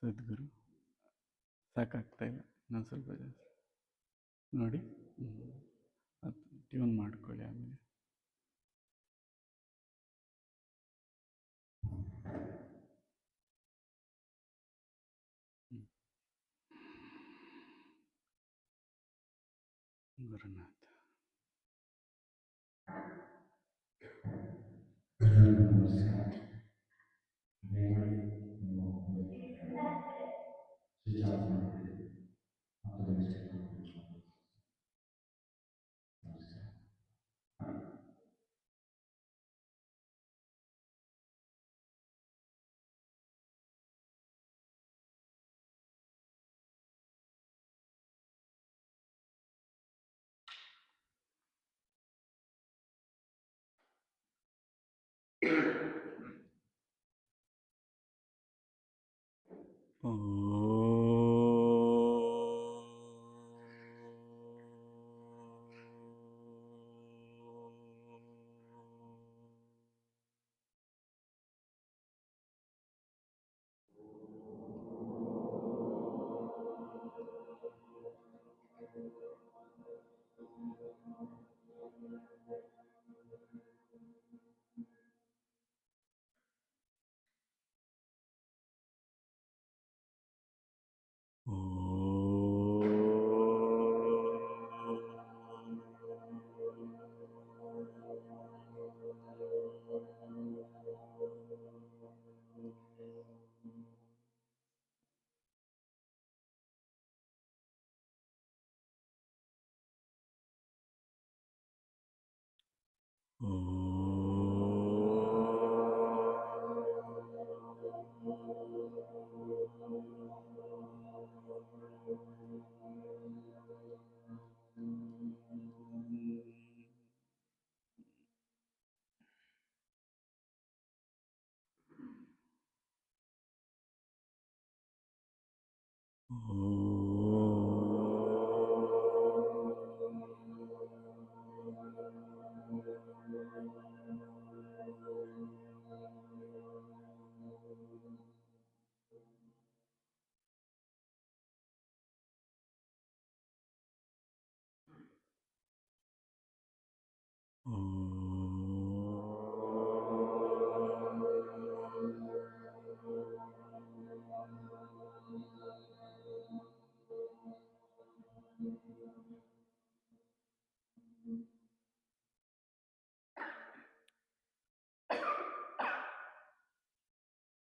ಸದ್ಗುರು. ಸಾಕಾಗ್ತಾ ಇಲ್ಲ, ಇನ್ನೊಂದು ಸ್ವಲ್ಪ ಜಾಸ್ತಿ ನೋಡಿ. ಅದು ಟ್ಯೂನ್ ಮಾಡ್ಕೊಳ್ಳಿ ಆಮೇಲೆ. ಗುರುನಾಥ.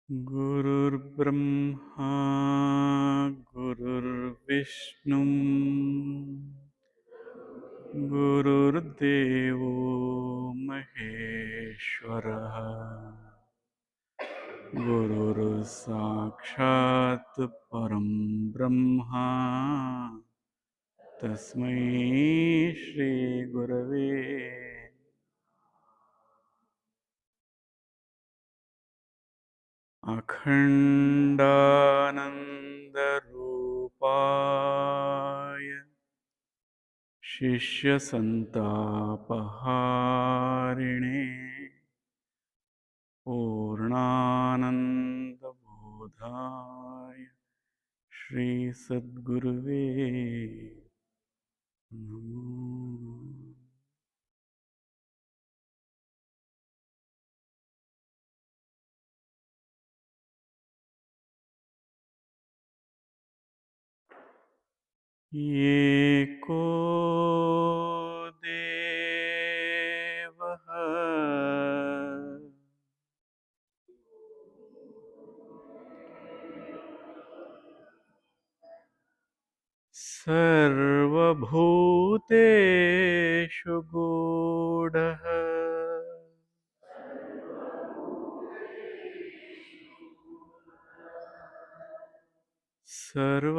गुरुर्ब्रह्मा गुरुर्विष्णु गुरुर्देवो महेश्वरः गुरुर्साक्षात् परं ब्रह्मा तस्मै श्री गुरवे अखण्डानन्दरूपाय शिष्यसन्तापहारिणे पूर्णानन्दबोधाय श्रीसद्गुरुवे नमो। एको देवः सर्वभूतेषु गूढः सर्वान्तर्यामी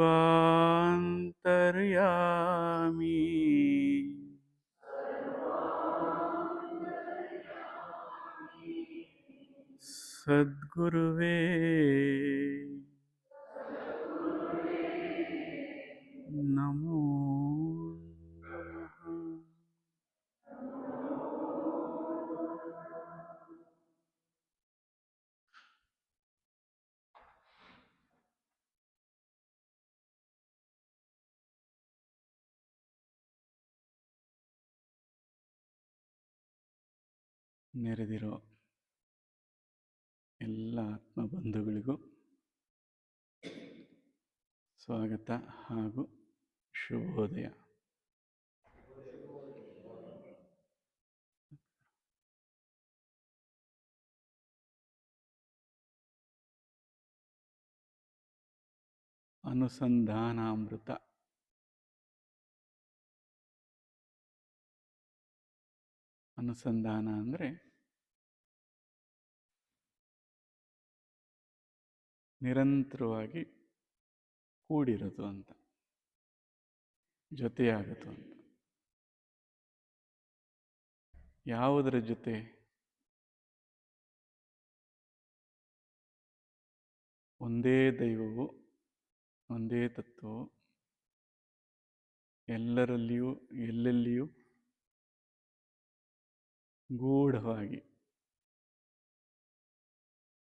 सद्गुरुवे नमो नमः। ನೆರೆದಿರೋ ಎಲ್ಲ ಆತ್ಮಬಂಧುಗಳಿಗೂ ಸ್ವಾಗತ ಹಾಗೂ ಶುಭೋದಯ. ಅನುಸಂಧಾನಾಮೃತ. ಅನುಸಂಧಾನ ಅಂದರೆ ನಿರಂತರವಾಗಿ ಕೂಡಿರೋದು ಅಂತ, ಜೊತೆಯಾಗೋದು ಅಂತ. ಯಾವುದರ ಜೊತೆ? ಒಂದೇ ದೈವವು, ಒಂದೇ ತತ್ವವು ಎಲ್ಲರಲ್ಲಿಯೂ ಎಲ್ಲೆಲ್ಲಿಯೂ ಗೂಢವಾಗಿ,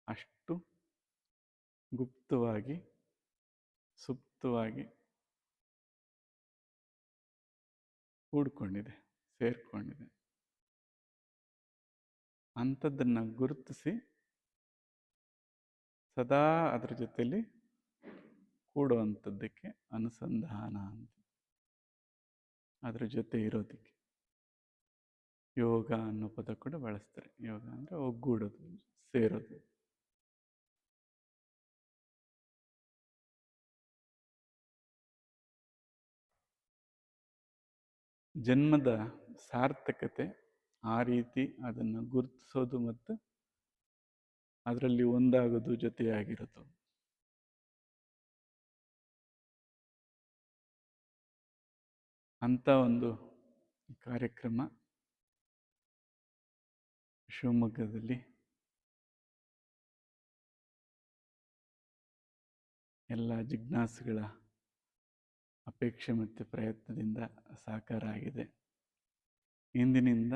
ಅಷ್ಟು ಗುಪ್ತವಾಗಿ, ಸುಪ್ತವಾಗಿ ಕೂಡ್ಕೊಂಡಿದೆ, ಸೇರ್ಕೊಂಡಿದೆ. ಅಂಥದ್ದನ್ನು ಗುರುತಿಸಿ ಸದಾ ಅದರ ಜೊತೆಯಲ್ಲಿ ಕೂಡುವಂಥದ್ದಕ್ಕೆ ಅನುಸಂಧಾನ ಅಂತ. ಅದರ ಜೊತೆ ಇರೋದಕ್ಕೆ ಯೋಗ ಅನ್ನೋ ಪದ ಕೂಡ ಬಳಸ್ತಾರೆ. ಯೋಗ ಅಂದರೆ ಒಗ್ಗೂಡೋದು, ಸೇರೋದು. ಜನ್ಮದ ಸಾರ್ಥಕತೆ ಆ ರೀತಿ ಅದನ್ನು ಗುರುತಿಸೋದು ಮತ್ತು ಅದರಲ್ಲಿ ಒಂದಾಗೋದು, ಜೊತೆಯಾಗಿರೋದು. ಅಂಥ ಒಂದು ಕಾರ್ಯಕ್ರಮ ಶಿವಮೊಗ್ಗದಲ್ಲಿ ಎಲ್ಲ ಜಿಜ್ಞಾಸುಗಳ ಅಪೇಕ್ಷೆ ಮತ್ತು ಪ್ರಯತ್ನದಿಂದ ಸಾಕಾರ ಆಗಿದೆ. ಇಂದಿನಿಂದ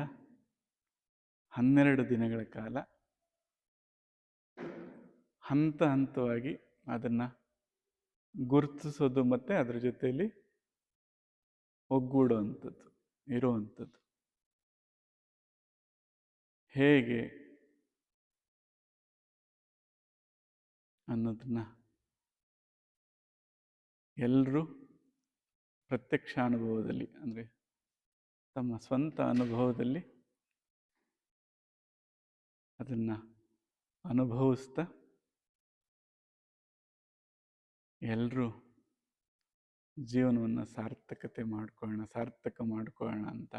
12 ದಿನಗಳ ಕಾಲ ಹಂತ ಹಂತವಾಗಿ ಅದನ್ನು ಗುರುತಿಸೋದು ಮತ್ತು ಅದರ ಜೊತೆಯಲ್ಲಿ ಒಗ್ಗೂಡುವಂಥದ್ದು, ಇರುವಂಥದ್ದು. ಹೇಗೆ ಅನ್ನೋದನ್ನು ಎಲ್ಲರೂ ಪ್ರತ್ಯಕ್ಷ ಅನುಭವದಲ್ಲಿ, ಅಂದರೆ ತಮ್ಮ ಸ್ವಂತ ಅನುಭವದಲ್ಲಿ ಅದನ್ನು ಅನುಭವಿಸ್ತಾ ಎಲ್ಲರೂ ಜೀವನವನ್ನು ಸಾರ್ಥಕ ಮಾಡ್ಕೊಳ್ಳೋಣ ಅಂತ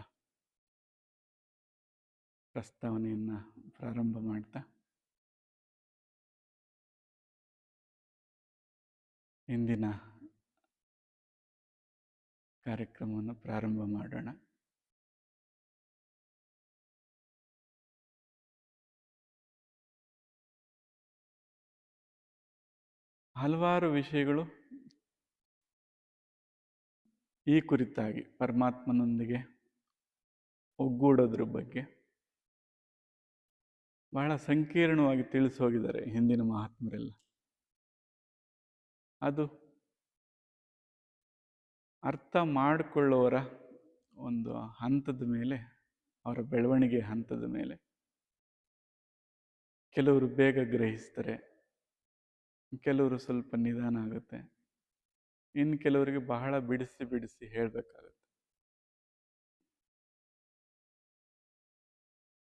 ಪ್ರಸ್ತಾವನೆಯನ್ನು ಪ್ರಾರಂಭ ಮಾಡ್ತಾ ಇಂದಿನ ಕಾರ್ಯಕ್ರಮವನ್ನು ಪ್ರಾರಂಭ ಮಾಡೋಣ. ಹಲವಾರು ವಿಷಯಗಳು ಈ ಕುರಿತಾಗಿ ಪರಮಾತ್ಮನೊಂದಿಗೆ ಒಗ್ಗೂಡೋದ್ರ ಬಗ್ಗೆ ಬಹಳ ಸಂಕೀರ್ಣವಾಗಿ ತಿಳಿಸೋಗಿದ್ದಾರೆ ಹಿಂದಿನ ಮಹಾತ್ಮರೆಲ್ಲ. ಅದು ಅರ್ಥ ಮಾಡಿಕೊಳ್ಳುವವರ ಒಂದು ಹಂತದ ಮೇಲೆ, ಅವರ ಬೆಳವಣಿಗೆ ಹಂತದ ಮೇಲೆ ಕೆಲವರು ಬೇಗ ಗ್ರಹಿಸ್ತಾರೆ, ಕೆಲವರು ಸ್ವಲ್ಪ ನಿಧಾನ ಆಗುತ್ತೆ, ಇನ್ನು ಕೆಲವರಿಗೆ ಬಹಳ ಬಿಡಿಸಿ ಬಿಡಿಸಿ ಹೇಳಬೇಕಾಗುತ್ತೆ.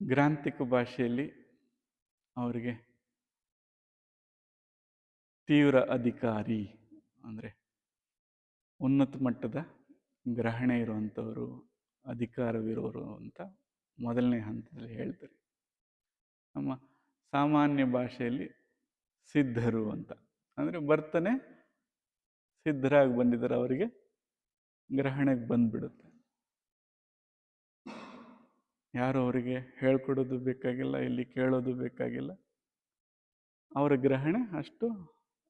ಗ್ರಾಂಥಿಕ ಭಾಷೆಯಲ್ಲಿ ಅವರಿಗೆ ತೀವ್ರ ಅಧಿಕಾರಿ ಅಂದರೆ ಉನ್ನತ ಮಟ್ಟದ ಗ್ರಹಣೆ ಇರುವಂಥವರು, ಅಧಿಕಾರವಿರೋರು ಅಂತ ಮೊದಲನೇ ಹಂತದಲ್ಲಿ ಹೇಳ್ತಾರೆ. ನಮ್ಮ ಸಾಮಾನ್ಯ ಭಾಷೆಯಲ್ಲಿ ಸಿದ್ಧರು ಅಂತ, ಅಂದರೆ ಬರ್ತಾನೆ ಸಿದ್ಧರಾಗಿ ಬಂದಿದ್ದಾರೆ, ಅವರಿಗೆ ಗ್ರಹಣೆಗೆ ಬಂದ್ಬಿಡುತ್ತೆ. ಯಾರು ಅವರಿಗೆ ಹೇಳ್ಕೊಡೋದು ಬೇಕಾಗಿಲ್ಲ, ಇಲ್ಲಿ ಕೇಳೋದು ಬೇಕಾಗಿಲ್ಲ, ಅವರ ಗ್ರಹಣೆ ಅಷ್ಟು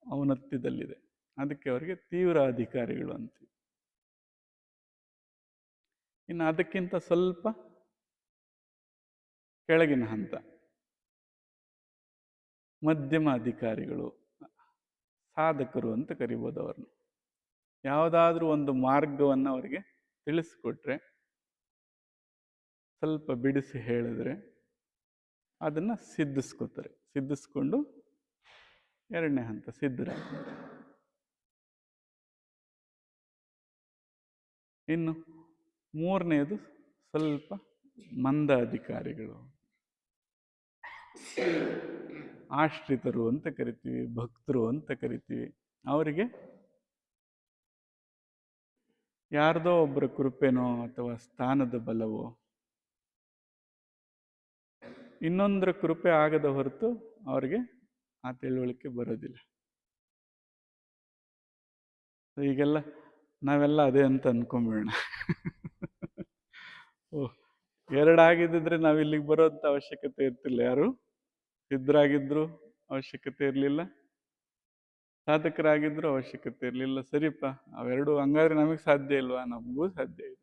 ಔನ್ನತ್ಯದಲ್ಲಿದೆ. ಅದಕ್ಕೆ ಅವರಿಗೆ ತೀವ್ರ ಅಧಿಕಾರಿಗಳು ಅಂತೀವಿ. ಇನ್ನು ಅದಕ್ಕಿಂತ ಸ್ವಲ್ಪ ಕೆಳಗಿನ ಹಂತ ಮಧ್ಯಮ ಅಧಿಕಾರಿಗಳು, ಸಾಧಕರು ಅಂತ ಕರಿಬೋದು ಅವ್ರನ್ನ. ಯಾವುದಾದ್ರೂ ಒಂದು ಮಾರ್ಗವನ್ನು ಅವರಿಗೆ ತಿಳಿಸ್ಕೊಟ್ರೆ, ಸ್ವಲ್ಪ ಬಿಡಿಸಿ ಹೇಳಿದ್ರೆ ಅದನ್ನು ಸಿದ್ಧಿಸ್ಕೋತಾರೆ. ಸಿದ್ಧಿಸ್ಕೊಂಡು ಎರಡನೇ ಹಂತ ಸಿದ್ಧರಾಗ್ತಾರೆ. ಇನ್ನು ಮೂರನೆಯದು ಸ್ವಲ್ಪ ಮಂದ ಅಧಿಕಾರಿಗಳು, ಆಶ್ರಿತರು ಅಂತ ಕರಿತೀವಿ, ಭಕ್ತರು ಅಂತ ಕರಿತೀವಿ. ಅವರಿಗೆ ಯಾರ್ದೋ ಒಬ್ಬರ ಕೃಪೆನೋ ಅಥವಾ ಸ್ಥಾನದ ಬಲವೋ ಇನ್ನೊಂದರ ಕೃಪೆ ಆಗದ ಹೊರತು ಅವರಿಗೆ ಆ ತಿಳುವಳಿಕೆ ಬರೋದಿಲ್ಲ. ಈಗೆಲ್ಲ ನಾವೆಲ್ಲ ಅದೇ ಅಂತ ಅನ್ಕೊಂಬಿಡೋಣ. ಓಹ್, ಎರಡಾಗಿದ್ದಿದ್ರೆ ನಾವು ಇಲ್ಲಿಗೆ ಬರೋಂಥ ಅವಶ್ಯಕತೆ ಇರ್ತಿಲ್ಲ. ಯಾರು ಸಿದ್ಧರಾಗಿದ್ರು ಅವಶ್ಯಕತೆ ಇರಲಿಲ್ಲ, ಸಾಧಕರಾಗಿದ್ರು ಅವಶ್ಯಕತೆ ಇರಲಿಲ್ಲ. ಸರಿಪ್ಪ, ಅವೆರಡು ಹಂಗಾದ್ರೆ ನಮಗೆ ಸಾಧ್ಯ ಇಲ್ವಾ? ನಮಗೂ ಸಾಧ್ಯ ಇದೆ.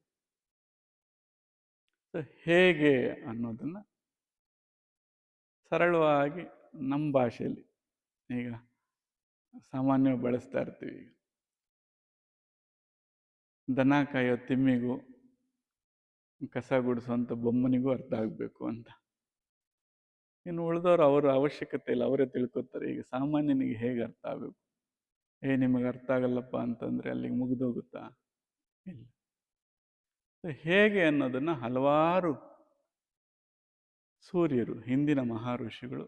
ಹೇಗೆ ಅನ್ನೋದನ್ನ ಸರಳವಾಗಿ ನಮ್ಮ ಭಾಷೆಯಲ್ಲಿ ಈಗ ಸಾಮಾನ್ಯವಾಗಿ ಬಳಸ್ತಾ ಇರ್ತೀವಿ. ಈಗ ದನ ಕಾಯೋ ತಿಮ್ಮಿಗೂ ಕಸ ಗುಡಿಸುವಂಥ ಬೊಮ್ಮನಿಗೂ ಅರ್ಥ ಆಗಬೇಕು ಅಂತ. ಇನ್ನು ಉಳಿದವರು ಅವರ ಅವಶ್ಯಕತೆ ಇಲ್ಲ, ಅವರೇ ತಿಳ್ಕೊತಾರೆ. ಈಗ ಸಾಮಾನ್ಯನಿಗೆ ಹೇಗೆ ಅರ್ಥ ಆಗಬೇಕು? ನಿಮಗೆ ಅರ್ಥ ಆಗಲ್ಲಪ್ಪ ಅಂತಂದರೆ ಅಲ್ಲಿಗೆ ಮುಗಿದೋಗುತ್ತಾ? ಇಲ್ಲ. ಹೇಗೆ ಅನ್ನೋದನ್ನು ಹಲವಾರು ಸೂರ್ಯರು, ಹಿಂದಿನ ಮಹಾಋಷಿಗಳು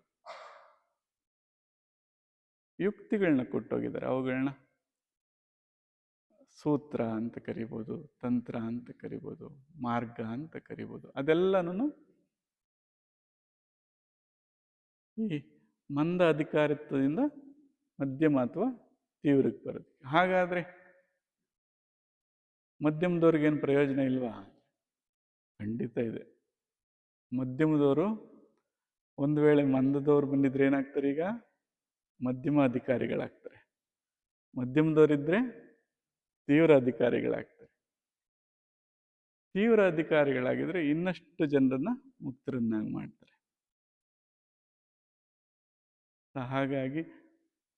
ಯುಕ್ತಿಗಳನ್ನ ಕೊಟ್ಟೋಗಿದ್ದಾರೆ. ಅವುಗಳನ್ನ ಸೂತ್ರ ಅಂತ ಕರಿಬೋದು, ತಂತ್ರ ಅಂತ ಕರಿಬೋದು, ಮಾರ್ಗ ಅಂತ ಕರಿಬೋದು. ಅದೆಲ್ಲನೂ ಈ ಮಂದ ಅಧಿಕಾರಿತ್ವದಿಂದ ಮಧ್ಯಮ ಅಥವಾ ತೀವ್ರಕ್ಕೆ ಬರುತ್ತೆ. ಹಾಗಾದರೆ ಮಧ್ಯಮದವ್ರಿಗೇನು ಪ್ರಯೋಜನ ಇಲ್ವಾ? ಖಂಡಿತ ಇದೆ. ಮಧ್ಯಮದವರು ಒಂದು ವೇಳೆ ಮಂದದವ್ರು ಬಂದಿದ್ರೆ ಏನಾಗ್ತಾರೆ? ಈಗ ಮಧ್ಯಮ ಅಧಿಕಾರಿಗಳಾಗ್ತಾರೆ. ಮಧ್ಯಮದವರಿದ್ದರೆ ತೀವ್ರ ಅಧಿಕಾರಿಗಳಾಗ್ತಾರೆ. ತೀವ್ರ ಅಧಿಕಾರಿಗಳಾಗಿದ್ರೆ ಇನ್ನಷ್ಟು ಜನರನ್ನ ಮುಕ್ತರನ್ನಾಗಿ ಮಾಡ್ತಾರೆ. ಹಾಗಾಗಿ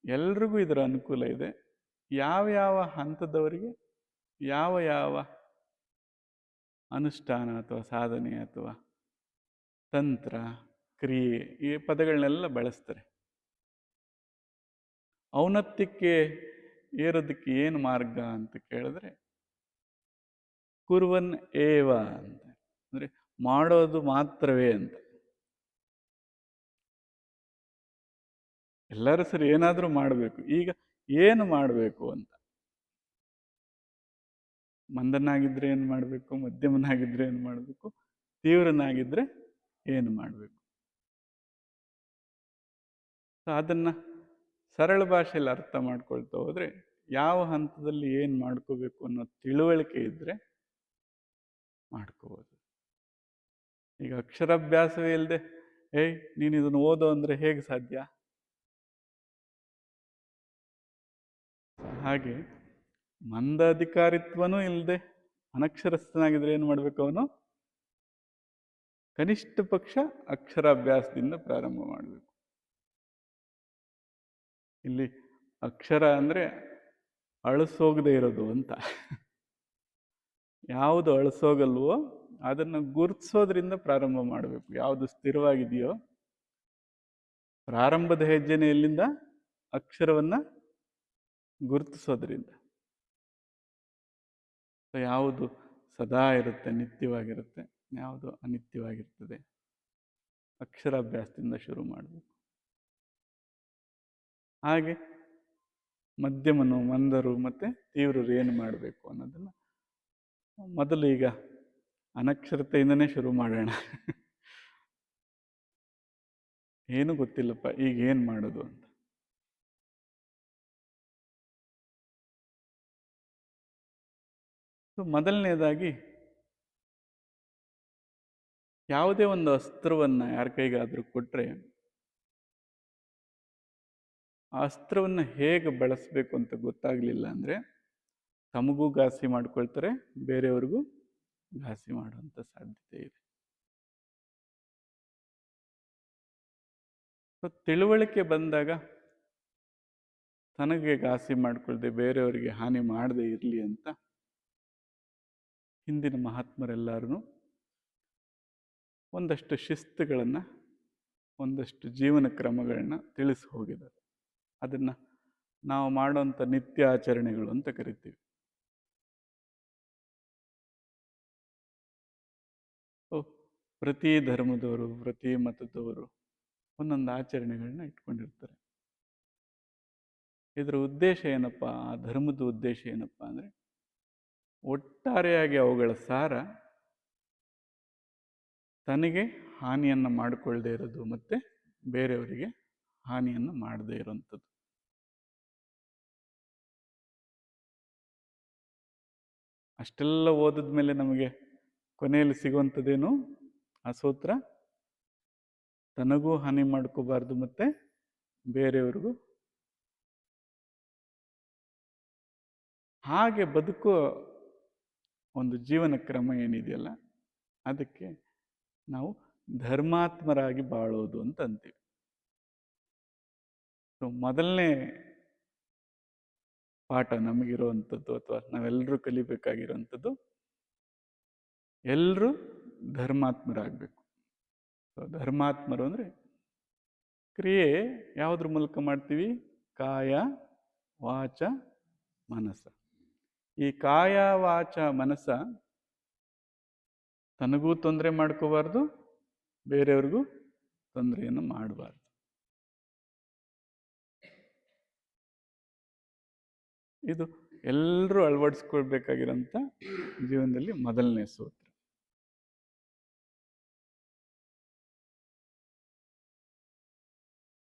ಎಲ್ರಿಗೂ ಇದರ ಅನುಕೂಲ ಇದೆ. ಯಾವ ಯಾವ ಹಂತದವರಿಗೆ ಯಾವ ಯಾವ ಅನುಷ್ಠಾನ ಅಥವಾ ಸಾಧನೆ ಅಥವಾ ತಂತ್ರ, ಕ್ರಿಯೆ, ಈ ಪದಗಳನ್ನೆಲ್ಲ ಬಳಸ್ತಾರೆ. ಔನ್ನತ್ಯಕ್ಕೆ ಏರೋದಕ್ಕೆ ಏನು ಮಾರ್ಗ ಅಂತ ಕೇಳಿದ್ರೆ ಕುರ್ವನ್ ಏವ ಅಂತ, ಅಂದರೆ ಮಾಡೋದು ಮಾತ್ರವೇ ಅಂತ. ಎಲ್ಲರೂ ಸರಿ ಏನಾದರೂ ಮಾಡಬೇಕು. ಈಗ ಏನು ಮಾಡಬೇಕು ಅಂತ, ಮಂದನಾಗಿದ್ದರೆ ಏನು ಮಾಡಬೇಕು, ಮಧ್ಯಮನಾಗಿದ್ದರೆ ಏನು ಮಾಡಬೇಕು, ತೀವ್ರನಾಗಿದ್ದರೆ ಏನು ಮಾಡಬೇಕು. ಅದನ್ನು ಸರಳ ಭಾಷೆಯಲ್ಲಿ ಅರ್ಥ ಮಾಡ್ಕೊಳ್ತಾ ಹೋದರೆ ಯಾವ ಹಂತದಲ್ಲಿ ಏನು ಮಾಡ್ಕೋಬೇಕು ಅನ್ನೋ ತಿಳುವಳಿಕೆ ಇದ್ದರೆ ಮಾಡ್ಕೋಬೋದು. ಈಗ ಅಕ್ಷರಾಭ್ಯಾಸವೇ ಇಲ್ಲದೆ ನೀನು ಇದನ್ನು ಓದೋ ಅಂದರೆ ಹೇಗೆ ಸಾಧ್ಯ? ಹಾಗೆ ಮಂದ ಅಧಿಕಾರಿತ್ವನೂ ಇಲ್ಲದೆ ಅನಕ್ಷರಸ್ಥನಾಗಿದ್ರೆ ಏನು ಮಾಡಬೇಕು? ಅವನು ಕನಿಷ್ಠ ಪಕ್ಷ ಅಕ್ಷರಾಭ್ಯಾಸದಿಂದ ಪ್ರಾರಂಭ ಮಾಡಬೇಕು. ಇಲ್ಲಿ ಅಕ್ಷರ ಅಂದರೆ ಅಳಿಸೋಗದೆ ಇರೋದು ಅಂತ. ಯಾವುದು ಅಳಿಸೋಗಲ್ವೋ ಅದನ್ನು ಗುರುತಿಸೋದ್ರಿಂದ ಪ್ರಾರಂಭ ಮಾಡಬೇಕು. ಯಾವುದು ಸ್ಥಿರವಾಗಿದೆಯೋ, ಪ್ರಾರಂಭದ ಹೆಜ್ಜೆನೆ ಎಲ್ಲಿಂದ? ಅಕ್ಷರವನ್ನು ಗುರುತಿಸೋದ್ರಿಂದ. ಯಾವುದು ಸದಾ ಇರುತ್ತೆ, ನಿತ್ಯವಾಗಿರುತ್ತೆ, ಯಾವುದು ಅನಿತ್ಯವಾಗಿರ್ತದೆ, ಅಕ್ಷರಾಭ್ಯಾಸದಿಂದ ಶುರು ಮಾಡಬೇಕು. ಹಾಗೆ ಮಧ್ಯಮನು, ಮಂದರು ಮತ್ತು ತೀವ್ರರು ಏನು ಮಾಡಬೇಕು ಅನ್ನೋದನ್ನು ಮೊದಲು ಈಗ ಅನಕ್ಷರತೆಯಿಂದನೇ ಶುರು ಮಾಡೋಣ. ಏನು ಗೊತ್ತಿಲ್ಲಪ್ಪ, ಈಗ ಏನು ಮಾಡೋದು ಅಂತ. ಮೊದಲನೇದಾಗಿ ಯಾವುದೇ ಒಂದು ಅಸ್ತ್ರವನ್ನು ಯಾರ ಕೈಗಾದರೂ ಕೊಟ್ಟರೆ ಆ ಅಸ್ತ್ರವನ್ನು ಹೇಗೆ ಬಳಸಬೇಕು ಅಂತ ಗೊತ್ತಾಗಲಿಲ್ಲ ಅಂದರೆ ತಮಗೂ ಘಾಸಿ ಮಾಡ್ಕೊಳ್ತಾರೆ, ಬೇರೆಯವ್ರಿಗೂ ಘಾಸಿ ಮಾಡುವಂಥ ಸಾಧ್ಯತೆ ಇದೆ. ತಿಳುವಳಿಕೆ ಬಂದಾಗ ತನಗೆ ಘಾಸಿ ಮಾಡಿಕೊಳ್ಳದೆ ಬೇರೆಯವರಿಗೆ ಹಾನಿ ಮಾಡದೇ ಇರಲಿ ಅಂತ ಹಿಂದಿನ ಮಹಾತ್ಮರೆಲ್ಲರೂ ಒಂದಷ್ಟು ಶಿಸ್ತುಗಳನ್ನು ಒಂದಷ್ಟು ಜೀವನ ಕ್ರಮಗಳನ್ನ ತಿಳಿಸಿ ಹೋಗಿದ್ದಾರೆ. ಅದನ್ನು ನಾವು ಮಾಡುವಂಥ ನಿತ್ಯ ಆಚರಣೆಗಳು ಅಂತ ಕರಿತೀವಿ. ಪ್ರತಿ ಧರ್ಮದವರು, ಪ್ರತಿ ಮತದವರು ಒಂದೊಂದು ಆಚರಣೆಗಳನ್ನ ಇಟ್ಕೊಂಡಿರ್ತಾರೆ. ಇದರ ಉದ್ದೇಶ ಏನಪ್ಪ, ಆ ಧರ್ಮದ ಉದ್ದೇಶ ಏನಪ್ಪ ಅಂದರೆ, ಒಟ್ಟಾರೆಯಾಗಿ ಅವುಗಳ ಸಾರ ತನಗೆ ಹಾನಿಯನ್ನು ಮಾಡಿಕೊಳ್ಳದೆ ಇರೋದು ಮತ್ತು ಬೇರೆಯವರಿಗೆ ಹಾನಿಯನ್ನು ಮಾಡದೇ ಇರೋಂಥದ್ದು. ಅಷ್ಟೆಲ್ಲ ಓದಿದ ಮೇಲೆ ನಮಗೆ ಕೊನೆಯಲ್ಲಿ ಸಿಗುವಂಥದ್ದೇನು ಆ ಸೂತ್ರ? ತನಗೂ ಹಾನಿ ಮಾಡ್ಕೋಬಾರ್ದು ಮತ್ತು ಬೇರೆಯವ್ರಿಗೂ. ಹಾಗೆ ಬದುಕೋ ಒಂದು ಜೀವನ ಕ್ರಮ ಏನಿದೆಯಲ್ಲ, ಅದಕ್ಕೆ ನಾವು ಧರ್ಮಾತ್ಮರಾಗಿ ಬಾಳೋದು ಅಂತ ಅಂತೀವಿ. ಮೊದಲನೇ ಪಾಠ ನಮಗಿರುವಂಥದ್ದು, ಅಥವಾ ನಾವೆಲ್ಲರೂ ಕಲಿಬೇಕಾಗಿರುವಂಥದ್ದು, ಎಲ್ಲರೂ ಧರ್ಮಾತ್ಮರಾಗಬೇಕು. ಧರ್ಮಾತ್ಮರು ಅಂದರೆ ಕ್ರಿಯೆ ಯಾವುದ್ರ ಮೂಲಕ ಮಾಡ್ತೀವಿ? ಕಾಯ, ವಾಚ, ಮನಸ್ಸ. ಈ ಕಾಯ, ವಾಚ, ಮನಸ್ಸ ತನಗೂ ತೊಂದರೆ ಮಾಡ್ಕೋಬಾರ್ದು, ಬೇರೆಯವ್ರಿಗೂ ತೊಂದರೆಯನ್ನು ಮಾಡಬಾರ್ದು. ಇದು ಎಲ್ಲರೂ ಅಳವಡಿಸ್ಕೊಳ್ಬೇಕಾಗಿರೋಂಥ ಜೀವನದಲ್ಲಿ ಮೊದಲನೇ ಸೂತ್ರ.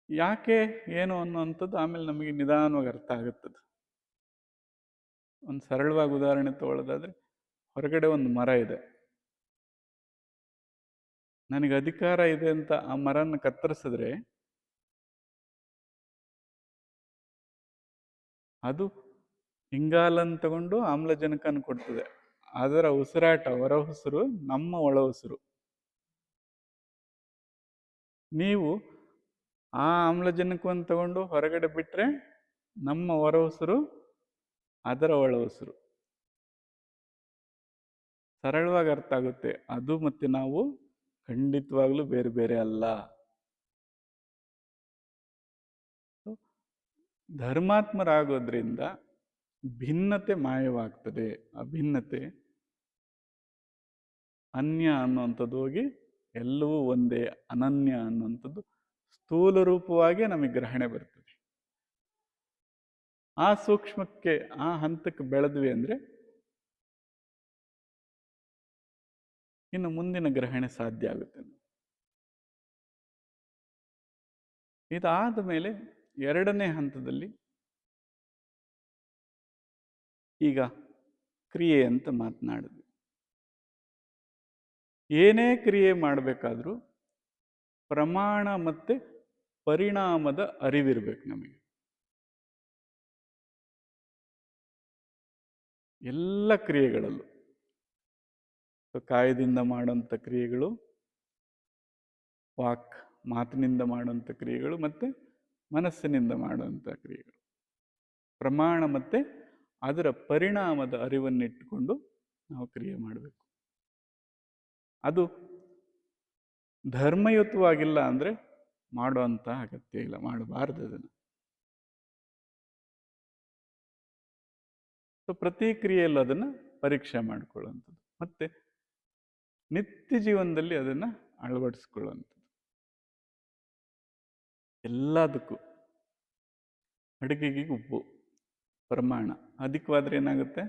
ಯಾಕೆ ಏನು ಅನ್ನೋವಂಥದ್ದು ಆಮೇಲೆ ನಮಗೆ ನಿಧಾನವಾಗಿ ಅರ್ಥ ಆಗುತ್ತದೆ. ಒಂದು ಸರಳವಾಗಿ ಉದಾಹರಣೆ ತಗೊಳ್ಳೋದಾದ್ರೆ, ಹೊರಗಡೆ ಒಂದು ಮರ ಇದೆ, ನನಗೆ ಅಧಿಕಾರ ಇದೆ ಅಂತ ಆ ಮರನ ಕತ್ತರಿಸಿದ್ರೆ ಅದು ಇಂಗಾಲನ್ನು ತಗೊಂಡು ಆಮ್ಲಜನಕನ ಕೊಡ್ತದೆ. ಅದರ ಉಸಿರಾಟ, ಹೊರ ಉಸಿರು ನಮ್ಮ ಒಳ ಉಸಿರು. ನೀವು ಆ ಆಮ್ಲಜನಕವನ್ನು ತಗೊಂಡು ಹೊರಗಡೆ ಬಿಟ್ಟರೆ ನಮ್ಮ ಹೊರ ಉಸಿರು, ಅದರ ಒಳ ಉಸಿರು. ಸರಳವಾಗಿ ಅರ್ಥ ಆಗುತ್ತೆ. ಅದು ಮತ್ತೆ ನಾವು ಖಂಡಿತವಾಗ್ಲೂ ಬೇರೆ ಬೇರೆ ಅಲ್ಲ. ಧರ್ಮಾತ್ಮರಾಗೋದ್ರಿಂದ ಭಿನ್ನತೆ ಮಾಯವಾಗ್ತದೆ. ಆ ಭಿನ್ನತೆ, ಅನ್ಯ ಅನ್ನುವಂಥದ್ದು ಹೋಗಿ ಎಲ್ಲವೂ ಒಂದೇ, ಅನನ್ಯ ಅನ್ನುವಂಥದ್ದು ಸ್ಥೂಲ ರೂಪವಾಗಿ ನಮಗೆ ಗ್ರಹಣೆ ಬರ್ತದೆ. ಆ ಸೂಕ್ಷ್ಮಕ್ಕೆ, ಆ ಹಂತಕ್ಕೆ ಬೆಳೆದ್ವಿ ಅಂದರೆ ಇನ್ನು ಮುಂದಿನ ಗ್ರಹಣೆ ಸಾಧ್ಯ ಆಗುತ್ತೆ. ಇದಾದ ಮೇಲೆ ಎರಡನೇ ಹಂತದಲ್ಲಿ ಈಗ ಕ್ರಿಯೆ ಅಂತ ಮಾತನಾಡಿದ್ವಿ. ಏನೇ ಕ್ರಿಯೆ ಮಾಡಬೇಕಾದ್ರೂ ಪ್ರಮಾಣ ಮತ್ತು ಪರಿಣಾಮದ ಅರಿವಿರ್ಬೇಕು ನಮಗೆ. ಎಲ್ಲ ಕ್ರಿಯೆಗಳಲ್ಲೂ ಕಾಯದಿಂದ ಮಾಡುವಂಥ ಕ್ರಿಯೆಗಳು, ವಾಕ್ ಮಾತಿನಿಂದ ಮಾಡುವಂಥ ಕ್ರಿಯೆಗಳು, ಮತ್ತು ಮನಸ್ಸಿನಿಂದ ಮಾಡುವಂಥ ಕ್ರಿಯೆಗಳು, ಪ್ರಮಾಣ ಮತ್ತು ಅದರ ಪರಿಣಾಮದ ಅರಿವನ್ನಿಟ್ಟುಕೊಂಡು ನಾವು ಕ್ರಿಯೆ ಮಾಡಬೇಕು. ಅದು ಧರ್ಮಯುತವಾಗಿಲ್ಲ ಅಂದರೆ ಮಾಡುವಂಥ ಅಗತ್ಯ ಇಲ್ಲ, ಮಾಡಬಾರ್ದು ಅದನ್ನು. ಪ್ರತಿ ಕ್ರಿಯೆಯಲ್ಲೂ ಅದನ್ನು ಪರೀಕ್ಷೆ ಮಾಡಿಕೊಳ್ಳುವಂಥದ್ದು, ಮತ್ತು ನಿತ್ಯ ಜೀವನದಲ್ಲಿ ಅದನ್ನು ಅಳವಡಿಸ್ಕೊಳ್ಳುವಂಥದ್ದು. ಎಲ್ಲದಕ್ಕೂ ಅಡುಗೆಗೆ ಉಪ್ಪು ಪ್ರಮಾಣ ಅಧಿಕವಾದರೆ ಏನಾಗುತ್ತೆ?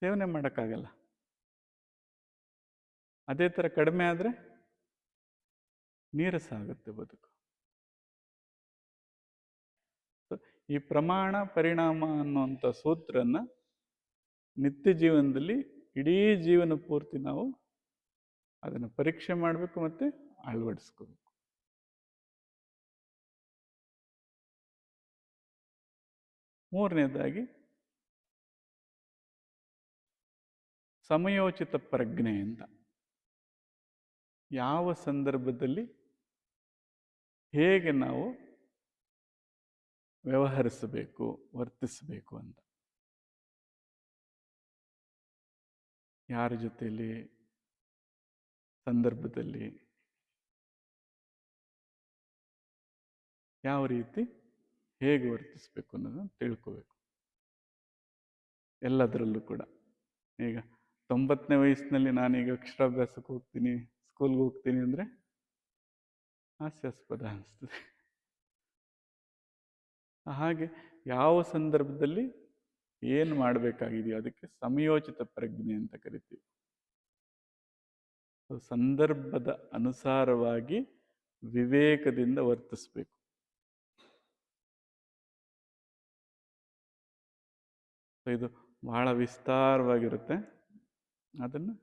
ಸೇವನೆ ಮಾಡೋಕ್ಕಾಗಲ್ಲ. ಅದೇ ಥರ ಕಡಿಮೆ ಆದರೆ ನೀರಸ ಆಗುತ್ತೆ ಬದುಕು. ಈ ಪ್ರಮಾಣ ಪರಿಣಾಮ ಅನ್ನುವಂಥ ಸೂತ್ರನ ನಿತ್ಯ ಜೀವನದಲ್ಲಿ ಇಡೀ ಜೀವನ ಪೂರ್ತಿ ನಾವು ಅದನ್ನು ಪರೀಕ್ಷೆ ಮಾಡಬೇಕು ಮತ್ತು ಅಳವಡಿಸ್ಕೋಬೇಕು. ಮೂರನೇದಾಗಿ ಸಮಯೋಚಿತ ಪ್ರಜ್ಞೆ ಅಂತ. ಯಾವ ಸಂದರ್ಭದಲ್ಲಿ ಹೇಗೆ ನಾವು ವ್ಯವಹರಿಸಬೇಕು, ವರ್ತಿಸಬೇಕು ಅಂತ. ಯಾರ ಜೊತೆಯಲ್ಲಿ, ಸಂದರ್ಭದಲ್ಲಿ, ಯಾವ ರೀತಿ ಹೇಗೆ ವರ್ತಿಸ್ಬೇಕು ಅನ್ನೋದನ್ನು ತಿಳ್ಕೋಬೇಕು ಎಲ್ಲದರಲ್ಲೂ ಕೂಡ. ಈಗ 90ನೇ ವಯಸ್ಸಿನಲ್ಲಿ ನಾನೀಗ ಅಕ್ಷರಾಭ್ಯಾಸಕ್ಕೆ ಹೋಗ್ತೀನಿ, ಸ್ಕೂಲ್ಗೆ ಹೋಗ್ತೀನಿ ಅಂದರೆ ಹಾಸ್ಯಾಸ್ಪದ ಅನಿಸ್ತದೆ. ಹಾಗೆ ಯಾವ ಸಂದರ್ಭದಲ್ಲಿ ಏನು ಮಾಡಬೇಕಾಗಿದೆಯೋ ಅದಕ್ಕೆ ಸಮಯೋಚಿತ ಪ್ರಜ್ಞೆ ಅಂತ ಕರಿತೀವಿ. ಸಂದರ್ಭದ ಅನುಸಾರವಾಗಿ ವಿವೇಕದಿಂದ ವರ್ತಿಸ್ಬೇಕು. ಇದು ಬಹಳ ವಿಸ್ತಾರವಾಗಿರುತ್ತೆ. ಅದನ್ನು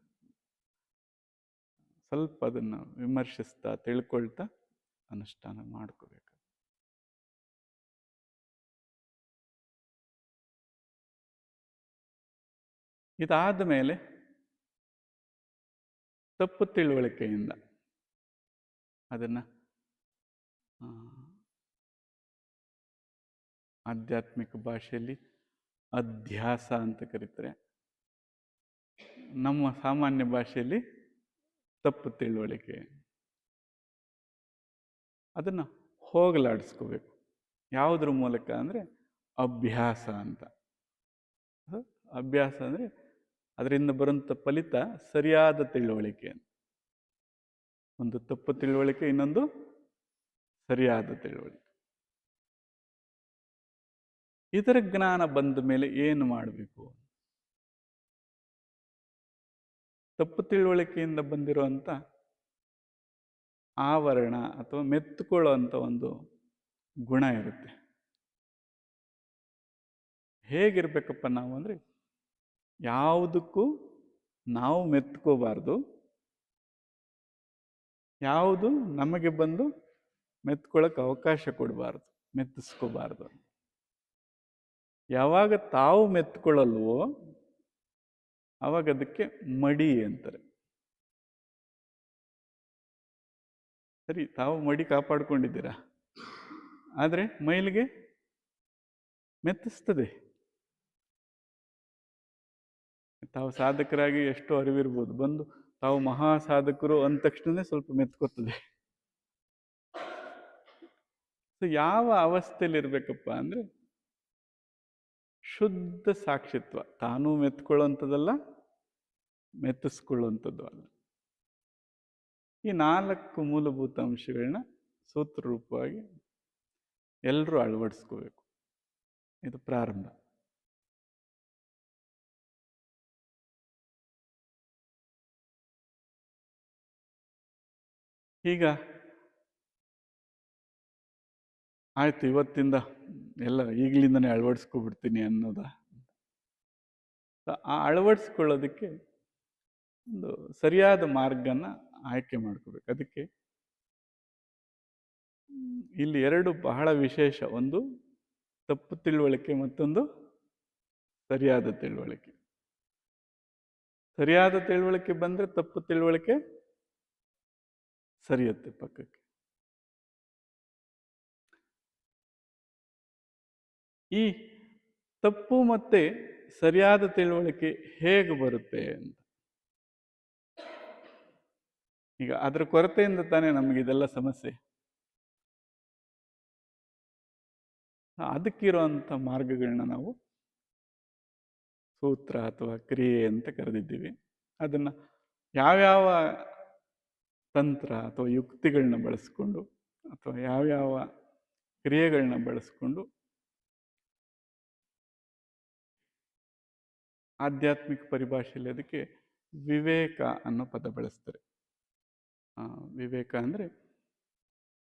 ಸ್ವಲ್ಪ ಅದನ್ನು ವಿಮರ್ಶಿಸ್ತಾ ತಿಳ್ಕೊಳ್ತಾ ಅನುಷ್ಠಾನ ಮಾಡ್ಕೋಬೇಕು. ಇದಾದ ಮೇಲೆ ತಪ್ಪು ತಿಳುವಳಿಕೆಯಿಂದ ಅದನ್ನು ಆಧ್ಯಾತ್ಮಿಕ ಭಾಷೆಯಲ್ಲಿ ಅಧ್ಯಾಸ ಅಂತ ಕರೀತಾರೆ. ನಮ್ಮ ಸಾಮಾನ್ಯ ಭಾಷೆಯಲ್ಲಿ ತಪ್ಪು ತಿಳುವಳಿಕೆ. ಅದನ್ನು ಹೋಗಲಾಡಿಸ್ಕೋಬೇಕು. ಯಾವುದ್ರ ಮೂಲಕ ಅಂದರೆ ಅಭ್ಯಾಸ ಅಂತ. ಅಭ್ಯಾಸ ಅಂದರೆ ಅದರಿಂದ ಬರುವಂಥ ಫಲಿತ ಸರಿಯಾದ ತಿಳುವಳಿಕೆ. ಒಂದು ತಪ್ಪು ತಿಳುವಳಿಕೆ, ಇನ್ನೊಂದು ಸರಿಯಾದ ತಿಳುವಳಿಕೆ. ಇದರ ಜ್ಞಾನ ಬಂದ ಮೇಲೆ ಏನು ಮಾಡಬೇಕು? ತಪ್ಪು ತಿಳುವಳಿಕೆಯಿಂದ ಬಂದಿರುವಂಥ ಆವರಣ ಅಥವಾ ಮೆತ್ತುಕೊಳ್ಳುವಂಥ ಒಂದು ಗುಣ ಇರುತ್ತೆ. ಹೇಗಿರ್ಬೇಕಪ್ಪ ನಾವು ಅಂದರೆ, ಯಾವುದಕ್ಕೂ ನಾವು ಮೆತ್ಕೋಬಾರ್ದು, ಯಾವುದು ನಮಗೆ ಬಂದು ಮೆತ್ಕೊಳ್ಳೋಕೆ ಅವಕಾಶ ಕೊಡಬಾರ್ದು, ಮೆತ್ತಿಸ್ಕೋಬಾರ್ದು. ಯಾವಾಗ ತಾವು ಮೆತ್ಕೊಳ್ಳಲ್ವೋ ಆವಾಗ ಅದಕ್ಕೆ ಮಡಿ ಅಂತಾರೆ. ಸರಿ, ತಾವು ಮಡಿ ಕಾಪಾಡ್ಕೊಂಡಿದ್ದೀರಾ, ಆದರೆ ಮೈಲಿಗೆ ಮೆತ್ತಿಸ್ತದೆ. ತಾವು ಸಾಧಕರಾಗಿ ಎಷ್ಟೋ ಅರಿವಿರ್ಬೋದು, ಬಂದು ತಾವು ಮಹಾ ಸಾಧಕರು ಅಂದ ತಕ್ಷಣನೇ ಸ್ವಲ್ಪ ಮೆತ್ಕೋತದೆ. ಸೊ ಯಾವ ಅವಸ್ಥೆಯಲ್ಲಿ ಇರ್ಬೇಕಪ್ಪ ಅಂದರೆ ಶುದ್ಧ ಸಾಕ್ಷಿತ್ವ. ತಾನೂ ಮೆತ್ಕೊಳ್ಳುವಂಥದ್ದಲ್ಲ, ಮೆತ್ತಿಸ್ಕೊಳ್ಳುವಂಥದ್ದು ಅಲ್ಲ. ಈ 4 ಮೂಲಭೂತ ಅಂಶಗಳನ್ನ ಸೂತ್ರ ರೂಪವಾಗಿ ಎಲ್ಲರೂ ಅಳವಡಿಸ್ಕೋಬೇಕು. ಇದು ಪ್ರಾರಂಭ. ಈಗ ಆಯ್ತು, ಇವತ್ತಿಂದ ಎಲ್ಲ ಈಗಲಿಂದನೇ ಅಳವಡಿಸ್ಕೊಬಿಡ್ತೀನಿ ಅನ್ನೋದ? ಆ ಅಳವಡಿಸ್ಕೊಳ್ಳೋದಕ್ಕೆ ಒಂದು ಸರಿಯಾದ ಮಾರ್ಗನ ಆಯ್ಕೆ ಮಾಡ್ಕೋಬೇಕು. ಅದಕ್ಕೆ ಇಲ್ಲಿ 2 ಬಹಳ ವಿಶೇಷ. ಒಂದು ತಪ್ಪು ತಿಳುವಳಿಕೆ, ಮತ್ತೊಂದು ಸರಿಯಾದ ತಿಳುವಳಿಕೆ. ಸರಿಯಾದ ತಿಳುವಳಿಕೆ ಬಂದರೆ ತಪ್ಪು ತಿಳುವಳಿಕೆ ಸರಿಯುತ್ತೆ ಪಕ್ಕಕ್ಕೆ. ಈ ತಪ್ಪು ಮತ್ತೆ ಸರಿಯಾದ ತಿಳುವಳಿಕೆ ಹೇಗೆ ಬರುತ್ತೆ ಅಂತ, ಈಗ ಅದರ ಕೊರತೆಯಿಂದ ತಾನೇ ನಮಗೆ ಇದೆಲ್ಲ ಸಮಸ್ಯೆ. ಅದಕ್ಕಿರುವಂಥ ಮಾರ್ಗಗಳನ್ನ ನಾವು ಸೂತ್ರ ಅಥವಾ ಕ್ರಿಯೆ ಅಂತ ಕರೆದಿದ್ದೀವಿ. ಅದನ್ನು ಯಾವ್ಯಾವ ತಂತ್ರ ಅಥವಾ ಯುಕ್ತಿಗಳನ್ನ ಬಳಸ್ಕೊಂಡು ಅಥವಾ ಯಾವ್ಯಾವ ಕ್ರಿಯೆಗಳನ್ನ ಬಳಸ್ಕೊಂಡು ಆಧ್ಯಾತ್ಮಿಕ ಪರಿಭಾಷೆಯಲ್ಲಿ ಅದಕ್ಕೆ ವಿವೇಕ ಅನ್ನೋ ಪದ ಬಳಸ್ತಾರೆ. ವಿವೇಕ ಅಂದರೆ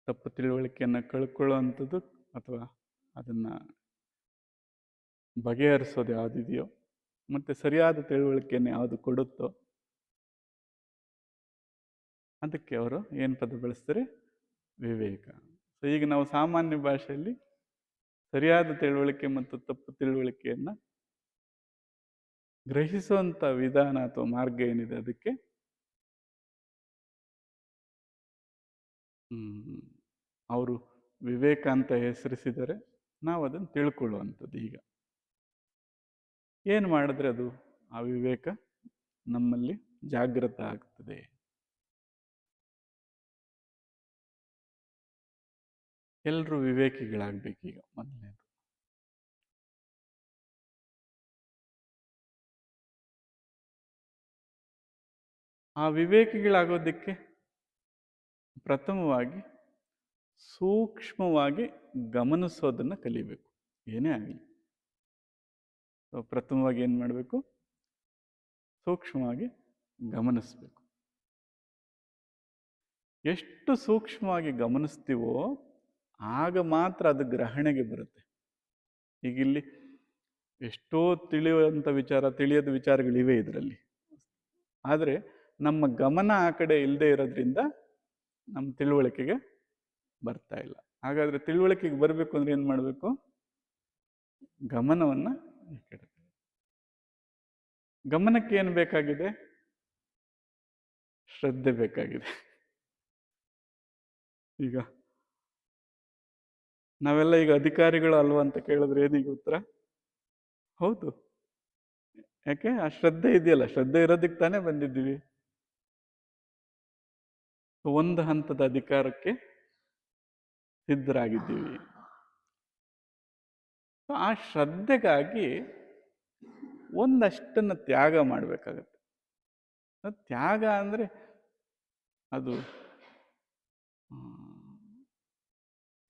ತಪ್ಪು ತಿಳುವಳಿಕೆಯನ್ನು ಕಳ್ಕೊಳ್ಳುವಂಥದ್ದು ಅಥವಾ ಅದನ್ನು ಬಗೆಹರಿಸೋದು ಯಾವುದಿದೆಯೋ, ಮತ್ತು ಸರಿಯಾದ ತಿಳುವಳಿಕೆಯನ್ನು ಯಾವುದು ಕೊಡುತ್ತೋ ಅದಕ್ಕೆ ಅವರು ಏನು ಪದ ಬಳಸ್ತಾರೆ? ವಿವೇಕ. ಸೊ ಈಗ ನಾವು ಸಾಮಾನ್ಯ ಭಾಷೆಯಲ್ಲಿ ಸರಿಯಾದ ತಿಳುವಳಿಕೆ ಮತ್ತು ತಪ್ಪು ತಿಳುವಳಿಕೆಯನ್ನು ಗ್ರಹಿಸುವಂಥ ವಿಧಾನ ಅಥವಾ ಮಾರ್ಗ ಏನಿದೆ ಅದಕ್ಕೆ ಅವರು ವಿವೇಕ ಅಂತ ಹೆಸರಿಸಿದರೆ ನಾವು ಅದನ್ನು ತಿಳ್ಕೊಳ್ಳುವಂಥದ್ದು. ಈಗ ಏನು ಮಾಡಿದ್ರೆ ಅದು ಆ ವಿವೇಕ ನಮ್ಮಲ್ಲಿ ಜಾಗೃತ ಆಗ್ತದೆ? ಎಲ್ಲರೂ ವಿವೇಕಿಗಳಾಗಬೇಕೀಗ ಮೊದಲನೇದು. ಆ ವಿವೇಕಿಗಳಾಗೋದಕ್ಕೆ ಪ್ರಥಮವಾಗಿ ಸೂಕ್ಷ್ಮವಾಗಿ ಗಮನಿಸೋದನ್ನು ಕಲಿಬೇಕು, ಏನೇ ಆಗಲಿ. ಪ್ರಥಮವಾಗಿ ಏನು ಮಾಡಬೇಕು? ಸೂಕ್ಷ್ಮವಾಗಿ ಗಮನಿಸ್ಬೇಕು. ಎಷ್ಟು ಸೂಕ್ಷ್ಮವಾಗಿ ಗಮನಿಸ್ತೀವೋ ಆಗ ಮಾತ್ರ ಅದು ಗ್ರಹಣೆಗೆ ಬರುತ್ತೆ. ಈಗ ಇಲ್ಲಿ ಎಷ್ಟೋ ತಿಳಿಯುವಂಥ ವಿಚಾರ, ತಿಳಿಯದ ವಿಚಾರಗಳಿವೆ ಇದರಲ್ಲಿ. ಆದರೆ ನಮ್ಮ ಗಮನ ಆ ಕಡೆ ಇಲ್ಲದೆ ಇರೋದ್ರಿಂದ ನಮ್ಮ ತಿಳುವಳಿಕೆಗೆ ಬರ್ತಾ ಇಲ್ಲ. ಹಾಗಾದರೆ ತಿಳುವಳಿಕೆಗೆ ಬರಬೇಕು ಅಂದರೆ ಏನು ಮಾಡಬೇಕು? ಗಮನವನ್ನು ಗಮನಕ್ಕೆ ಏನು ಬೇಕಾಗಿದೆ? ಶ್ರದ್ಧೆ ಬೇಕಾಗಿದೆ. ಈಗ ನಾವೆಲ್ಲ ಈಗ ಅಧಿಕಾರಿಗಳು ಅಲ್ವಾ ಅಂತ ಕೇಳಿದ್ರೆ ಏನೀಗ ಉತ್ತರ? ಹೌದು. ಯಾಕೆ? ಆ ಶ್ರದ್ಧೆ ಇದೆಯಲ್ಲ, ಶ್ರದ್ಧೆ ಇರೋದಕ್ಕೆ ತಾನೇ ಬಂದಿದ್ದೀವಿ. ಒಂದು ಹಂತದ ಅಧಿಕಾರಕ್ಕೆ ಸಿದ್ಧರಾಗಿದ್ದೀವಿ. ಆ ಶ್ರದ್ಧೆಗಾಗಿ ಒಂದಷ್ಟನ್ನು ತ್ಯಾಗ ಮಾಡಬೇಕಾಗತ್ತೆ. ತ್ಯಾಗ ಅಂದರೆ ಅದು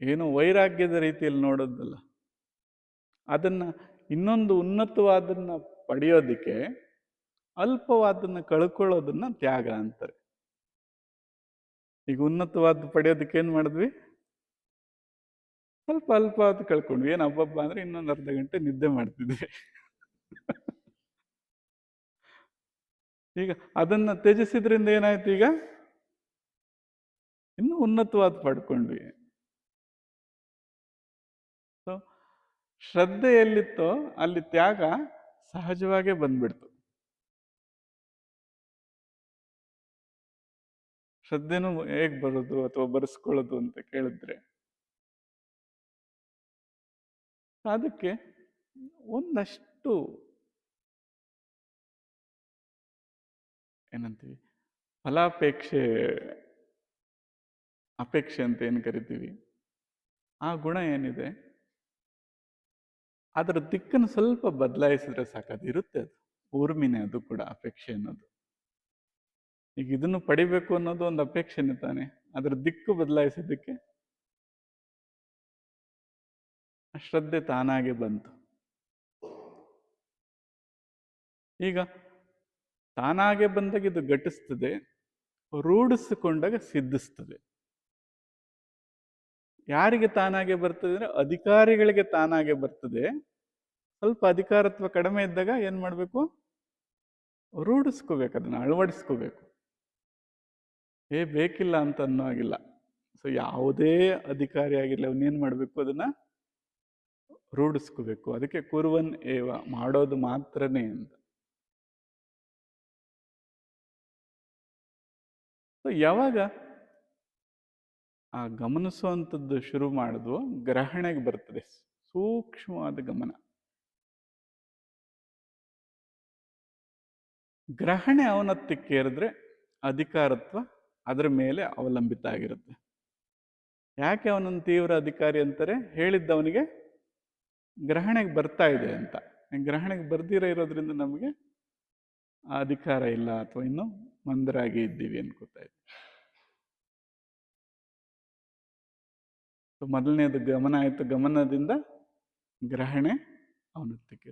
ಏನೋ ವೈರಾಗ್ಯದ ರೀತಿಯಲ್ಲಿ ನೋಡೋದಲ್ಲ. ಅದನ್ನು ಇನ್ನೊಂದು ಉನ್ನತವಾದನ್ನು ಪಡೆಯೋದಕ್ಕೆ ಅಲ್ಪವಾದನ್ನು ಕಳ್ಕೊಳ್ಳೋದನ್ನ ತ್ಯಾಗ ಅಂತಾರೆ. ಈಗ ಉನ್ನತವಾದ ಪಡೆಯೋದಕ್ಕೆ ಏನು ಮಾಡಿದ್ವಿ? ಸ್ವಲ್ಪ ಅಲ್ಪವಾದ ಕಳ್ಕೊಂಡ್ವಿ. ಏನು ಹಬ್ಬ ಅಂದರೆ ಇನ್ನೊಂದು ಅರ್ಧ ಗಂಟೆ ನಿದ್ದೆ ಮಾಡ್ತಿದ್ವಿ. ಈಗ ಅದನ್ನು ತ್ಯಜಿಸಿದ್ರಿಂದ ಏನಾಯ್ತು? ಈಗ ಇನ್ನೂ ಉನ್ನತವಾದ ಪಡ್ಕೊಂಡ್ವಿ. ಸೊ ಶ್ರದ್ಧೆ ಎಲ್ಲಿತ್ತೋ ಅಲ್ಲಿ ತ್ಯಾಗ ಸಹಜವಾಗೇ ಬಂದ್ಬಿಡ್ತು. ಶ್ರದ್ಧೆನೂ ಹೇಗೆ ಬರೋದು ಅಥವಾ ಬರೆಸ್ಕೊಳ್ಳೋದು ಅಂತ ಕೇಳಿದ್ರೆ, ಅದಕ್ಕೆ ಒಂದಷ್ಟು ಏನಂತೀವಿ, ಫಲಾಪೇಕ್ಷೆ, ಅಪೇಕ್ಷೆ ಅಂತ ಏನು ಕರಿತೀವಿ, ಆ ಗುಣ ಏನಿದೆ ಅದರ ದಿಕ್ಕನ್ನು ಸ್ವಲ್ಪ ಬದಲಾಯಿಸಿದ್ರೆ ಸಾಕು. ಅದು ಇರುತ್ತೆ, ಅದು ಊರ್ಮಿನೇ, ಅದು ಕೂಡ ಅಪೇಕ್ಷೆ ಅನ್ನೋದು. ಈಗ ಇದನ್ನು ಪಡಿಬೇಕು ಅನ್ನೋದು ಒಂದು ಅಪೇಕ್ಷೆನೇ ತಾನೆ. ಅದರ ದಿಕ್ಕು ಬದಲಾಯಿಸಿದ್ದಕ್ಕೆ ಶ್ರದ್ಧೆ ತಾನಾಗೆ ಬಂತು. ಈಗ ತಾನಾಗೆ ಬಂದಾಗ ಇದು ಘಟಿಸ್ತದೆ, ರೂಢಿಸಿಕೊಂಡಾಗ ಸಿದ್ಧಿಸ್ತದೆ. ಯಾರಿಗೆ ತಾನಾಗೆ ಬರ್ತದೆ ಅಂದರೆ ಅಧಿಕಾರಿಗಳಿಗೆ ತಾನಾಗೆ ಬರ್ತದೆ. ಸ್ವಲ್ಪ ಅಧಿಕಾರತ್ವ ಕಡಿಮೆ ಇದ್ದಾಗ ಏನು ಮಾಡಬೇಕು? ರೂಢಿಸ್ಕೋಬೇಕು, ಅದನ್ನು ಅಳವಡಿಸ್ಕೋಬೇಕು. ಬೇಕಿಲ್ಲ ಅಂತ ಅನ್ನೋ ಆಗಿಲ್ಲ. ಸೊ ಯಾವುದೇ ಅಧಿಕಾರಿ ಆಗಿರಲಿ ಅವನೇನು ಮಾಡಬೇಕು? ಅದನ್ನು ರೂಢಿಸ್ಕೋಬೇಕು. ಅದಕ್ಕೆ ಕುರುವನ್ ಏವ, ಮಾಡೋದು ಮಾತ್ರನೇ ಅಂತ. ಸೊ ಯಾವಾಗ ಆ ಗಮನಿಸುವಂಥದ್ದು ಶುರು ಮಾಡಿದ್ವು, ಗ್ರಹಣೆಗೆ ಬರ್ತದೆ ಸೂಕ್ಷ್ಮವಾದ ಗಮನ. ಗ್ರಹಣೆ ಔನ್ನತ್ಯಕ್ಕೇರಿದ್ರೆ ಅಧಿಕಾರತ್ವ ಅದರ ಮೇಲೆ ಅವಲಂಬಿತ ಆಗಿರುತ್ತೆ. ಯಾಕೆ ಅವನನ್ನು ತೀವ್ರ ಅಧಿಕಾರಿ ಅಂತಾರೆ? ಹೇಳಿದ್ದವನಿಗೆ ಗ್ರಹಣೆಗೆ ಬರ್ತಾ ಇದೆ ಅಂತ. ಗ್ರಹಣೆಗೆ ಬರ್ದಿರ ಇರೋದ್ರಿಂದ ನಮಗೆ ಆ ಅಧಿಕಾರ ಇಲ್ಲ, ಅಥವಾ ಇನ್ನೂ ಮಂದರಾಗಿ ಇದ್ದೀವಿ ಅನ್ಕೋತಾ ಇದ್ದೀವಿ. ಮೊದಲನೇದು ಗಮನ ಆಯಿತು, ಗಮನದಿಂದ ಗ್ರಹಣೆ ಔನ್ನತ್ಯಕ್ಕೆ.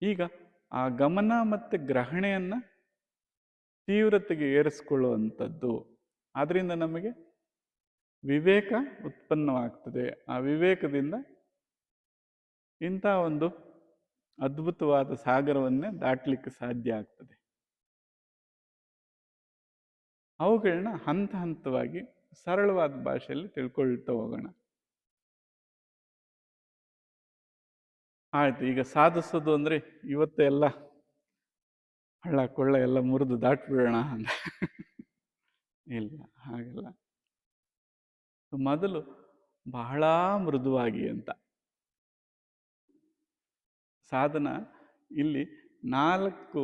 ಈಗ ಆ ಗಮನ ಮತ್ತು ಗ್ರಹಣೆಯನ್ನ ತೀವ್ರತೆಗೆ ಏರಿಸ್ಕೊಳ್ಳುವಂಥದ್ದು, ಆದ್ರಿಂದ ನಮಗೆ ವಿವೇಕ ಉತ್ಪನ್ನವಾಗ್ತದೆ. ಆ ವಿವೇಕದಿಂದ ಇಂಥ ಒಂದು ಅದ್ಭುತವಾದ ಸಾಗರವನ್ನೇ ದಾಟಲಿಕ್ಕೆ ಸಾಧ್ಯ ಆಗ್ತದೆ. ಅವುಗಳನ್ನ ಹಂತ ಹಂತವಾಗಿ ಸರಳವಾದ ಭಾಷೆಯಲ್ಲಿ ತಿಳ್ಕೊಳ್ತಾ ಹೋಗೋಣ. ಆಯ್ತು, ಈಗ ಸಾಧಿಸೋದು ಅಂದರೆ ಇವತ್ತೇ ಎಲ್ಲ ಹಳ್ಳ ಕೊಳ್ಳ ಎಲ್ಲ ಮುರಿದು ದಾಟ್ಬಿಡೋಣ ಅಂತ ಇಲ್ಲ, ಹಾಗಲ್ಲ. ಮೊದಲು ಬಹಳ ಮೃದುವಾಗಿ ಅಂತ ಸಾಧನ. ಇಲ್ಲಿ 4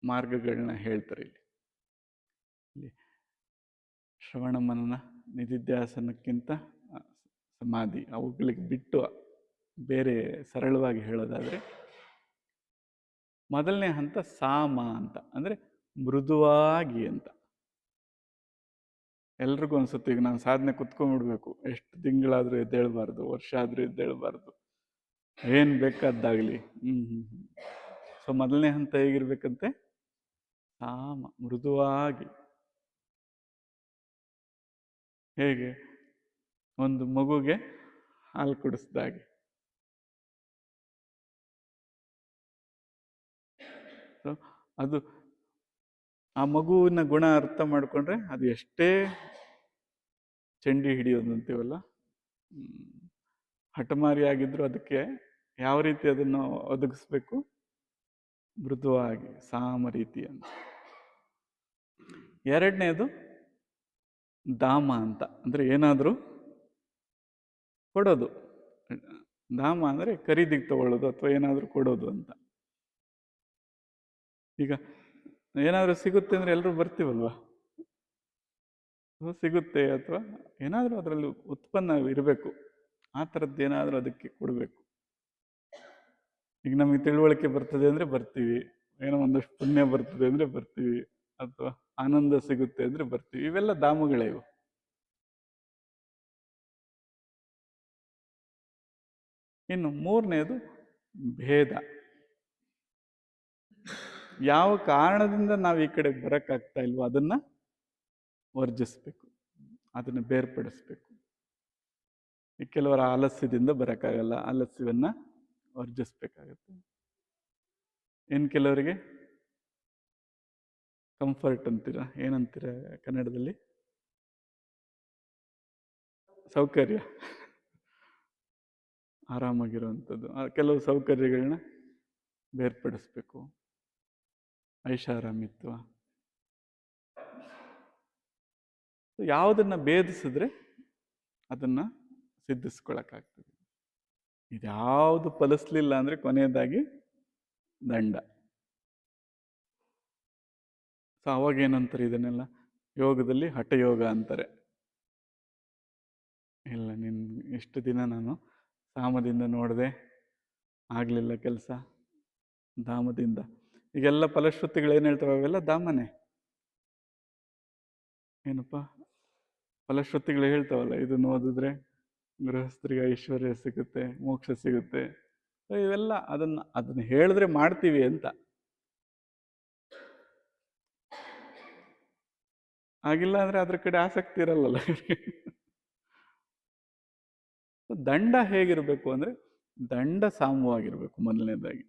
ಮಾರ್ಗಗಳನ್ನ ಹೇಳ್ತಾರೆ ಇಲ್ಲಿ. ಶ್ರವಣ ಮನನ ನಿಧಿಧ್ಯಾಸನಕ್ಕಿಂತ ಸಮಾಧಿ ಅವುಗಳಿಗೆ ಬಿಟ್ಟು ಬೇರೆ ಸರಳವಾಗಿ ಹೇಳೋದಾದರೆ ಮೊದಲನೇ ಹಂತ ಸಾಮ ಅಂತ, ಅಂದರೆ ಮೃದುವಾಗಿ ಅಂತ. ಎಲ್ರಿಗೂ ಅನ್ಸುತ್ತೆ ಈಗ ನಾನು ಸಾಧನೆ ಕುತ್ಕೊಂಡ್ಬಿಡ್ಬೇಕು, ಎಷ್ಟು ತಿಂಗಳಾದರೂ ಎದ್ದೇಳಬಾರ್ದು, ವರ್ಷ ಆದರೂ ಎದ್ದೇಳಬಾರ್ದು, ಏನು ಬೇಕಾದ್ದಾಗಲಿ. ಸೊ ಮೊದಲನೇ ಹಂತ ಹೇಗಿರ್ಬೇಕಂತೆ? ಸಾಮ, ಮೃದುವಾಗಿ. ಹೇಗೆ? ಒಂದು ಮಗುಗೆ ಹಾಲು ಕುಡಿಸ್ದಾಗೆ. ಸೊ ಅದು ಆ ಮಗುವಿನ ಗುಣ ಅರ್ಥ ಮಾಡಿಕೊಂಡ್ರೆ ಅದು ಎಷ್ಟೇ ಚಂಡಿ ಹಿಡಿಯೋದು ಅಂತೀವಲ್ಲ, ಹಠಮಾರಿ ಆಗಿದ್ರು ಅದಕ್ಕೆ ಯಾವ ರೀತಿ ಅದನ್ನು ಒದಗಿಸ್ಬೇಕು? ಮೃದುವಾಗಿ, ಸಾಮ ರೀತಿ ಅಂತ. ಎರಡನೇದು ಧಾಮ ಅಂತ, ಅಂದರೆ ಏನಾದರೂ ಕೊಡೋದು. ಧಾಮ ಅಂದರೆ ಖರೀದಿಗೆ ತಗೊಳ್ಳೋದು ಅಥವಾ ಏನಾದರೂ ಕೊಡೋದು ಅಂತ. ಈಗ ಏನಾದರೂ ಸಿಗುತ್ತೆ ಅಂದರೆ ಎಲ್ಲರೂ ಬರ್ತೀವಲ್ವಾ? ಸಿಗುತ್ತೆ ಅಥವಾ ಏನಾದರೂ ಅದರಲ್ಲಿ ಉತ್ಪನ್ನ ಇರಬೇಕು, ಆ ಥರದ್ದು ಏನಾದರೂ ಅದಕ್ಕೆ ಕೊಡಬೇಕು. ಈಗ ನಮಗೆ ತಿಳುವಳಿಕೆ ಬರ್ತದೆ ಅಂದರೆ ಬರ್ತೀವಿ, ಏನೋ ಒಂದಷ್ಟು ಪುಣ್ಯ ಬರ್ತದೆ ಅಂದರೆ ಬರ್ತೀವಿ, ಅಥವಾ ಆನಂದ ಸಿಗುತ್ತೆ ಅಂದರೆ ಬರ್ತೀವಿ. ಇವೆಲ್ಲ ಧಾಮಗಳೇ ಇವು. ಇನ್ನು ಮೂರನೇದು ಭೇದ. ಯಾವ ಕಾರಣದಿಂದ ನಾವು ಈ ಕಡೆ ಬರೋಕ್ಕಾಗ್ತಾ ಇಲ್ವೋ ಅದನ್ನು ವರ್ಜಿಸ್ಬೇಕು, ಅದನ್ನು ಬೇರ್ಪಡಿಸ್ಬೇಕು. ಈ ಕೆಲವರ ಆಲಸ್ಯದಿಂದ ಬರೋಕ್ಕಾಗಲ್ಲ, ಆಲಸ್ಯವನ್ನು ವರ್ಜಿಸ್ಬೇಕಾಗತ್ತೆ. ಇನ್ನು ಕೆಲವರಿಗೆ ಕಂಫರ್ಟ್ ಅಂತೀರ, ಏನಂತೀರ ಕನ್ನಡದಲ್ಲಿ? ಸೌಕರ್ಯ, ಆರಾಮಾಗಿರುವಂಥದ್ದು. ಕೆಲವು ಸೌಕರ್ಯಗಳನ್ನ ಬೇರ್ಪಡಿಸ್ಬೇಕು. ಐಷಾರಾಮಿತ್ವ. ಯಾವುದನ್ನು ಭೇದಿಸಿದ್ರೆ ಅದನ್ನು ಸಿದ್ಧಿಸ್ಕೊಳಕ್ಕಾಗ್ತದೆ. ಇದ್ಯಾವುದು ಫಲಿಸ್ಲಿಲ್ಲ ಅಂದರೆ ಕೊನೆಯದಾಗಿ ದಂಡ. ಸೊ ಅವಾಗೇನಂತಾರೆ ಇದನ್ನೆಲ್ಲ? ಯೋಗದಲ್ಲಿ ಹಠಯೋಗ ಅಂತಾರೆ. ಇಲ್ಲ, ಇಷ್ಟು ದಿನ ನಾನು ಸಾಮದಿಂದ ನೋಡಿದೆ, ಆಗಲಿಲ್ಲ ಕೆಲಸ, ಧಾಮದಿಂದ. ಈಗೆಲ್ಲ ಫಲಶ್ರುತಿಗಳು ಏನು ಹೇಳ್ತವೆ? ಅವೆಲ್ಲ ಧಾಮನೇ. ಏನಪ್ಪ ಫಲಶ್ರುತಿಗಳು ಹೇಳ್ತಾವಲ್ಲ, ಇದನ್ನು ಓದಿದ್ರೆ ಗೃಹಸ್ಥರಿಗೆ ಐಶ್ವರ್ಯ ಸಿಗುತ್ತೆ, ಮೋಕ್ಷ ಸಿಗುತ್ತೆ. ಇವೆಲ್ಲ ಅದನ್ನು ಹೇಳಿದ್ರೆ ಮಾಡ್ತೀವಿ ಅಂತ. ಆಗಿಲ್ಲ ಅಂದರೆ ಅದ್ರ ಕಡೆ ಆಸಕ್ತಿ ಇರಲ್ಲಲ್ಲ. ದಂಡ ಹೇಗಿರಬೇಕು ಅಂದರೆ ದಂಡ ಸಾಮವಾಗಿರ್ಬೇಕು. ಮೊದಲನೇದಾಗಿ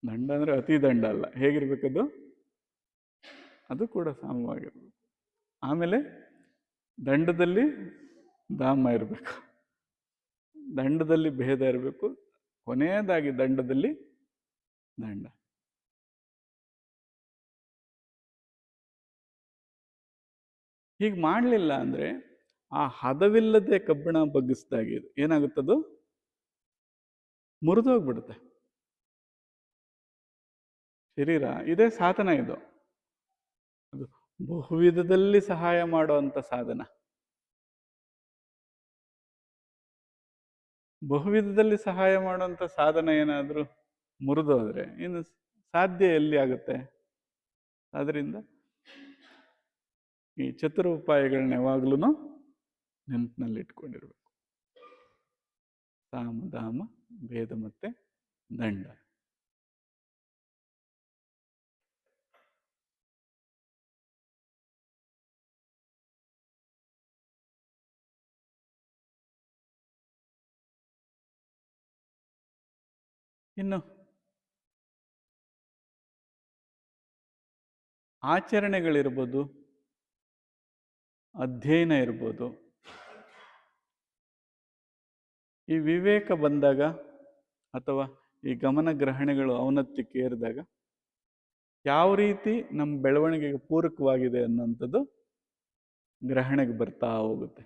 ದಂಡ ಅಂದರೆ ಅತಿ ದಂಡ ಅಲ್ಲ, ಹೇಗಿರ್ಬೇಕದು? ಅದು ಕೂಡ ಸಾಮವಾಗಿರ್ಬೇಕು. ಆಮೇಲೆ ದಂಡದಲ್ಲಿ ಧಾಮ ಇರಬೇಕು, ದಂಡದಲ್ಲಿ ಭೇದ ಇರಬೇಕು, ಕೊನೆಯದಾಗಿ ದಂಡದಲ್ಲಿ ದಂಡ. ಹೀಗೆ ಮಾಡಲಿಲ್ಲ ಅಂದರೆ ಆ ಹದವಿಲ್ಲದೆ ಕಬ್ಬಿಣ ಬಗ್ಗಿಸ್ದಾಗಿದೆ ಏನಾಗುತ್ತದು? ಮುರಿದೋಗ್ಬಿಡುತ್ತೆ ಶರೀರ. ಇದೇ ಸಾಧನ ಇದು. ಅದು ಬಹುವಿಧದಲ್ಲಿ ಸಹಾಯ ಮಾಡುವಂಥ ಸಾಧನ. ಬಹುವಿಧದಲ್ಲಿ ಸಹಾಯ ಮಾಡುವಂಥ ಸಾಧನ ಏನಾದರೂ ಮುರಿದೋದ್ರೆ ಇನ್ನು ಸಾಧ್ಯ ಎಲ್ಲಿ ಆಗುತ್ತೆ? ಆದ್ದರಿಂದ ಈ ಚತುರೋಪಾಯಗಳನ್ನ ಯಾವಾಗ್ಲೂ ನೆನಪಿನಲ್ಲಿ ಇಟ್ಕೊಂಡಿರ್ಬೇಕು. ಸಾಮ, ಧಾಮ, ಭೇದ ಮತ್ತೆ ದಂಡ. ಇನ್ನು ಆಚರಣೆಗಳಿರ್ಬೋದು, ಅಧ್ಯಯನ ಇರ್ಬೋದು. ಈ ವಿವೇಕ ಬಂದಾಗ ಅಥವಾ ಈ ಗಮನ ಗ್ರಹಣೆಗಳು ಔನ್ನತ್ಯಕ್ಕೆ ಏರಿದಾಗ ಯಾವ ರೀತಿ ನಮ್ಮ ಬೆಳವಣಿಗೆಗೆ ಪೂರಕವಾಗಿದೆ ಅನ್ನೋಂಥದ್ದು ಗ್ರಹಣೆಗೆ ಬರ್ತಾ ಹೋಗುತ್ತೆ.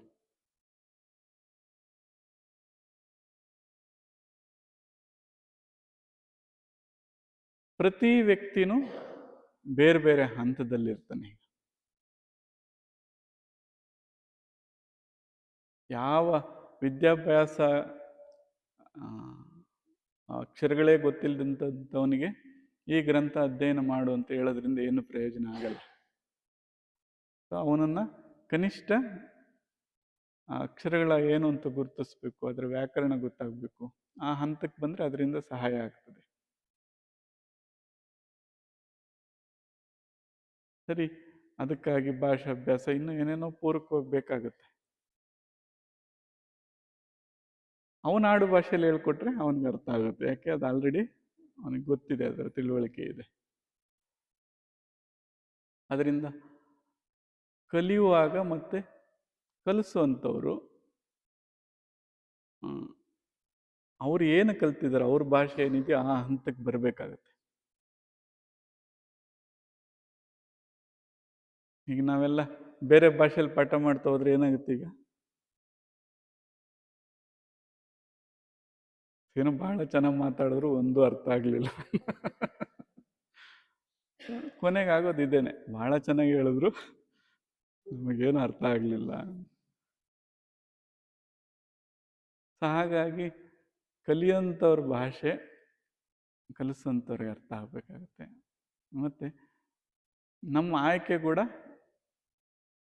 ಪ್ರತಿ ವ್ಯಕ್ತಿನೂ ಬೇರೆ ಬೇರೆ ಹಂತದಲ್ಲಿರ್ತಾನೆ. ಯಾವ ವಿದ್ಯಾಭ್ಯಾಸ ಆ, ಅಕ್ಷರಗಳೇ ಗೊತ್ತಿಲ್ಲದಂಥವನಿಗೆ ಈ ಗ್ರಂಥ ಅಧ್ಯಯನ ಮಾಡು ಅಂತ ಹೇಳೋದ್ರಿಂದ ಏನು ಪ್ರಯೋಜನ ಆಗಲ್ಲ. ಸೊ ಅವನನ್ನು ಕನಿಷ್ಠ ಆ ಅಕ್ಷರಗಳ ಏನು ಅಂತ ಗುರುತಿಸ್ಬೇಕು, ಅದರ ವ್ಯಾಕರಣ ಗೊತ್ತಾಗಬೇಕು. ಆ ಹಂತಕ್ಕೆ ಬಂದರೆ ಅದರಿಂದ ಸಹಾಯ ಆಗ್ತದೆ. ಸರಿ, ಅದಕ್ಕಾಗಿ ಭಾಷಾಭ್ಯಾಸ ಇನ್ನೂ ಏನೇನೋ ಪೂರಕವಾಗಿ ಬೇಕಾಗುತ್ತೆ. ಅವನ ಆಡು ಭಾಷೆಯಲ್ಲಿ ಹೇಳ್ಕೊಟ್ರೆ ಅವನಿಗೆ ಅರ್ಥ ಆಗುತ್ತೆ, ಯಾಕೆ ಅದು ಆಲ್ರೆಡಿ ಅವನಿಗೆ ಗೊತ್ತಿದೆ, ಅದರ ತಿಳುವಳಿಕೆ ಇದೆ. ಅದರಿಂದ ಕಲಿಯುವಾಗ ಮತ್ತೆ ಕಲಿಸುವಂಥವ್ರು ಅವ್ರು ಏನು ಕಲ್ತಿದ್ದಾರೆ, ಅವ್ರ ಭಾಷೆ ಏನಿದೆಯೋ ಆ ಹಂತಕ್ಕೆ ಬರಬೇಕಾಗತ್ತೆ. ಈಗ ನಾವೆಲ್ಲ ಬೇರೆ ಭಾಷೆಯಲ್ಲಿ ಪಾಠ ಮಾಡ್ತಾ ಹೋದ್ರೆ ಏನಾಗುತ್ತೆ, ಈಗ ಏನೋ ಬಹಳ ಚೆನ್ನಾಗಿ ಮಾತಾಡಿದ್ರು ಒಂದು ಅರ್ಥ ಆಗಲಿಲ್ಲ. ಕೊನೆಗೆ ಆಗೋದು ಇದೇನೆ, ಬಹಳ ಚೆನ್ನಾಗಿ ಹೇಳಿದ್ರು ನಮಗೇನು ಅರ್ಥ ಆಗಲಿಲ್ಲ. ಹಾಗಾಗಿ ಕಲಿಯೋಂಥವ್ರ ಭಾಷೆ ಕಲಿಸೋಂಥವ್ರಿಗೆ ಅರ್ಥ ಆಗಬೇಕಾಗತ್ತೆ. ಮತ್ತು ನಮ್ಮ ಆಯ್ಕೆ ಕೂಡ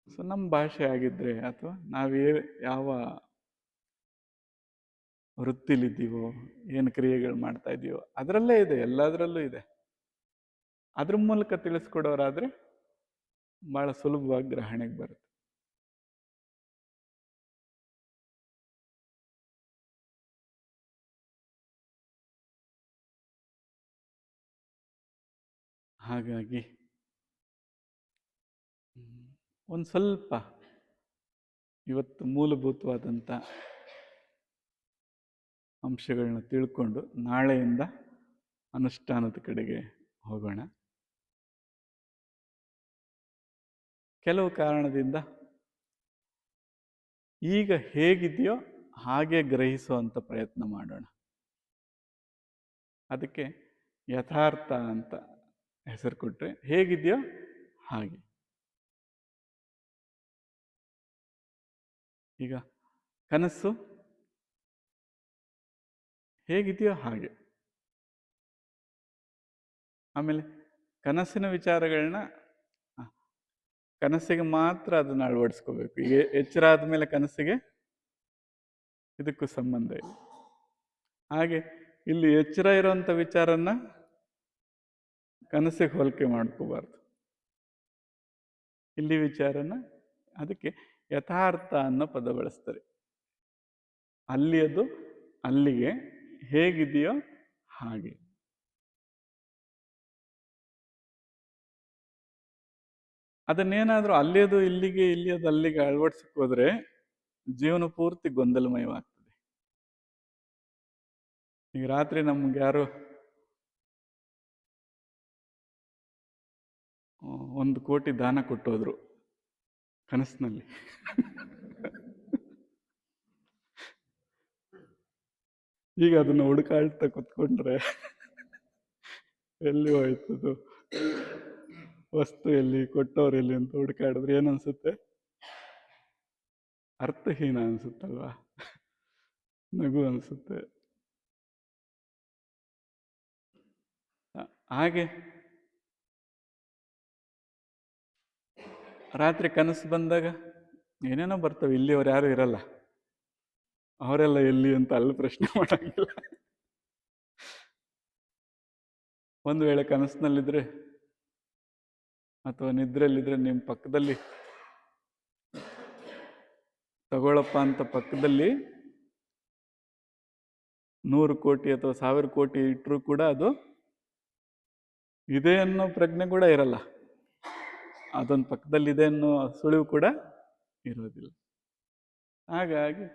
ಸೊ ನಮ್ಮ ಭಾಷೆ ಆಗಿದ್ದರೆ, ಅಥವಾ ಯಾವ ವೃತ್ತಿಲಿದ್ದೀವೋ, ಏನು ಕ್ರಿಯೆಗಳು ಮಾಡ್ತಾ ಇದ್ದೀವೋ ಅದರಲ್ಲೇ ಇದೆ, ಎಲ್ಲದರಲ್ಲೂ ಇದೆ. ಅದ್ರ ಮೂಲಕ ತಿಳಿಸ್ಕೊಡೋರಾದರೆ ಭಾಳ ಸುಲಭವಾಗಿ ಗ್ರಹಣೆಗೆ ಬರುತ್ತೆ. ಹಾಗಾಗಿ ಒಂದು ಸ್ವಲ್ಪ ಇವತ್ತು ಮೂಲಭೂತವಾದಂಥ ಅಂಶಗಳನ್ನ ತಿಳ್ಕೊಂಡು ನಾಳೆಯಿಂದ ಅನುಷ್ಠಾನದ ಕಡೆಗೆ ಹೋಗೋಣ. ಕೆಲವು ಕಾರಣದಿಂದ ಈಗ ಹೇಗಿದೆಯೋ ಹಾಗೆ ಗ್ರಹಿಸುವಂಥ ಪ್ರಯತ್ನ ಮಾಡೋಣ. ಅದಕ್ಕೆ ಯಥಾರ್ಥ ಅಂತ ಹೆಸರು ಕೊಟ್ಟರೆ, ಹೇಗಿದೆಯೋ ಹಾಗೆ. ಈಗ ಕನಸು ಹೇಗಿದೆಯೋ ಹಾಗೆ. ಆಮೇಲೆ ಕನಸಿನ ವಿಚಾರಗಳನ್ನ ಕನಸಿಗೆ ಮಾತ್ರ ಅದನ್ನು ಅಳವಡಿಸ್ಕೋಬೇಕು. ಈಗ ಎಚ್ಚರ ಆದಮೇಲೆ ಕನಸಿಗೆ ಇದಕ್ಕೂ ಸಂಬಂಧ ಇದೆ. ಹಾಗೆ ಇಲ್ಲಿ ಎಚ್ಚರ ಇರೋಂಥ ವಿಚಾರನ ಕನಸಿಗೆ ಹೋಲಿಕೆ ಮಾಡ್ಕೋಬಾರ್ದು. ಇಲ್ಲಿ ವಿಚಾರನ, ಅದಕ್ಕೆ ಯಥಾರ್ಥ ಅನ್ನೋ ಪದ ಬಳಸ್ತಾರೆ. ಅಲ್ಲಿ ಅದು ಅಲ್ಲಿಗೆ, ಹೇಗಿದೆಯೋ ಹಾಗೆ. ಅದನ್ನೇನಾದರೂ ಅಲ್ಲಿಯದು ಇಲ್ಲಿಗೆ, ಇಲ್ಲಿಯದು ಅಲ್ಲಿಗೆ ಅಳವಡಿಸಕ್ಕೆ ಹೋದ್ರೆ ಜೀವನ ಪೂರ್ತಿ ಗೊಂದಲಮಯವಾಗ್ತದೆ. ಈಗ ರಾತ್ರಿ ನಮ್ಗೆ ಯಾರು 1 ಕೋಟಿ ದಾನ ಕೊಟ್ಟೋದ್ರು ಕನಸಿನಲ್ಲಿ. ಈಗ ಅದನ್ನು ಹುಡುಕಾಡ್ತಾ ಕುತ್ಕೊಂಡ್ರೆ ಎಲ್ಲಿ ಹೋಯ್ತದು, ವಸ್ತು ಎಲ್ಲಿ, ಕೊಟ್ಟವ್ರು ಎಲ್ಲಿ ಅಂತ ಹುಡುಕಾಡಿದ್ರೆ ಏನನ್ಸುತ್ತೆ? ಅರ್ಥಹೀನ ಅನ್ಸುತ್ತಲ್ವಾ, ನಗು ಅನ್ಸುತ್ತೆ. ಹಾಗೆ ರಾತ್ರಿ ಕನಸು ಬಂದಾಗ ಏನೇನೋ ಬರ್ತವೆ, ಇಲ್ಲಿಯವ್ರು ಯಾರು ಇರಲ್ಲ, ಅವರೆಲ್ಲ ಎಲ್ಲಿ ಅಂತ ಅಲ್ಲಿ ಪ್ರಶ್ನೆ ಮಾಡಂಗಿಲ್ಲ. ಒಂದು ವೇಳೆ ಕನಸಿನಲ್ಲಿದ್ರೆ ಅಥವಾ ನಿದ್ರೆಯಲ್ಲಿದ್ರೆ ನಿಮ್ಮ ಪಕ್ಕದಲ್ಲಿ ತಗೊಳಪ್ಪ ಅಂತ ಪಕ್ಕದಲ್ಲಿ 100 ಕೋಟಿ ಅಥವಾ 1000 ಕೋಟಿ ಇಟ್ಟರೂ ಕೂಡ ಅದು ಇದೆ ಅನ್ನೋ ಪ್ರಜ್ಞೆ ಕೂಡ ಇರಲ್ಲ. ಅದೊಂದು ಪಕ್ಕದಲ್ಲಿ ಇದೆ ಅನ್ನೋ ಸುಳಿವು ಕೂಡ ಇರೋದಿಲ್ಲ. ಹಾಗಾಗಿ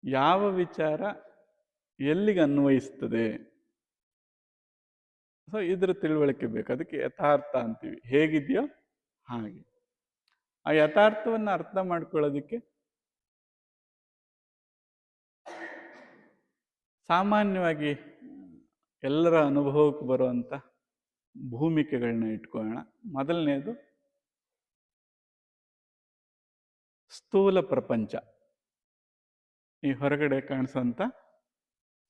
ಯಾವ ವಿಚಾರ ಎಲ್ಲಿಗೆ ಅನ್ವಯಿಸ್ತದೆ, ಸೊ ಇದ್ರ ತಿಳುವಳಿಕೆ ಬೇಕು. ಅದಕ್ಕೆ ಯಥಾರ್ಥ ಅಂತೀವಿ, ಹೇಗಿದೆಯೋ ಹಾಗೆ. ಆ ಯಥಾರ್ಥವನ್ನು ಅರ್ಥ ಮಾಡ್ಕೊಳ್ಳೋದಕ್ಕೆ ಸಾಮಾನ್ಯವಾಗಿ ಎಲ್ಲರ ಅನುಭವಕ್ಕೆ ಬರುವಂಥ ಭೂಮಿಕೆಗಳನ್ನ ಇಟ್ಕೊಳ್ಳೋಣ. ಮೊದಲನೇದು ಸ್ಥೂಲ ಪ್ರಪಂಚ, ಈ ಹೊರಗಡೆ ಕಾಣಿಸೋಂಥ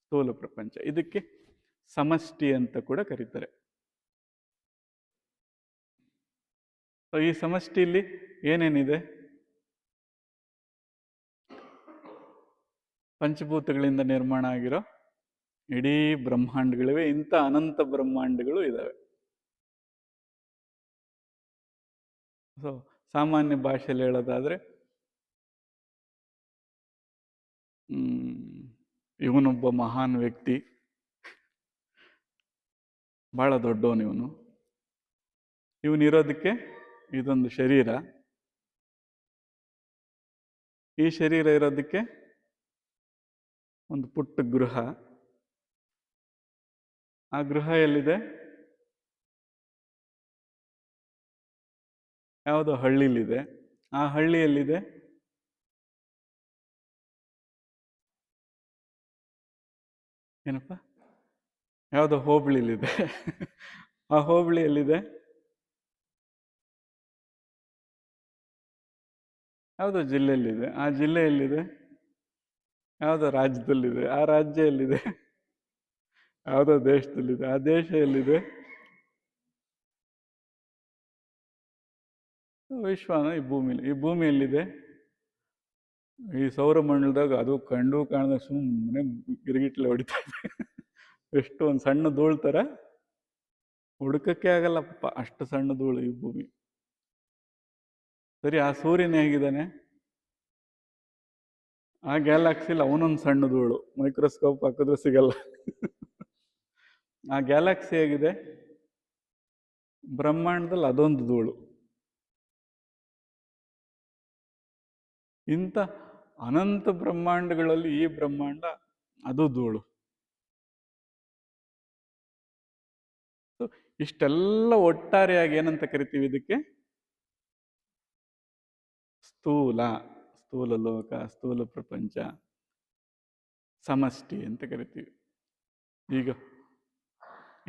ಸ್ಥೂಲ ಪ್ರಪಂಚ, ಇದಕ್ಕೆ ಸಮಷ್ಟಿ ಅಂತ ಕೂಡ ಕರೀತಾರೆ. ಈ ಸಮಷ್ಟಿಯಲ್ಲಿ ಏನೇನಿದೆ? ಪಂಚಭೂತಗಳಿಂದ ನಿರ್ಮಾಣ ಆಗಿರೋ ಇಡೀ ಬ್ರಹ್ಮಾಂಡಗಳಿವೆ. ಇಂಥ ಅನಂತ ಬ್ರಹ್ಮಾಂಡಗಳು ಇದ್ದಾವೆ. ಸೊ ಸಾಮಾನ್ಯ ಭಾಷೆಯಲ್ಲಿ ಹೇಳೋದಾದ್ರೆ, ಇವನೊಬ್ಬ ಮಹಾನ್ ವ್ಯಕ್ತಿ, ಬಹಳ ದೊಡ್ಡವನು ಇವನಿರೋದಕ್ಕೆ ಇದೊಂದು ಶರೀರ, ಈ ಶರೀರ ಇರೋದಕ್ಕೆ ಒಂದು ಪುಟ್ಟ ಗೃಹ, ಆ ಗೃಹ ಎಲ್ಲಿದೆ? ಯಾವುದೋ ಹಳ್ಳಿಲಿದೆ. ಆ ಹಳ್ಳಿ ಎಲ್ಲಿದೆ? ಏನಪ್ಪ? ಯಾವುದೋ ಹೋಬಳಿಲಿದೆ. ಆ ಹೋಬಳಿ ಎಲ್ಲಿದೆ? ಯಾವುದೋ ಜಿಲ್ಲೆಯಲ್ಲಿದೆ. ಆ ಜಿಲ್ಲೆ ಎಲ್ಲಿದೆ? ಯಾವುದೋ ರಾಜ್ಯದಲ್ಲಿದೆ. ಆ ರಾಜ್ಯ ಎಲ್ಲಿದೆ? ಯಾವುದೋ ದೇಶದಲ್ಲಿದೆ. ಆ ದೇಶ ಎಲ್ಲಿದೆ? ವಿಶ್ವನ ಈ ಭೂಮಿಲಿ. ಈ ಭೂಮಿ ಎಲ್ಲಿದೆ? ಈ ಸೌರಮಂಡಲದಾಗ. ಅದು ಕಂಡು ಕಾಣದ ಸುಮ್ಮನೆ ಗಿರಿಗಿಟ್ಲೆ ಹೊಡಿತಾ ಇದೆ. ಎಷ್ಟು ಒಂದು ಸಣ್ಣ ಧೂಳು ಥರ, ಹುಡುಕಕ್ಕೆ ಆಗಲ್ಲಪ್ಪ, ಅಷ್ಟು ಸಣ್ಣ ಧೂಳು ಈ ಭೂಮಿ. ಸರಿ, ಆ ಸೂರ್ಯನ ಹೇಗಿದ್ದಾನೆ? ಆ ಗ್ಯಾಲಾಕ್ಸಿಲಿ ಅವನೊಂದು ಸಣ್ಣ ಧೂಳು, ಮೈಕ್ರೋಸ್ಕೋಪ್ ಹಾಕಿದ್ರೆ ಸಿಗಲ್ಲ. ಆ ಗ್ಯಾಲಾಕ್ಸಿ ಹೇಗಿದೆ? ಬ್ರಹ್ಮಾಂಡದಲ್ಲಿ ಅದೊಂದು ಧೂಳು. ಇಂಥ ಅನಂತ ಬ್ರಹ್ಮಾಂಡಗಳಲ್ಲಿ ಈ ಬ್ರಹ್ಮಾಂಡ ಅದು ಧೂಳು. ಇಷ್ಟೆಲ್ಲ ಒಟ್ಟಾರೆಯಾಗಿ ಏನಂತ ಕರಿತೀವಿ? ಇದಕ್ಕೆ ಸ್ಥೂಲ, ಸ್ಥೂಲ ಲೋಕ, ಸ್ಥೂಲ ಪ್ರಪಂಚ, ಸಮಷ್ಟಿ ಅಂತ ಕರಿತೀವಿ. ಈಗ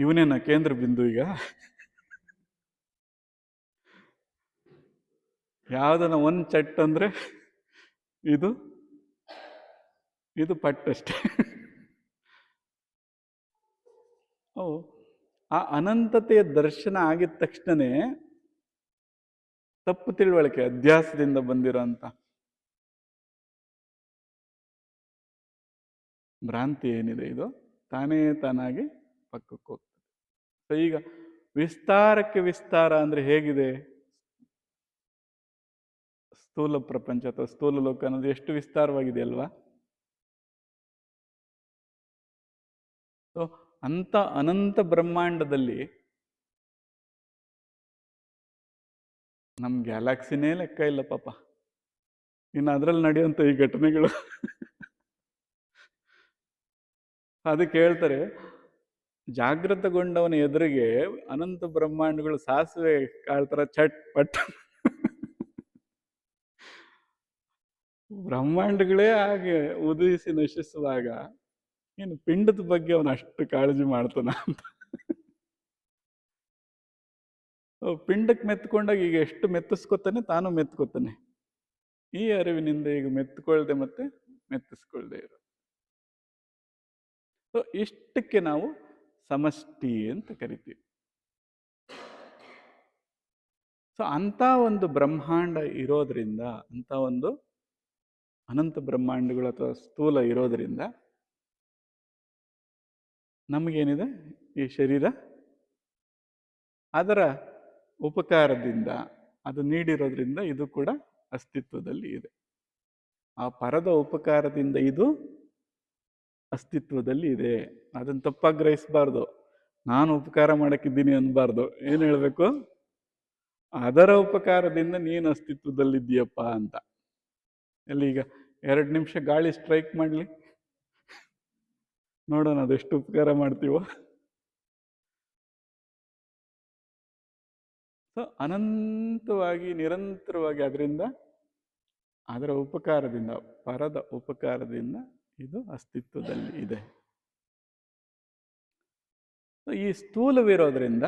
ಇವನೇನ ಕೇಂದ್ರ ಬಿಂದು? ಈಗ ಯಾವುದನ್ನ ಒಂದು ಚಟ್ ಅಂದ್ರೆ ಇದು ಪಟ್ಟಷ್ಟೇ. ಆ ಅನಂತತೆಯ ದರ್ಶನ ಆಗಿದ ತಕ್ಷಣನೇ ತಪ್ಪು ತಿಳುವಳಿಕೆ, ಅಧ್ಯಾಸದಿಂದ ಬಂದಿರೋಂಥ ಭ್ರಾಂತಿ ಏನಿದೆ, ಇದು ತಾನೇ ತಾನಾಗಿ ಪಕ್ಕಕ್ಕೆ ಹೋಗ್ತದೆ. ಸೊ ಈಗ ವಿಸ್ತಾರಕ್ಕೆ ವಿಸ್ತಾರ ಅಂದ್ರೆ ಹೇಗಿದೆ? ಸ್ಥೂಲ ಪ್ರಪಂಚ ಅಥವಾ ಸ್ಥೂಲ ಲೋಕ ಅನ್ನೋದು ಎಷ್ಟು ವಿಸ್ತಾರವಾಗಿದೆ ಅಲ್ವಾ? ಸೊ ಅಂತ ಅನಂತ ಬ್ರಹ್ಮಾಂಡದಲ್ಲಿ ನಮ್ಮ ಗ್ಯಾಲಾಕ್ಸಿನೇ ಲೆಕ್ಕ ಇಲ್ಲ ಪಾಪ. ಇನ್ನು ಅದರಲ್ಲಿ ನಡೆಯುವಂಥ ಈ ಘಟನೆಗಳು. ಅದಕ್ಕೆ ಹೇಳ್ತಾರೆ, ಜಾಗೃತಗೊಂಡವನ ಎದುರಿಗೆ ಅನಂತ ಬ್ರಹ್ಮಾಂಡಗಳು ಸಾಸಿವೆ ಕಾಳ್ತರ ಚಟ್ ಪಟ್. ಬ್ರಹ್ಮಾಂಡಗಳೇ ಹಾಗೆ ಉದಯಿಸಿ ನಶಿಸುವಾಗ ಏನು ಪಿಂಡದ ಬಗ್ಗೆ ಅವನು ಅಷ್ಟು ಕಾಳಜಿ ಮಾಡ್ತಾನ ಅಂತ. ಪಿಂಡಕ್ಕೆ ಮೆತ್ಕೊಂಡಾಗ ಈಗ ಎಷ್ಟು ಮೆತ್ತಿಸ್ಕೊತಾನೆ, ತಾನು ಮೆತ್ಕೋತಾನೆ. ಈ ಅರಿವಿನಿಂದ ಈಗ ಮೆತ್ಕೊಳ್ದೆ ಮತ್ತೆ ಮೆತ್ತಿಸ್ಕೊಳ್ದೆ ಇರೋ. ಸೊ ಇಷ್ಟಕ್ಕೆ ನಾವು ಸಮಷ್ಟಿ ಅಂತ ಕರಿತೀವಿ. ಸೊ ಅಂಥ ಒಂದು ಬ್ರಹ್ಮಾಂಡ ಇರೋದ್ರಿಂದ, ಅಂಥ ಒಂದು ಅನಂತ ಬ್ರಹ್ಮಾಂಡಗಳು ಅಥವಾ ಸ್ಥೂಲ ಇರೋದ್ರಿಂದ ನಮಗೇನಿದೆ? ಈ ಶರೀರ ಅದರ ಉಪಕಾರದಿಂದ, ಅದು ನೀಡಿರೋದ್ರಿಂದ ಇದು ಕೂಡ ಅಸ್ತಿತ್ವದಲ್ಲಿ ಇದೆ. ಆ ಪರದ ಉಪಕಾರದಿಂದ ಇದು ಅಸ್ತಿತ್ವದಲ್ಲಿ ಇದೆ. ಅದನ್ನು ತಪ್ಪಾಗಿ ಗ್ರಹಿಸಬಾರ್ದು. ನಾನು ಉಪಕಾರ ಮಾಡಕ್ಕಿದ್ದೀನಿ ಅನ್ಬಾರ್ದು. ಏನು ಹೇಳಬೇಕು? ಅದರ ಉಪಕಾರದಿಂದ ನೀನು ಅಸ್ತಿತ್ವದಲ್ಲಿದ್ದೀಯಪ್ಪ ಅಂತ. ಎಲ್ಲಿ ಈಗ 2 ನಿಮಿಷ ಗಾಳಿ ಸ್ಟ್ರೈಕ್ ಮಾಡಲಿ, ನೋಡೋಣ ಅದೆಷ್ಟು ಉಪಕಾರ ಮಾಡ್ತೀವೋ. ಸೊ ಅನಂತವಾಗಿ ನಿರಂತರವಾಗಿ ಅದರಿಂದ, ಅದರ ಉಪಕಾರದಿಂದ, ಪರದ ಉಪಕಾರದಿಂದ ಇದು ಅಸ್ತಿತ್ವದಲ್ಲಿ ಇದೆ. ಈ ಸ್ಥೂಲವಿರೋದ್ರಿಂದ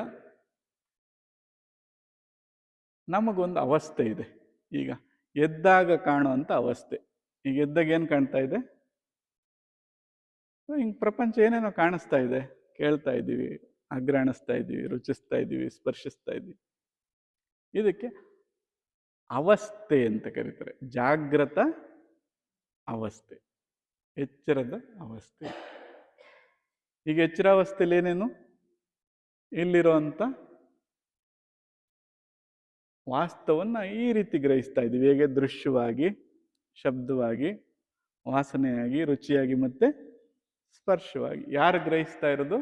ನಮಗೊಂದು ಅವಸ್ಥೆ ಇದೆ. ಈಗ ಎದ್ದಾಗ ಕಾಣುವಂಥ ಅವಸ್ಥೆ. ಈಗ ಎದ್ದಾಗ ಏನು ಕಾಣ್ತಾ ಇದೆ? ಹಿಂಗೆ ಪ್ರಪಂಚ ಏನೇನೋ ಕಾಣಿಸ್ತಾ ಇದೆ, ಕೇಳ್ತಾ ಇದ್ದೀವಿ, ಅಗ್ರಾಣಿಸ್ತಾ ಇದ್ದೀವಿ, ರುಚಿಸ್ತಾ ಇದ್ದೀವಿ, ಸ್ಪರ್ಶಿಸ್ತಾ ಇದ್ದೀವಿ. ಇದಕ್ಕೆ ಅವಸ್ಥೆ ಅಂತ ಕರೀತಾರೆ. ಜಾಗೃತ ಅವಸ್ಥೆ, ಎಚ್ಚರದ ಅವಸ್ಥೆ. ಈಗ ಎಚ್ಚರಾವಸ್ಥೆಯಲ್ಲಿ ಏನೇನು? ಇಲ್ಲಿರುವಂಥ ವಾಸ್ತವನ್ನ ಈ ರೀತಿ ಗ್ರಹಿಸ್ತಾ ಇದ್ದೀವಿ. ಹೇಗೆ? ದೃಶ್ಯವಾಗಿ, ಶಬ್ದವಾಗಿ, ವಾಸನೆಯಾಗಿ, ರುಚಿಯಾಗಿ, ಮತ್ತೆ ಸ್ಪರ್ಶವಾಗಿ. ಯಾರು ಗ್ರಹಿಸ್ತಾ ಇರೋದು?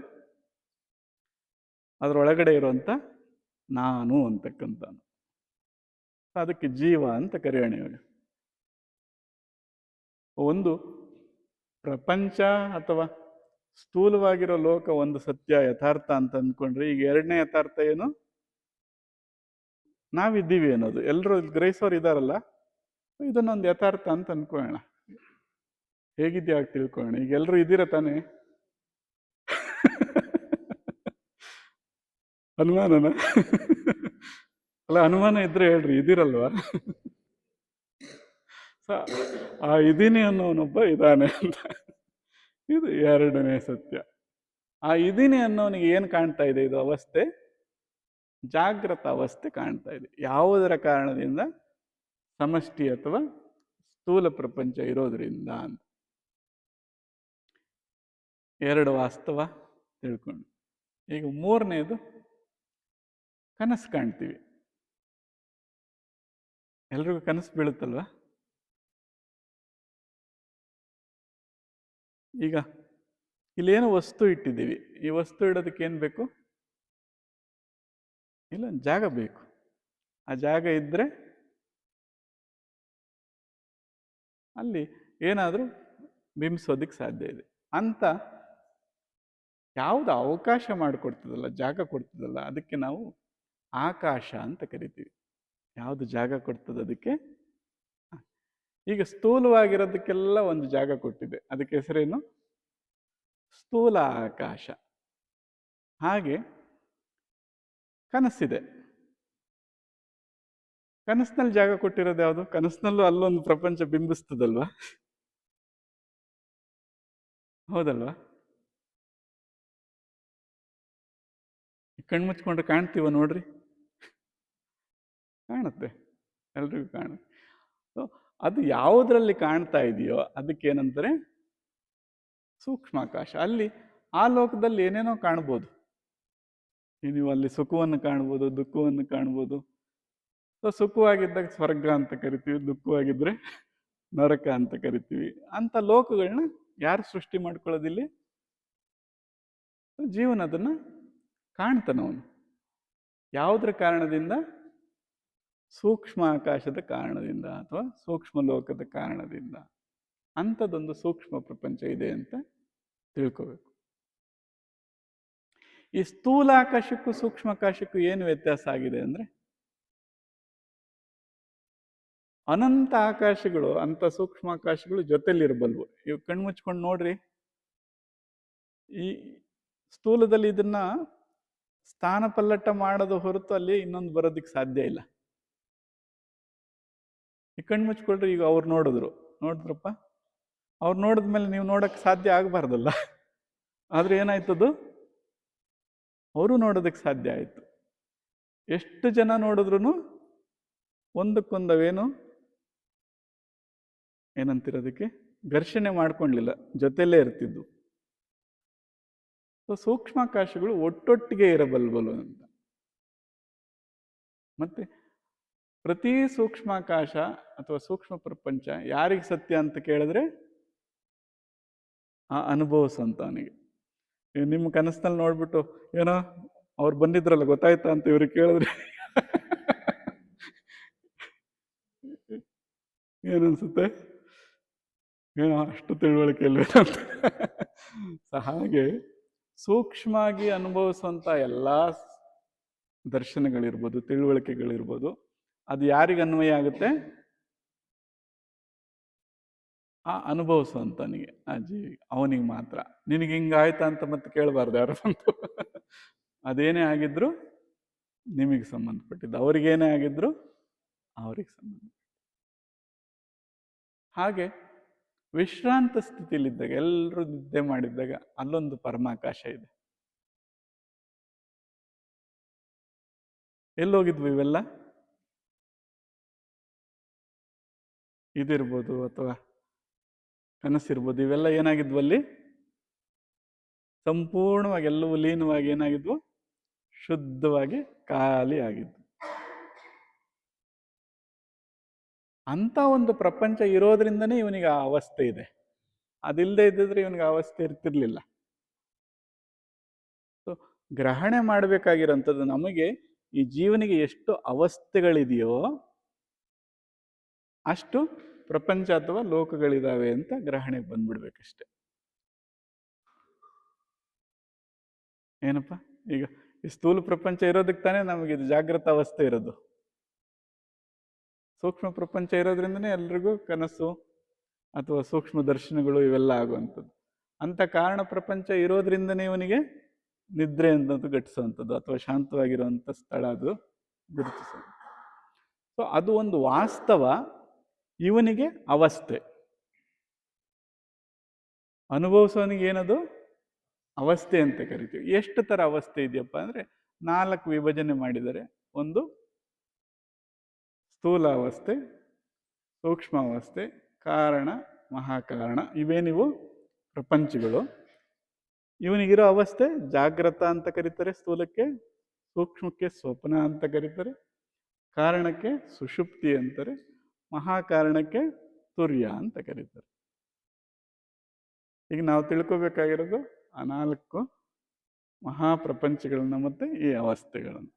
ಅದರೊಳಗಡೆ ಇರುವಂಥ ನಾನು ಅಂತಕ್ಕಂಥ. ಅದಕ್ಕೆ ಜೀವ ಅಂತ ಕರೆಯೋಣ. ಇವಾಗ ಒಂದು ಪ್ರಪಂಚ ಅಥವಾ ಸ್ಥೂಲವಾಗಿರೋ ಲೋಕ ಒಂದು ಸತ್ಯ, ಯಥಾರ್ಥ ಅಂತ ಅಂದ್ಕೊಂಡ್ರೆ, ಈಗ ಎರಡನೇ ಯಥಾರ್ಥ ಏನು? ನಾವಿದ್ದೀವಿ ಅನ್ನೋದು. ಎಲ್ಲರೂ ಗ್ರಹಿಸೋರು ಇದಾರಲ್ಲ, ಇದನ್ನೊಂದು ಯಥಾರ್ಥ ಅಂತ ಅನ್ಕೊಳ್ಳೋಣ. ಹೇಗಿದ್ಯಾ ಆಗ ತಿಳ್ಕೊಳ್ಳೋಣ. ಈಗ ಎಲ್ಲರೂ ಇದ್ದೀರ ತಾನೇ? ಅನುಮಾನನ? ಅಲ್ಲ, ಅನುಮಾನ ಇದ್ರೆ ಹೇಳ್ರಿ, ಇದಿರಲ್ವಾ? ಆ ಇದೀನಿ ಅನ್ನೋನೊಬ್ಬ ಇದ್ದಾನೆ ಅಂತ. ಇದು ಎರಡನೇ ಸತ್ಯ. ಆ ಇದೀನಿ ಅನ್ನೋನಿಗೆ ಏನು ಕಾಣ್ತಾ ಇದೆ? ಇದು ಅವಸ್ಥೆ, ಜಾಗೃತ ಅವಸ್ಥೆ ಕಾಣ್ತಾ ಇದೆ. ಯಾವುದರ ಕಾರಣದಿಂದ? ಸಮಷ್ಟಿ ಅಥವಾ ಸ್ಥೂಲ ಪ್ರಪಂಚ ಇರೋದ್ರಿಂದ ಅಂತ. ಎರಡು ವಾಸ್ತವ ತಿಳ್ಕೊಂಡು. ಈಗ ಮೂರನೇದು ಕನಸು ಕಾಣ್ತೀವಿ. ಎಲ್ರಿಗೂ ಕನಸು ಬೀಳುತ್ತಲ್ವ? ಈಗ ಇಲ್ಲೇನೋ ವಸ್ತು ಇಟ್ಟಿದ್ದೀವಿ. ಈ ವಸ್ತು ಇಡೋದಕ್ಕೆ ಏನು ಬೇಕು? ಇಲ್ಲ, ಜಾಗ ಬೇಕು. ಆ ಜಾಗ ಇದ್ದರೆ ಅಲ್ಲಿ ಏನಾದರೂ ಬಿಂಬಿಸೋದಕ್ಕೆ ಸಾಧ್ಯ ಇದೆ ಅಂತ. ಯಾವುದು ಅವಕಾಶ ಮಾಡಿಕೊಡ್ತದಲ್ಲ, ಜಾಗ ಕೊಡ್ತದಲ್ಲ, ಅದಕ್ಕೆ ನಾವು ಆಕಾಶ ಅಂತ ಕರಿತೀವಿ. ಯಾವುದು ಜಾಗ ಕೊಡ್ತದೆ ಅದಕ್ಕೆ. ಈಗ ಸ್ಥೂಲವಾಗಿರೋದಕ್ಕೆಲ್ಲ ಒಂದು ಜಾಗ ಕೊಟ್ಟಿದೆ, ಅದಕ್ಕೆ ಹೆಸರೇನು? ಸ್ಥೂಲ ಆಕಾಶ. ಹಾಗೆ ಕನಸಿದೆ. ಕನಸಿನಲ್ಲಿ ಜಾಗ ಕೊಟ್ಟಿರೋದು ಯಾವುದು? ಕನಸಿನಲ್ಲೂ ಅಲ್ಲೊಂದು ಪ್ರಪಂಚ ಬಿಂಬಿಸ್ತದಲ್ವಾ? ಹೌದಲ್ವಾ? ಕಣ್ಮುಚ್ಕೊಂಡ್ರೆ ಕಾಣ್ತೀವ ನೋಡ್ರಿ? ಕಾಣುತ್ತೆ, ಎಲ್ರಿಗೂ ಕಾಣುತ್ತೆ. ಅದು ಯಾವುದರಲ್ಲಿ ಕಾಣ್ತಾ ಇದೆಯೋ ಅದಕ್ಕೇನಂತಾರೆ? ಸೂಕ್ಷ್ಮಾಕಾಶ. ಅಲ್ಲಿ ಆ ಲೋಕದಲ್ಲಿ ಏನೇನೋ ಕಾಣ್ಬೋದು. ನೀವು ಅಲ್ಲಿ ಸುಖವನ್ನು ಕಾಣ್ಬೋದು, ದುಃಖವನ್ನು ಕಾಣ್ಬೋದು. ಸುಖವಾಗಿದ್ದಾಗ ಸ್ವರ್ಗ ಅಂತ ಕರಿತೀವಿ, ದುಃಖವಾಗಿದ್ರೆ ನರಕ ಅಂತ ಕರಿತೀವಿ. ಅಂತ ಲೋಕಗಳನ್ನ ಯಾರು ಸೃಷ್ಟಿ ಮಾಡ್ಕೊಳ್ಳೋದಿಲ್ಲ? ಜೀವನ ಅದನ್ನ ಕಾಣ್ತಾನವನು. ಯಾವುದ್ರ ಕಾರಣದಿಂದ? ಸೂಕ್ಷ್ಮ ಆಕಾಶದ ಕಾರಣದಿಂದ ಅಥವಾ ಸೂಕ್ಷ್ಮ ಲೋಕದ ಕಾರಣದಿಂದ. ಅಂಥದ್ದೊಂದು ಸೂಕ್ಷ್ಮ ಪ್ರಪಂಚ ಇದೆ ಅಂತ ತಿಳ್ಕೋಬೇಕು. ಈ ಸ್ಥೂಲ ಆಕಾಶಕ್ಕೂ ಸೂಕ್ಷ್ಮಾಕಾಶಕ್ಕೂ ಏನು ವ್ಯತ್ಯಾಸ ಆಗಿದೆ ಅಂದರೆ, ಅನಂತ ಆಕಾಶಗಳು, ಅಂಥ ಸೂಕ್ಷ್ಮಾಕಾಶಗಳು ಜೊತೆಲಿರಬಲ್ವು. ಇವು ಕಣ್ಮುಚ್ಕೊಂಡು ನೋಡ್ರಿ. ಈ ಸ್ಥೂಲದಲ್ಲಿ ಇದನ್ನ ಸ್ಥಾನ ಪಲ್ಲಟ ಮಾಡೋದು ಹೊರತು ಅಲ್ಲಿ ಇನ್ನೊಂದು ಬರೋದಕ್ಕೆ ಸಾಧ್ಯ ಇಲ್ಲ. ಈ ಕಣ್ಮುಚ್ಕೊಳ್ರಿ. ಈಗ ಅವ್ರು ನೋಡಿದ್ರಪ್ಪ, ಅವ್ರು ನೋಡಿದ್ಮೇಲೆ ನೀವು ನೋಡಕ್ ಸಾಧ್ಯ ಆಗಬಾರ್ದಲ್ಲ. ಆದ್ರೆ ಏನಾಯ್ತದು? ಅವರು ನೋಡೋದಕ್ಕೆ ಸಾಧ್ಯ ಆಯ್ತು. ಎಷ್ಟು ಜನ ನೋಡಿದ್ರು ಒಂದಕ್ಕೊಂದವೇನು ಏನಂತಿರೋದಕ್ಕೆ ಘರ್ಷಣೆ ಮಾಡ್ಕೊಳ್ಳಿಲ್ಲ, ಜೊತೆಲೇ ಇರ್ತಿದ್ದು. ಸೂಕ್ಷ್ಮಾಕಾಶಗಳು ಒಟ್ಟೊಟ್ಟಿಗೆ ಇರಬಲ್ಬಲು ಅಂತ. ಮತ್ತೆ ಪ್ರತಿ ಸೂಕ್ಷ್ಮಾಕಾಶ ಅಥವಾ ಸೂಕ್ಷ್ಮ ಪ್ರಪಂಚ ಯಾರಿಗೆ ಸತ್ಯ ಅಂತ ಕೇಳಿದ್ರೆ ಆ ಅನುಭವಿಸಂತವನಿಗೆ. ನಿಮ್ಮ ಕನಸಿನಲ್ಲಿ ನೋಡ್ಬಿಟ್ಟು ಏನೋ ಅವ್ರು ಬಂದಿದ್ರಲ್ಲ ಗೊತ್ತಾಯ್ತಾ ಅಂತ ಇವ್ರಿಗೆ ಕೇಳಿದ್ರೆ ಏನನ್ಸುತ್ತೆ? ಏನೋ ಅಷ್ಟು ತಿಳುವಳಿಕೆ ಇಲ್ವೇನಂತ. ಹಾಗೆ ಸೂಕ್ಷ್ಮವಾಗಿ ಅನುಭವಿಸುವಂಥ ಎಲ್ಲ ದರ್ಶನಗಳಿರ್ಬೋದು, ತಿಳುವಳಿಕೆಗಳಿರ್ಬೋದು, ಅದು ಯಾರಿಗೆ ಅನ್ವಯ ಆಗುತ್ತೆ? ಆ ಅನುಭವಿಸುವಂತನಿಗೆ, ಆ ಜೀವಿ, ಅವನಿಗೆ ಮಾತ್ರ. ನಿನಗೆ ಹಿಂಗಾಯ್ತಾ ಅಂತ ಮತ್ತೆ ಕೇಳಬಾರ್ದು ಯಾರು ಬಂತು. ಅದೇನೇ ಆಗಿದ್ರು ನಿಮಗೆ ಸಂಬಂಧಪಟ್ಟಿದ್ದು, ಅವ್ರಿಗೇನೇ ಆಗಿದ್ರು ಅವ್ರಿಗೆ ಸಂಬಂಧ. ಹಾಗೆ ವಿಶ್ರಾಂತ ಸ್ಥಿತಿಲಿದ್ದಾಗ, ಎಲ್ಲರೂ ನಿದ್ದೆ ಮಾಡಿದ್ದಾಗ ಅಲ್ಲೊಂದು ಪರಮಾಕಾಶ ಇದೆ. ಎಲ್ಲೋಗಿದ್ವು ಇವೆಲ್ಲ? ಇದಿರ್ಬೋದು ಅಥವಾ ಕನಸಿರ್ಬೋದು, ಇವೆಲ್ಲ ಏನಾಗಿದ್ವು ಅಲ್ಲಿ? ಸಂಪೂರ್ಣವಾಗಿ ಎಲ್ಲವೂ ಲೀನವಾಗಿ ಏನಾಗಿದ್ವು? ಶುದ್ಧವಾಗಿ ಖಾಲಿ ಆಗಿದ್ವು. ಅಂತ ಒಂದು ಪ್ರಪಂಚ ಇರೋದ್ರಿಂದನೇ ಇವನಿಗೆ ಆ ಅವಸ್ಥೆ ಇದೆ. ಅದಿಲ್ಲದೆ ಇದ್ದಿದ್ರೆ ಇವನಿಗೆ ಆ ಅವಸ್ಥೆ ಇರ್ತಿರ್ಲಿಲ್ಲ. ಸೊ ಗ್ರಹಣೆ ಮಾಡಬೇಕಾಗಿರೋಂಥದ್ದು ನಮಗೆ ಈ ಜೀವನಿಗೆ ಎಷ್ಟು ಅವಸ್ಥೆಗಳಿದೆಯೋ ಅಷ್ಟು ಪ್ರಪಂಚ ಅಥವಾ ಲೋಕಗಳಿದಾವೆ ಅಂತ ಗ್ರಹಣೆಗೆ ಬಂದ್ಬಿಡ್ಬೇಕಷ್ಟೆ. ಏನಪ್ಪ, ಈಗ ಈ ಸ್ಥೂಲ ಪ್ರಪಂಚ ಇರೋದಕ್ಕೆ ತಾನೇ ನಮಗೆ ಇದು ಜಾಗೃತ ಅವಸ್ಥೆ ಇರೋದು. ಸೂಕ್ಷ್ಮ ಪ್ರಪಂಚ ಇರೋದ್ರಿಂದನೇ ಎಲ್ರಿಗೂ ಕನಸು ಅಥವಾ ಸೂಕ್ಷ್ಮ ದರ್ಶನಗಳು ಇವೆಲ್ಲ ಆಗುವಂಥದ್ದು. ಅಂತ ಕಾರಣ ಪ್ರಪಂಚ ಇರೋದ್ರಿಂದನೇ ಇವನಿಗೆ ನಿದ್ರೆ ಅನ್ನೋದು ಘಟಿಸುವಂಥದ್ದು ಅಥವಾ ಶಾಂತವಾಗಿರುವಂಥ ಸ್ಥಳ ಅದು ಗುರುತಿಸೋದು. ಸೊ ಅದು ಒಂದು ವಾಸ್ತವ, ಇವನಿಗೆ ಅವಸ್ಥೆ. ಅನುಭವಿಸೋನಿಗೆ ಏನದು ಅವಸ್ಥೆ ಅಂತ ಕರಿತೀವಿ. ಎಷ್ಟು ಥರ ಅವಸ್ಥೆ ಇದೆಯಪ್ಪ ಅಂದರೆ 4 ವಿಭಜನೆ ಮಾಡಿದರೆ, ಒಂದು ಸ್ಥೂಲ ಅವಸ್ಥೆ, ಸೂಕ್ಷ್ಮ ಅವಸ್ಥೆ, ಕಾರಣ, ಮಹಾಕಾರಣ, ಇವೇನಿವು ಪ್ರಪಂಚಗಳು. ಇವನಿಗಿರೋ ಅವಸ್ಥೆ ಜಾಗೃತ ಅಂತ ಕರೀತಾರೆ ಸ್ಥೂಲಕ್ಕೆ, ಸೂಕ್ಷ್ಮಕ್ಕೆ ಸ್ವಪ್ನ ಅಂತ ಕರೀತಾರೆ, ಕಾರಣಕ್ಕೆ ಸುಷುಪ್ತಿ ಅಂತಾರೆ, ಮಹಾಕಾರಣಕ್ಕೆ ತುರ್ಯ ಅಂತ ಕರೀತಾರೆ. ಈಗ ನಾವು ತಿಳ್ಕೊಬೇಕಾಗಿರೋದು ಆ 4 ಮಹಾಪ್ರಪಂಚಗಳನ್ನ ಮತ್ತೆ ಈ ಅವಸ್ಥೆಗಳನ್ನು.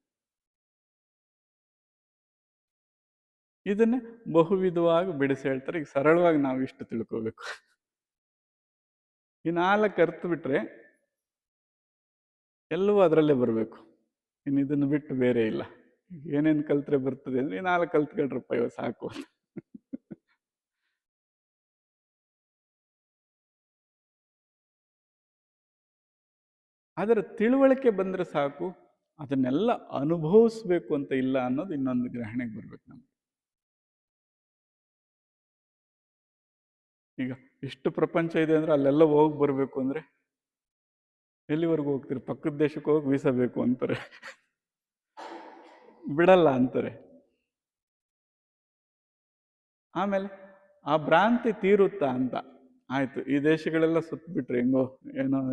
ಇದನ್ನೇ ಬಹುವಿಧವಾಗಿ ಬಿಡಿಸಿ ಹೇಳ್ತಾರೆ. ಈಗ ಸರಳವಾಗಿ ನಾವು ಇಷ್ಟು ತಿಳ್ಕೋಬೇಕು. ಈ 4 ಅರ್ಥ ಬಿಟ್ರೆ ಎಲ್ಲವೂ ಅದರಲ್ಲೇ ಬರಬೇಕು. ಇನ್ನು ಇದನ್ನು ಬಿಟ್ಟು ಬೇರೆ ಇಲ್ಲ. ಏನೇನು ಕಲ್ತ್ರೆ ಬರ್ತದೆ ಅಂದ್ರೆ ಈ 4 ಕಲ್ತ್ಕೊಳ್ರಪ್ಪ ಇವ ಸಾಕು. ಅದರ ತಿಳುವಳಿಕೆ ಬಂದರೆ ಸಾಕು. ಅದನ್ನೆಲ್ಲ ಅನುಭವಿಸ್ಬೇಕು ಅಂತ ಇಲ್ಲ ಅನ್ನೋದು ಇನ್ನೊಂದು ಗ್ರಹಣೆಗೆ ಬರ್ಬೇಕು ನಮ್ಗೆ. ಈಗ ಇಷ್ಟು ಪ್ರಪಂಚ ಇದೆ ಅಂದ್ರೆ ಅಲ್ಲೆಲ್ಲ ಹೋಗಿ ಬರಬೇಕು ಅಂದ್ರೆ ಎಲ್ಲಿವರೆಗೂ ಹೋಗ್ತೀರಿ? ಪಕ್ಕದ ದೇಶಕ್ಕೆ ಹೋಗಿ ವೀಸಾ ಬೇಕು ಅಂತಾರೆ, ಬಿಡಲ್ಲ ಅಂತಾರೆ. ಆಮೇಲೆ ಆ ಭ್ರಾಂತಿ ತೀರುತ್ತಾ ಅಂತ ಆಯ್ತು, ಈ ದೇಶಗಳೆಲ್ಲ ಸುತ್ತಬಿಟ್ರಿ, ಹೆಂಗೋ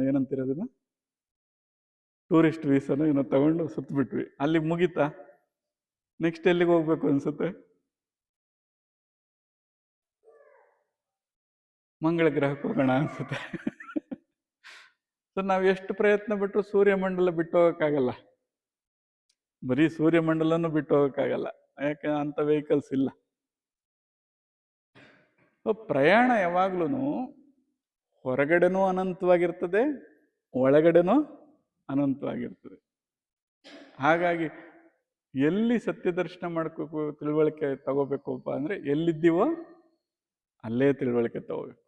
ಏನಂತಿರೋದನ್ನ ಟೂರಿಸ್ಟ್ ವೀಸಾನು ಏನೋ ತಗೊಂಡು ಸುತ್ತಬಿಟ್ವಿ, ಅಲ್ಲಿ ಮುಗಿತಾ? ನೆಕ್ಸ್ಟ್ ಎಲ್ಲಿಗೆ ಹೋಗ್ಬೇಕು ಅನ್ಸುತ್ತೆ? ಮಂಗಳ ಗ್ರಹಕ್ಕೆ ಹೋಗೋಣ ಅನ್ಸುತ್ತೆ. ಸೊ ನಾವು ಎಷ್ಟು ಪ್ರಯತ್ನ ಬಿಟ್ಟರು ಸೂರ್ಯಮಂಡಲ ಬಿಟ್ಟು ಹೋಗೋಕ್ಕಾಗಲ್ಲ. ಬರೀ ಸೂರ್ಯಮಂಡಲನೂ ಬಿಟ್ಟು ಹೋಗೋಕ್ಕಾಗಲ್ಲ, ಯಾಕೆ ಅಂಥ ವೆಹಿಕಲ್ಸ್ ಇಲ್ಲ. ಪ್ರಯಾಣ ಯಾವಾಗ್ಲೂ ಹೊರಗಡೆನೂ ಅನಂತವಾಗಿರ್ತದೆ, ಒಳಗಡೆನೂ ಅನಂತವಾಗಿರ್ತದೆ. ಹಾಗಾಗಿ ಎಲ್ಲಿ ಸತ್ಯ ದರ್ಶನ ಮಾಡ್ಕೋಬೇಕು, ತಿಳುವಳಿಕೆ ತಗೋಬೇಕಪ್ಪ ಅಂದ್ರೆ ಎಲ್ಲಿದ್ದೀವೋ ಅಲ್ಲೇ ತಿಳುವಳಿಕೆ ತಗೋಬೇಕು.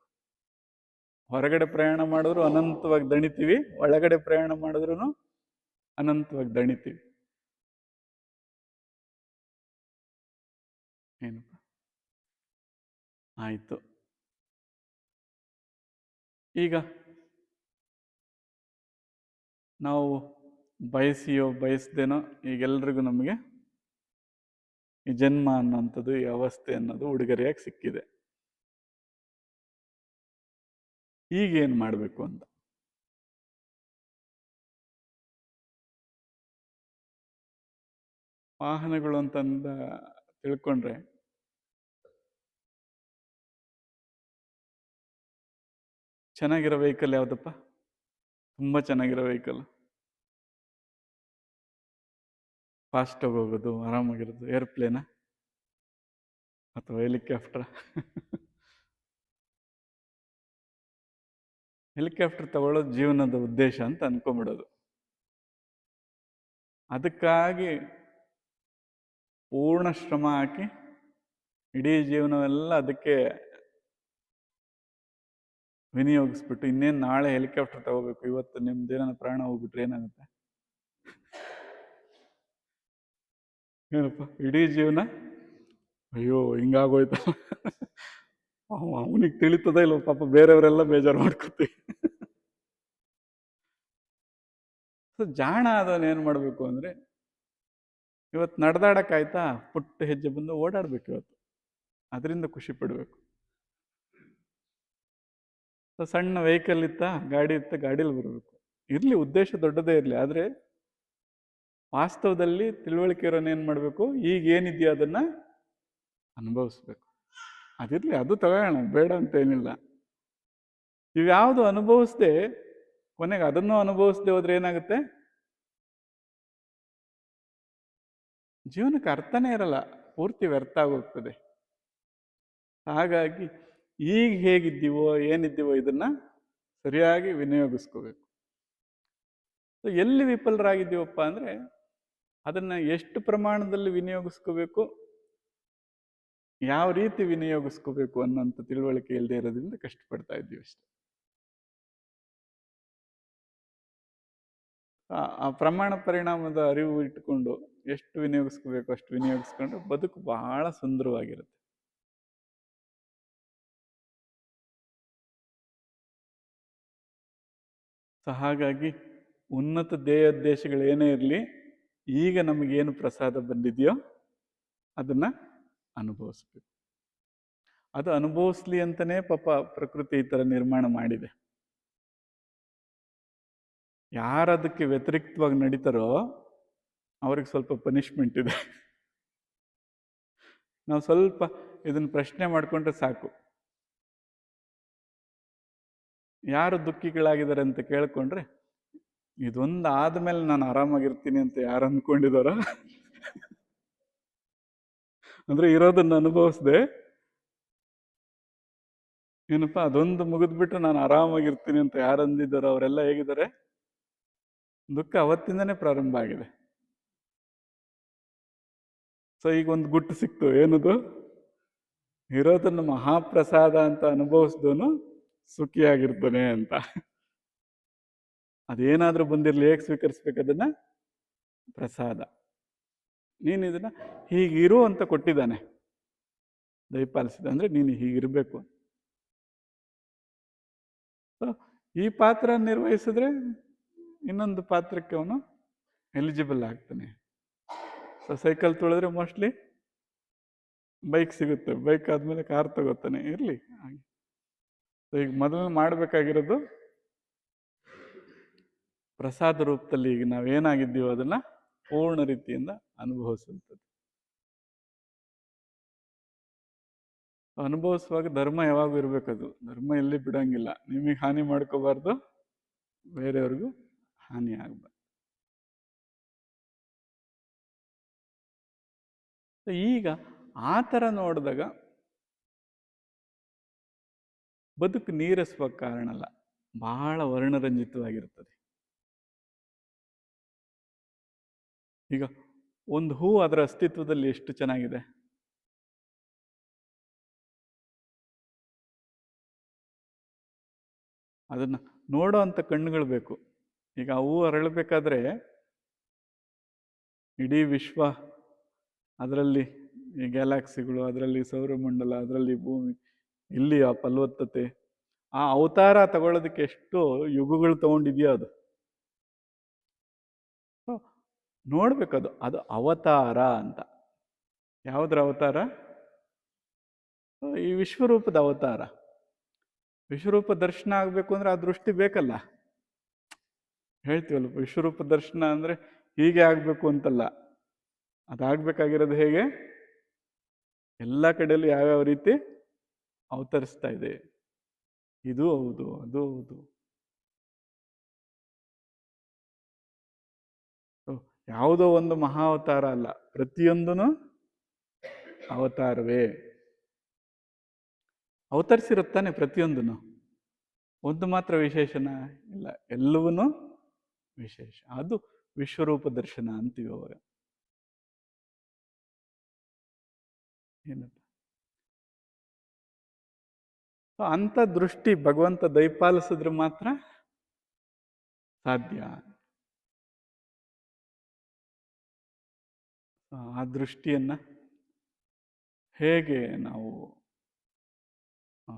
ಹೊರಗಡೆ ಪ್ರಯಾಣ ಮಾಡಿದ್ರು ಅನಂತವಾಗಿ ದಣಿತೀವಿ, ಒಳಗಡೆ ಪ್ರಯಾಣ ಮಾಡಿದ್ರು ಅನಂತವಾಗಿ ದಣಿತೀವಿ. ಏನಪ್ಪ ಆಯ್ತು. ಈಗ ನಾವು ಬಯಸಿಯೋ ಬಯಸ್ದೇನೋ ಈಗೆಲ್ರಿಗೂ ನಮಗೆ ಈ ಜನ್ಮ ಅನ್ನೋಂಥದ್ದು, ಈ ಅವಸ್ಥೆ ಅನ್ನೋದು ಉಡುಗೊರೆಯಾಗಿ ಸಿಕ್ಕಿದೆ. ಈಗೇನು ಮಾಡಬೇಕು ಅಂತ ವಾಹನಗಳು ಅಂತಂದ ತಿಳ್ಕೊಂಡ್ರೆ ಚೆನ್ನಾಗಿರೋ ವೆಹಿಕಲ್ ಯಾವುದಪ್ಪ? ತುಂಬ ಚೆನ್ನಾಗಿರೋ ವೆಹಿಕಲ್, ಫಾಸ್ಟಾಗಿ ಹೋಗೋದು, ಆರಾಮಾಗಿರೋದು, ಏರ್ಪ್ಲೇನಾ ಅಥವಾ ಹೆಲಿಕಾಪ್ಟರ್? ಹೆಲಿಕಾಪ್ಟರ್ ತಗೊಳ್ಳೋದು ಜೀವನದ ಉದ್ದೇಶ ಅಂತ ಅನ್ಕೊಂಬಿಡೋದು. ಅದಕ್ಕಾಗಿ ಪೂರ್ಣ ಶ್ರಮ ಹಾಕಿ ಇಡೀ ಜೀವನವೆಲ್ಲ ಅದಕ್ಕೆ ವಿನಿಯೋಗಿಸ್ಬಿಟ್ಟು ಇನ್ನೇನು ನಾಳೆ ಹೆಲಿಕಾಪ್ಟರ್ ತಗೋಬೇಕು, ಇವತ್ತು ನಿಮ್ದೇನ ಪ್ರಾಣ ಹೋಗ್ಬಿಟ್ರೆ ಏನಾಗುತ್ತೆ? ಏನಪ್ಪ ಇಡೀ ಜೀವನ ಅಯ್ಯೋ ಹಿಂಗಾಗೋಯ್ತು ಅವನಿಗೆ ತಿಳಿತದ ಇಲ್ಲ ಪಾಪ, ಬೇರೆಯವರೆಲ್ಲ ಬೇಜಾರು ಮಾಡ್ಕೋತೀವಿ. ಸೊ ಜಾಣ ಆದವನು ಏನು ಮಾಡಬೇಕು ಅಂದರೆ, ಇವತ್ತು ನಡೆದಾಡಕ್ಕಾಯ್ತಾ, ಪುಟ್ಟ ಹೆಜ್ಜೆ ಬಂದು ಓಡಾಡ್ಬೇಕು ಇವತ್ತು, ಅದರಿಂದ ಖುಷಿ ಪಡಬೇಕು. ಸೊ ಸಣ್ಣ ವೆಹಿಕಲ್ ಇತ್ತ, ಗಾಡಿ ಇತ್ತ, ಗಾಡೀಲಿ ಬರಬೇಕು. ಇರಲಿ, ಉದ್ದೇಶ ದೊಡ್ಡದೇ ಇರಲಿ, ಆದರೆ ವಾಸ್ತವದಲ್ಲಿ ತಿಳುವಳಿಕೆ ಇರೋನು ಏನು ಮಾಡಬೇಕು, ಈಗ ಏನಿದೆಯೋ ಅದನ್ನು ಅನುಭವಿಸ್ಬೇಕು. ಅದಿರಲಿ, ಅದು ತಗೋಣ, ಬೇಡ ಅಂತ ಏನಿಲ್ಲ. ಇವ್ಯಾವುದು ಅನುಭವಿಸ್ದೆ ಕೊನೆಗೆ ಅದನ್ನು ಅನುಭವಿಸ್ದೆ ಹೋದ್ರೆ ಏನಾಗುತ್ತೆ, ಜೀವನಕ್ಕೆ ಅರ್ಥನೇ ಇರಲ್ಲ, ಪೂರ್ತಿ ವ್ಯರ್ಥ ಆಗೋಗ್ತದೆ. ಹಾಗಾಗಿ ಈಗ ಹೇಗಿದ್ದೀವೋ ಏನಿದ್ದೀವೋ ಇದನ್ನ ಸರಿಯಾಗಿ ವಿನಿಯೋಗಿಸ್ಕೋಬೇಕು. ಎಲ್ಲಿ ವಿಫಲರಾಗಿದ್ದೀವಪ್ಪ ಅಂದರೆ, ಅದನ್ನು ಎಷ್ಟು ಪ್ರಮಾಣದಲ್ಲಿ ವಿನಿಯೋಗಿಸ್ಕೋಬೇಕು, ಯಾವ ರೀತಿ ವಿನಿಯೋಗಿಸ್ಕೋಬೇಕು ಅನ್ನೋಂಥ ತಿಳುವಳಿಕೆ ಇಲ್ಲದೆ ಇರೋದ್ರಿಂದ ಕಷ್ಟಪಡ್ತಾ ಇದ್ದೀವಿ ಅಷ್ಟೆ. ಆ ಪ್ರಮಾಣ ಪರಿಣಾಮದ ಅರಿವು ಇಟ್ಟುಕೊಂಡು ಎಷ್ಟು ವಿನಿಯೋಗಿಸ್ಕೋಬೇಕು ಅಷ್ಟು ವಿನಿಯೋಗಿಸ್ಕೊಂಡು ಬದುಕು ಬಹಳ ಸುಂದರವಾಗಿರುತ್ತೆ. ಸೊ ಹಾಗಾಗಿ ಉನ್ನತ ಧ್ಯೇಯೋದ್ದೇಶಗಳೇನೇ ಇರಲಿ, ಈಗ ನಮಗೇನು ಪ್ರಸಾದ ಬಂದಿದೆಯೋ ಅದನ್ನು ಅನುಭವಿಸ್ಬೇಕು. ಅದು ಅನುಭವಿಸ್ಲಿ ಅಂತಲೇ ಪಾಪ ಪ್ರಕೃತಿ ಈ ಥರ ನಿರ್ಮಾಣ ಮಾಡಿದೆ. ಯಾರದಕ್ಕೆ ವ್ಯತಿರಿಕ್ತವಾಗಿ ನಡೀತಾರೋ ಅವ್ರಿಗೆ ಸ್ವಲ್ಪ ಪನಿಷ್ಮೆಂಟ್ ಇದೆ. ನಾವು ಸ್ವಲ್ಪ ಇದನ್ನು ಪ್ರಶ್ನೆ ಮಾಡಿಕೊಂಡ್ರೆ ಸಾಕು. ಯಾರು ದುಃಖಿಗಳಾಗಿದ್ದಾರೆ ಅಂತ ಕೇಳ್ಕೊಂಡ್ರೆ, ಇದೊಂದು ಆದಮೇಲೆ ನಾನು ಆರಾಮಾಗಿರ್ತೀನಿ ಅಂತ ಯಾರು ಅಂದ್ಕೊಂಡಿದಾರ, ಅಂದರೆ ಇರೋದನ್ನು ಅನುಭವಿಸ್ದೆ ಏನಪ್ಪ ಅದೊಂದು ಮುಗಿದ್ಬಿಟ್ಟು ನಾನು ಆರಾಮಾಗಿರ್ತೀನಿ ಅಂತ ಯಾರು ಅಂದಿದ್ದಾರೋ ಅವರೆಲ್ಲ ಹೇಗಿದ್ದಾರೆ, ದುಃಖ ಅವತ್ತಿಂದನೇ ಪ್ರಾರಂಭ ಆಗಿದೆ. ಸೊ ಈಗ ಒಂದು ಗುಟ್ಟು ಸಿಕ್ತು, ಏನದು, ಇರೋದನ್ನು ಮಹಾಪ್ರಸಾದ ಅಂತ ಅನುಭವಿಸ್ದವನು ಸುಖಿಯಾಗಿರ್ತಾನೆ ಅಂತ. ಅದೇನಾದ್ರೂ ಬಂದಿರಲಿ, ಹೇಗೆ ಸ್ವೀಕರಿಸ್ಬೇಕು ಅದನ್ನ, ಪ್ರಸಾದ. ನೀನು ಇದನ್ನ ಹೀಗಿರು ಅಂತ ಕೊಟ್ಟಿದ್ದಾನೆ, ದಯಪಾಲಿಸಿದ, ಅಂದ್ರೆ ನೀನು ಹೀಗಿರ್ಬೇಕು. ಈ ಪಾತ್ರ ನಿರ್ವಹಿಸಿದ್ರೆ ಇನ್ನೊಂದು ಪಾತ್ರಕ್ಕೆ ಅವನು ಎಲಿಜಿಬಲ್ ಆಗ್ತಾನೆ. ಸೊ ಸೈಕಲ್ ತುಳಿದ್ರೆ ಮೋಸ್ಟ್ಲಿ ಬೈಕ್ ಸಿಗುತ್ತೆ, ಬೈಕ್ ಆದ್ಮೇಲೆ ಕಾರ್ ತಗೋತಾನೆ, ಇರಲಿ ಹಾಗೆ. ಸೊ ಈಗ ಮೊದಲು ಮಾಡಬೇಕಾಗಿರೋದು ಪ್ರಸಾದ ರೂಪದಲ್ಲಿ ಈಗ ನಾವೇನಾಗಿದ್ದೀವೋ ಅದನ್ನ ಪೂರ್ಣ ರೀತಿಯಿಂದ ಅನುಭವಿಸುವಂಥದ್ದು. ಅನುಭವಿಸುವಾಗ ಧರ್ಮ ಯಾವಾಗೂ ಇರಬೇಕದು, ಧರ್ಮ ಎಲ್ಲಿ ಬಿಡಂಗಿಲ್ಲ. ನಿಮಗೆ ಹಾನಿ ಮಾಡ್ಕೋಬಾರ್ದು, ಬೇರೆಯವ್ರಿಗೂ ಹಾನಿ ಆಗಬಾರ್ದು. ಈಗ ಆ ಥರ ನೋಡಿದಾಗ ಬದುಕು ನೀರಸುವ ಕಾರಣ ಅಲ್ಲ, ಬಹಳ ವರ್ಣರಂಜಿತವಾಗಿರ್ತದೆ. ಈಗ ಒಂದು ಹೂ ಅದರ ಅಸ್ತಿತ್ವದಲ್ಲಿ ಎಷ್ಟು ಚೆನ್ನಾಗಿದೆ, ಅದನ್ನ ನೋಡೋ ಅಂಥ ಕಣ್ಣುಗಳು ಬೇಕು. ಈಗ ಆ ಹೂ ಅರಳಬೇಕಾದ್ರೆ ಇಡೀ ವಿಶ್ವ, ಅದರಲ್ಲಿ ಈ ಗ್ಯಾಲಾಕ್ಸಿಗಳು, ಅದರಲ್ಲಿ ಸೌರಮಂಡಲ, ಅದರಲ್ಲಿ ಭೂಮಿ, ಇಲ್ಲಿ ಆ ಫಲವತ್ತತೆ, ಆ ಅವತಾರ ತಗೊಳ್ಳೋದಕ್ಕೆ ಎಷ್ಟು ಯುಗಗಳು ತಗೊಂಡಿದೆಯೋ ಅದು ನೋಡ್ಬೇಕದು. ಅದು ಅವತಾರ ಅಂತ. ಯಾವುದ್ರ ಅವತಾರ? ಈ ವಿಶ್ವರೂಪದ ಅವತಾರ. ವಿಶ್ವರೂಪ ದರ್ಶನ ಆಗಬೇಕು ಅಂದ್ರೆ ಆ ದೃಷ್ಟಿ ಬೇಕಲ್ಲ. ಹೇಳ್ತೀವಲ್ಲ, ವಿಶ್ವರೂಪ ದರ್ಶನ ಅಂದ್ರೆ ಹೀಗೆ ಆಗ್ಬೇಕು ಅಂತಲ್ಲ, ಅದಾಗಬೇಕಾಗಿರೋದು ಹೇಗೆ, ಎಲ್ಲ ಕಡೆಯಲ್ಲೂ ಯಾವ್ಯಾವ ರೀತಿ ಅವತರಿಸ್ತಾ ಇದೆ, ಇದು ಹೌದು ಅದು ಹೌದು. ಯಾವುದೋ ಒಂದು ಮಹಾ ಅವತಾರ ಅಲ್ಲ, ಪ್ರತಿಯೊಂದೂ ಅವತಾರವೇ. ಅವತರಿಸಿರುತ್ತಾನೆ ಪ್ರತಿಯೊಂದನ್ನು, ಒಂದು ಮಾತ್ರ ವಿಶೇಷನ ಇಲ್ಲ, ಎಲ್ಲವನ್ನೂ ವಿಶೇಷ. ಅದು ವಿಶ್ವರೂಪ ದರ್ಶನ ಅಂತೀವಿ ಅವಾಗ. ಏನಂತ ಅಂಥ ದೃಷ್ಟಿ ಭಗವಂತ ದಯಪಾಲಿಸಿದ್ರೆ ಮಾತ್ರ ಸಾಧ್ಯ. ಆ ದೃಷ್ಟಿಯನ್ನ ಹೇಗೆ ನಾವು ಆ,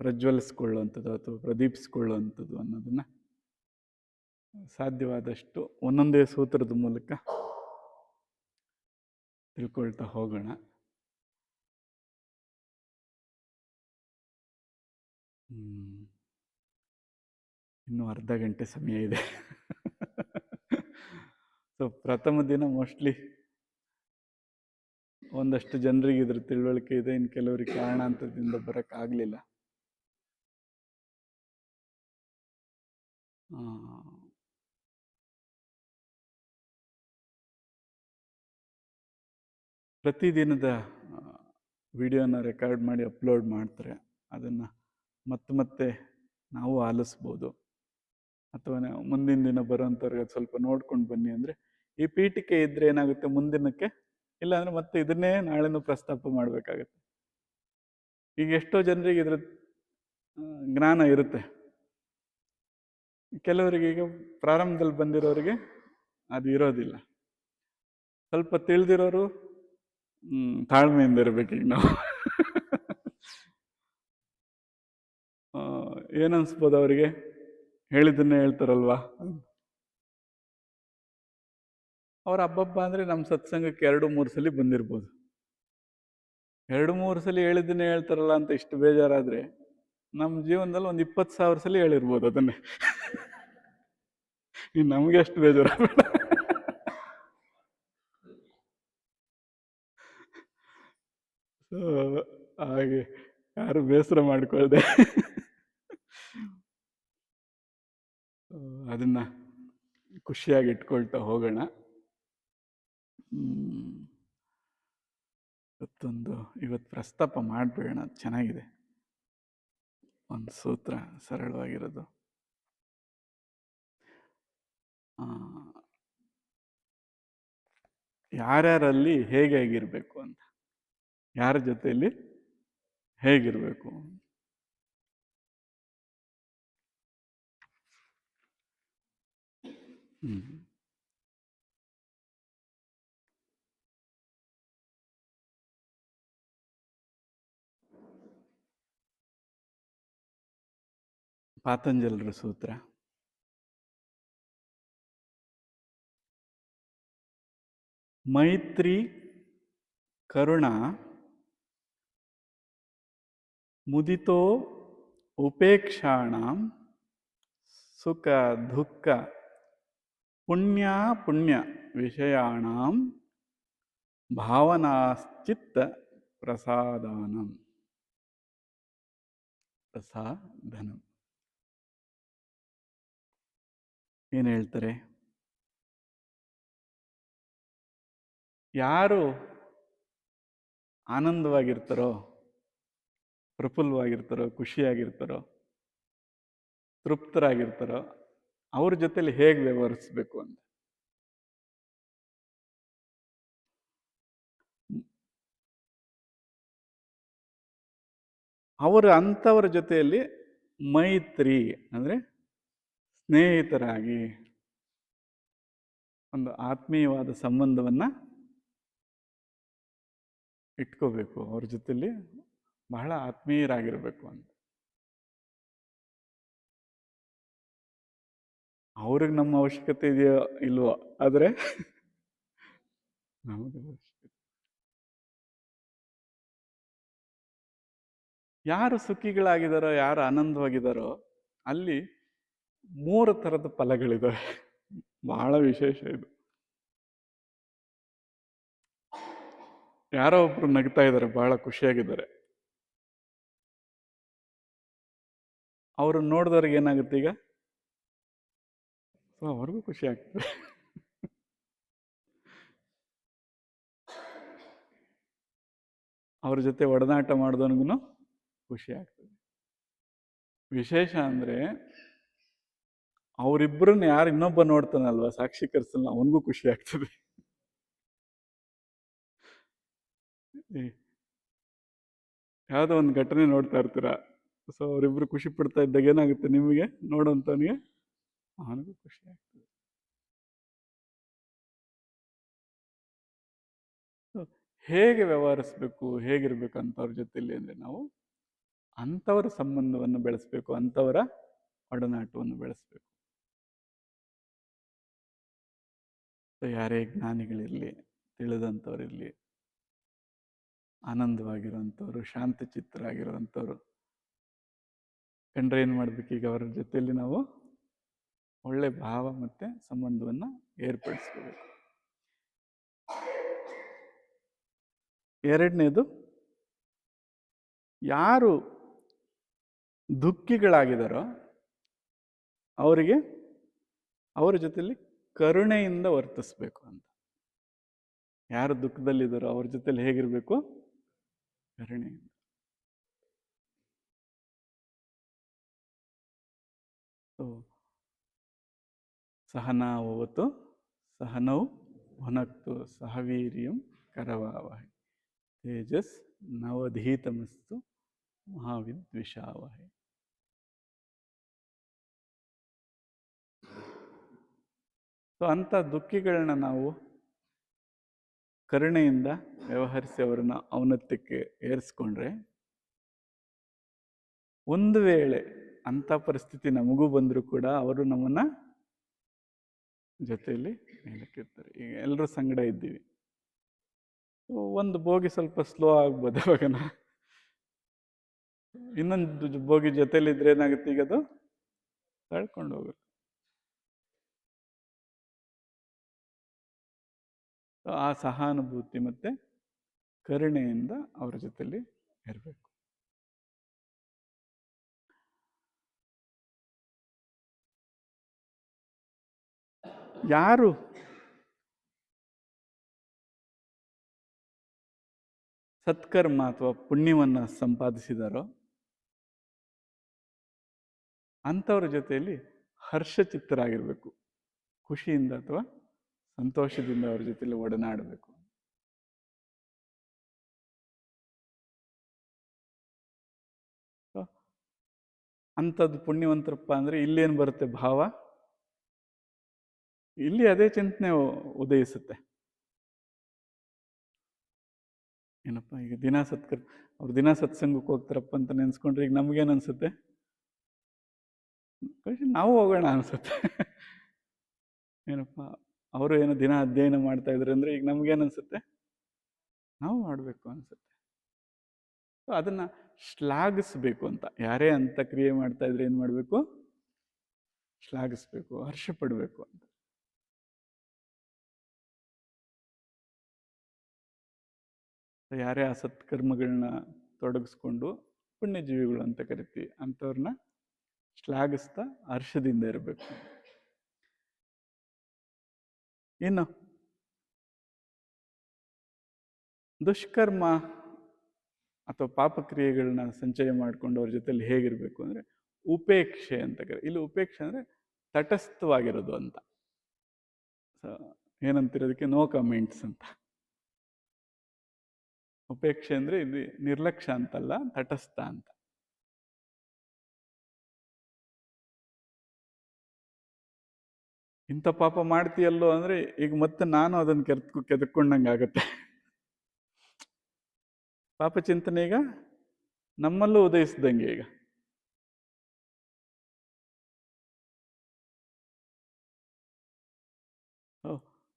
ಪ್ರಜ್ವಲಿಸ್ಕೊಳ್ಳುವಂಥದ್ದು ಅಥವಾ ಪ್ರದೀಪಿಸ್ಕೊಳ್ಳುವಂಥದ್ದು ಅನ್ನೋದನ್ನು ಸಾಧ್ಯವಾದಷ್ಟು ಒಂದೊಂದೇ ಸೂತ್ರದ ಮೂಲಕ ತಿಳ್ಕೊಳ್ತಾ ಹೋಗೋಣ. ಇನ್ನೂ ಅರ್ಧ ಗಂಟೆ ಸಮಯ ಇದೆ. ಸೊ ಪ್ರಥಮ ದಿನ ಮೋಸ್ಟ್ಲಿ ಒಂದಷ್ಟು ಜನರಿಗೆ ಇದ್ರ ತಿಳುವಳಿಕೆ ಇದೆ, ಇನ್ನು ಕೆಲವರಿಗೆ ಕಾರಣಾಂತರದಿಂದ ಬರೋಕ್ಕಾಗಲಿಲ್ಲ. ಪ್ರತಿದಿನದ ವಿಡಿಯೋನ ರೆಕಾರ್ಡ್ ಮಾಡಿ ಅಪ್ಲೋಡ್ ಮಾಡ್ತಾರೆ. ಅದನ್ನು ಮತ್ತೆ ಮತ್ತೆ ನಾವು ಆಲಿಸ್ಬೋದು, ಅಥವಾ ಮುಂದಿನ ದಿನ ಬರೋಂಥವ್ರಿಗೆ ಅದು ಸ್ವಲ್ಪ ನೋಡ್ಕೊಂಡು ಬನ್ನಿ ಅಂದರೆ ಈ ಪೀಠಿಕೆ ಇದ್ರೆ ಏನಾಗುತ್ತೆ ಮುಂದಿನಕ್ಕೆ, ಇಲ್ಲಾಂದ್ರೆ ಮತ್ತೆ ಇದನ್ನೇ ನಾಳೆನೂ ಪ್ರಸ್ತಾಪ ಮಾಡಬೇಕಾಗತ್ತೆ. ಈಗ ಎಷ್ಟೋ ಜನರಿಗೆ ಇದ್ರ ಜ್ಞಾನ ಇರುತ್ತೆ, ಕೆಲವರಿಗೆ ಈಗ ಪ್ರಾರಂಭದಲ್ಲಿ ಬಂದಿರೋರಿಗೆ ಅದು ಇರೋದಿಲ್ಲ. ಸ್ವಲ್ಪ ತಿಳಿದಿರೋರು ತಾಳ್ಮೆಯಿಂದ ಇರ್ಬೇಕು. ಈಗ ನಾವು ಏನನ್ಸ್ಬೋದು ಅವರಿಗೆ, ಹೇಳಿದ್ದನ್ನೇ ಹೇಳ್ತಾರಲ್ವಾ, ಅವ್ರ ಹಬ್ಬಬ್ಬ ಅಂದರೆ ನಮ್ಮ ಸತ್ಸಂಗಕ್ಕೆ 2-3 ಸಲ ಬಂದಿರ್ಬೋದು. 2-3 ಸಲ ಹೇಳಿದ್ದನ್ನೇ ಹೇಳ್ತಾರಲ್ಲ ಅಂತ ಇಷ್ಟು ಬೇಜಾರಾದರೆ ನಮ್ಮ ಜೀವನದಲ್ಲಿ ಒಂದು 20,000 ಸಲ ಹೇಳಿರ್ಬೋದು ಅದನ್ನೇ. ಇನ್ನು ನಮಗೆ ಅಷ್ಟು ಬೇಜಾರಾಗಬೇಡ. ಹಾಗೆ ಯಾರು ಬೇಸರ ಮಾಡಿಕೊಳ್ಳದೆ ಅದನ್ನ ಖುಷಿಯಾಗಿ ಇಟ್ಕೊಳ್ತಾ ಹೋಗೋಣ. ಇವತ್ತು ಪ್ರಸ್ತಾಪ ಮಾಡಬೇಡ, ಚೆನ್ನಾಗಿದೆ ಒಂದು ಸೂತ್ರ, ಸರಳವಾಗಿರೋದು. ಯಾರ್ಯಾರಲ್ಲಿ ಹೇಗೆ ಹೇಗಿರಬೇಕು ಅಂತ, ಯಾರ ಜೊತೆಯಲ್ಲಿ ಹೇಗಿರಬೇಕು. ಪಾತಂಜಲರ ಸೂತ್ರ, ಮೈತ್ರಿ ಕರುಣ ಮುದಿತೋ ಉಪೇಕ್ಷಾಣ ಸುಖ ದುಃಖ ಪುಣ್ಯ ಪುಣ್ಯ ವಿಷಯಾಣಂ ಭಾವನಾಶ್ಚಿತ್ತ ಪ್ರಸಾದನಂ. ಏನು ಹೇಳ್ತಾರೆ, ಯಾರು ಆನಂದವಾಗಿರ್ತಾರೋ, ಪ್ರಫುಲ್ಲವಾಗಿರ್ತಾರೋ, ಖುಷಿಯಾಗಿರ್ತಾರೋ, ತೃಪ್ತರಾಗಿರ್ತಾರೋ ಅವ್ರ ಜೊತೆಲಿ ಹೇಗೆ ವ್ಯವಹರಿಸ್ಬೇಕು ಅಂತ. ಅಂಥವ್ರ ಜೊತೆಯಲ್ಲಿ ಮೈತ್ರಿ ಅಂದರೆ ಸ್ನೇಹಿತರಾಗಿ ಒಂದು ಆತ್ಮೀಯವಾದ ಸಂಬಂಧವನ್ನು ಇಟ್ಕೋಬೇಕು. ಅವ್ರ ಜೊತೆಲಿ ಬಹಳ ಆತ್ಮೀಯರಾಗಿರ್ಬೇಕು ಅಂತ. ಅವ್ರಿಗೆ ನಮ್ಮ ಅವಶ್ಯಕತೆ ಇದೆಯೋ ಇಲ್ವೋ, ಆದರೆ ನಮಗೆ ಅವಶ್ಯಕತೆ. ಯಾರು ಸುಖಿಗಳಾಗಿದ್ದಾರೋ, ಯಾರು ಆನಂದವಾಗಿದ್ದಾರೋ ಅಲ್ಲಿ 3 ಥರದ ಫಲಗಳಿದ್ದಾವೆ. ಬಹಳ ವಿಶೇಷ ಇದು. ಯಾರೋ ಒಬ್ರು ನಗ್ತಾ ಇದ್ದಾರೆ, ಬಹಳ ಖುಷಿಯಾಗಿದ್ದಾರೆ, ಅವ್ರನ್ನ ನೋಡಿದವ್ರಿಗೆ ಏನಾಗುತ್ತೆ ಈಗ, ಸೊ ಅವ್ರಿಗೂ ಖುಷಿ ಆಗ್ತದೆ. ಅವ್ರ ಜೊತೆ ಒಡನಾಟ ಮಾಡಿದವನಿಗೂ ಖುಷಿ ಆಗ್ತದೆ. ವಿಶೇಷ ಅಂದರೆ ಅವರಿಬ್ಬರನ್ನ ಯಾರು ಇನ್ನೊಬ್ಬ ನೋಡ್ತಾನಲ್ವ ಸಾಕ್ಷೀಕರಿಸಲ್ಲ, ಅವನಿಗೂ ಖುಷಿ ಆಗ್ತದೆ. ಯಾವುದೋ ಒಂದು ಘಟನೆ ನೋಡ್ತಾ ಇರ್ತೀರ, ಸೊ ಅವರಿಬ್ರು ಖುಷಿ ಪಡ್ತಾ ಇದ್ದಾಗ ಏನಾಗುತ್ತೆ ನಿಮಗೆ, ನೋಡೋಂಥವನಿಗೆ ಅವನಿಗೂ ಖುಷಿ ಆಗ್ತದೆ. ಹೇಗೆ ವ್ಯವಹರಿಸ್ಬೇಕು, ಹೇಗಿರ್ಬೇಕು ಅಂಥವ್ರ ಜೊತೆಲಿ ಅಂದರೆ ನಾವು ಅಂಥವರ ಸಂಬಂಧವನ್ನು ಬೆಳೆಸ್ಬೇಕು, ಅಂಥವರ ಒಡನಾಟವನ್ನು ಬೆಳೆಸ್ಬೇಕು. ಯಾರೇ ಜ್ಞಾನಿಗಳಿರಲಿ, ತಿಳಿದಂಥವ್ರಿರಲಿ, ಆನಂದವಾಗಿರುವಂಥವ್ರು, ಶಾಂತಚಿತ್ತರಾಗಿರುವಂಥವ್ರು ಕಂಡ್ರೆ ಏನು ಮಾಡ್ಬೇಕು? ಈಗ ಅವರ ಜೊತೆಯಲ್ಲಿ ನಾವು ಒಳ್ಳೆ ಭಾವ ಮತ್ತು ಸಂಬಂಧವನ್ನು ಏರ್ಪಡಿಸ್ಕೋಬೇಕು. ಎರಡನೇದು, ಯಾರು ದುಃಖಿಗಳಾಗಿದ್ದಾರೋ ಅವರಿಗೆ ಅವರ ಜೊತೆಯಲ್ಲಿ ಕರುಣೆಯಿಂದ ವರ್ತಿಸ್ಬೇಕು ಅಂತ. ಯಾರು ದುಃಖದಲ್ಲಿದ್ದಾರೋ ಅವ್ರ ಜೊತೆಲಿ ಹೇಗಿರಬೇಕು? ಕರುಣೆಯಿಂದ. ಸಹನಾವವತು ಸಹನೌ ಭುನಕ್ತು ಸಹವೀರ್ಯಂ ಕರವಾವಹೈ ತೇಜಸ್ ನವಧೀತಮಸ್ತು ಮಹಾವಿದ್ವಿಷಾವಹೈ. ಅಂಥ ದುಃಖಿಗಳನ್ನ ನಾವು ಕರುಣೆಯಿಂದ ವ್ಯವಹರಿಸಿ ಅವರನ್ನು ಔನ್ನತ್ಯಕ್ಕೆ ಏರಿಸ್ಕೊಂಡ್ರೆ, ಒಂದು ವೇಳೆ ಅಂಥ ಪರಿಸ್ಥಿತಿ ನಮಗೂ ಬಂದರೂ ಕೂಡ ಅವರು ನಮ್ಮನ್ನು ಜೊತೆಯಲ್ಲಿ ಮೇಲಕ್ಕಿರ್ತಾರೆ. ಈಗ ಎಲ್ಲರೂ ಸಂಗಡ ಇದ್ದೀವಿ, ಒಂದು ಬೋಗಿ ಸ್ವಲ್ಪ ಸ್ಲೋ ಆಗ್ಬೋದು, ಅವಾಗ ಇನ್ನೊಂದು ಬೋಗಿ ಜೊತೆಲಿ ಇದ್ರೆ ಏನಾಗುತ್ತೆ? ಈಗ ಅದು ತಳ್ಕೊಂಡು ಹೋಗುತ್ತೆ. ಆ ಸಹಾನುಭೂತಿ ಮತ್ತು ಕರುಣೆಯಿಂದ ಅವರ ಜೊತೆಲಿ ಇರಬೇಕು. ಯಾರು ಸತ್ಕರ್ಮ ಅಥವಾ ಪುಣ್ಯವನ್ನು ಸಂಪಾದಿಸಿದಾರೋ ಅಂಥವ್ರ ಜೊತೆಯಲ್ಲಿ ಹರ್ಷಚಿತ್ತರಾಗಿರ್ಬೇಕು, ಖುಷಿಯಿಂದ ಅಥವಾ ಸಂತೋಷದಿಂದ ಅವ್ರ ಜೊತೆಲಿ ಒಡನಾಡಬೇಕು. ಅಂಥದ್ದು ಪುಣ್ಯವಂತರಪ್ಪ ಅಂದರೆ ಇಲ್ಲೇನು ಬರುತ್ತೆ ಭಾವ? ಇಲ್ಲಿ ಅದೇ ಚಿಂತನೆ ಉದಯಿಸುತ್ತೆ. ಏನಪ್ಪ, ಈಗ ದಿನ ಅವ್ರು ದಿನ ಸತ್ಸಂಗಕ್ಕೆ ಹೋಗ್ತಾರಪ್ಪ ಅಂತ ನೆನ್ಸ್ಕೊಂಡ್ರೆ ಈಗ ನಮಗೇನು ಅನ್ಸುತ್ತೆ? ನಾವು ಹೋಗೋಣ ಅನ್ಸುತ್ತೆ. ಏನಪ್ಪ, ಅವರು ಏನೋ ದಿನ ಅಧ್ಯಯನ ಮಾಡ್ತಾ ಇದ್ರು ಅಂದರೆ ಈಗ ನಮಗೇನು ಅನ್ಸುತ್ತೆ? ನಾವು ಮಾಡಬೇಕು ಅನ್ಸುತ್ತೆ. ಅದನ್ನ ಶ್ಲಾಘಿಸ್ಬೇಕು ಅಂತ. ಯಾರೇ ಅಂತ ಕ್ರಿಯೆ ಮಾಡ್ತಾ ಇದ್ರೆ ಏನು ಮಾಡಬೇಕು? ಶ್ಲಾಘಿಸ್ಬೇಕು, ಹರ್ಷ ಪಡಬೇಕು ಅಂತ. ಯಾರೇ ಆ ಸತ್ಕರ್ಮಗಳನ್ನ ತೊಡಗಿಸ್ಕೊಂಡು ಪುಣ್ಯಜೀವಿಗಳು ಅಂತ ಕರಿತೀವಿ, ಅಂಥವ್ರನ್ನ ಶ್ಲಾಘಿಸ್ತಾ ಹರ್ಷದಿಂದ ಇರಬೇಕು. ಇನ್ನು ದುಷ್ಕರ್ಮ ಅಥವಾ ಪಾಪಕ್ರಿಯೆಗಳನ್ನ ಸಂಚಯ ಮಾಡ್ಕೊಂಡು ಅವ್ರ ಜೊತೆಲಿ ಹೇಗಿರ್ಬೇಕು ಅಂದರೆ ಉಪೇಕ್ಷೆ ಅಂತ ಇಲ್ಲಿ ಉಪೇಕ್ಷೆ ಅಂದರೆ ತಟಸ್ಥವಾಗಿರೋದು ಅಂತ. ಏನಂತಿರೋದಕ್ಕೆ ನೋ ಕಮೆಂಟ್ಸ್ ಅಂತ. ಉಪೇಕ್ಷೆ ಅಂದರೆ ಇದು ನಿರ್ಲಕ್ಷ್ಯ ಅಂತಲ್ಲ, ತಟಸ್ಥ ಅಂತ. ಇಂಥ ಪಾಪ ಮಾಡ್ತೀಯಲ್ಲೋ ಅಂದರೆ ಈಗ ಮತ್ತೆ ನಾನು ಅದನ್ನು ಕೆದಕೊಂಡಂಗೆ ಆಗತ್ತೆ. ಪಾಪ ಚಿಂತನೆ ಈಗ ನಮ್ಮಲ್ಲೂ ಉದಯಿಸ್ದಂಗೆ. ಈಗ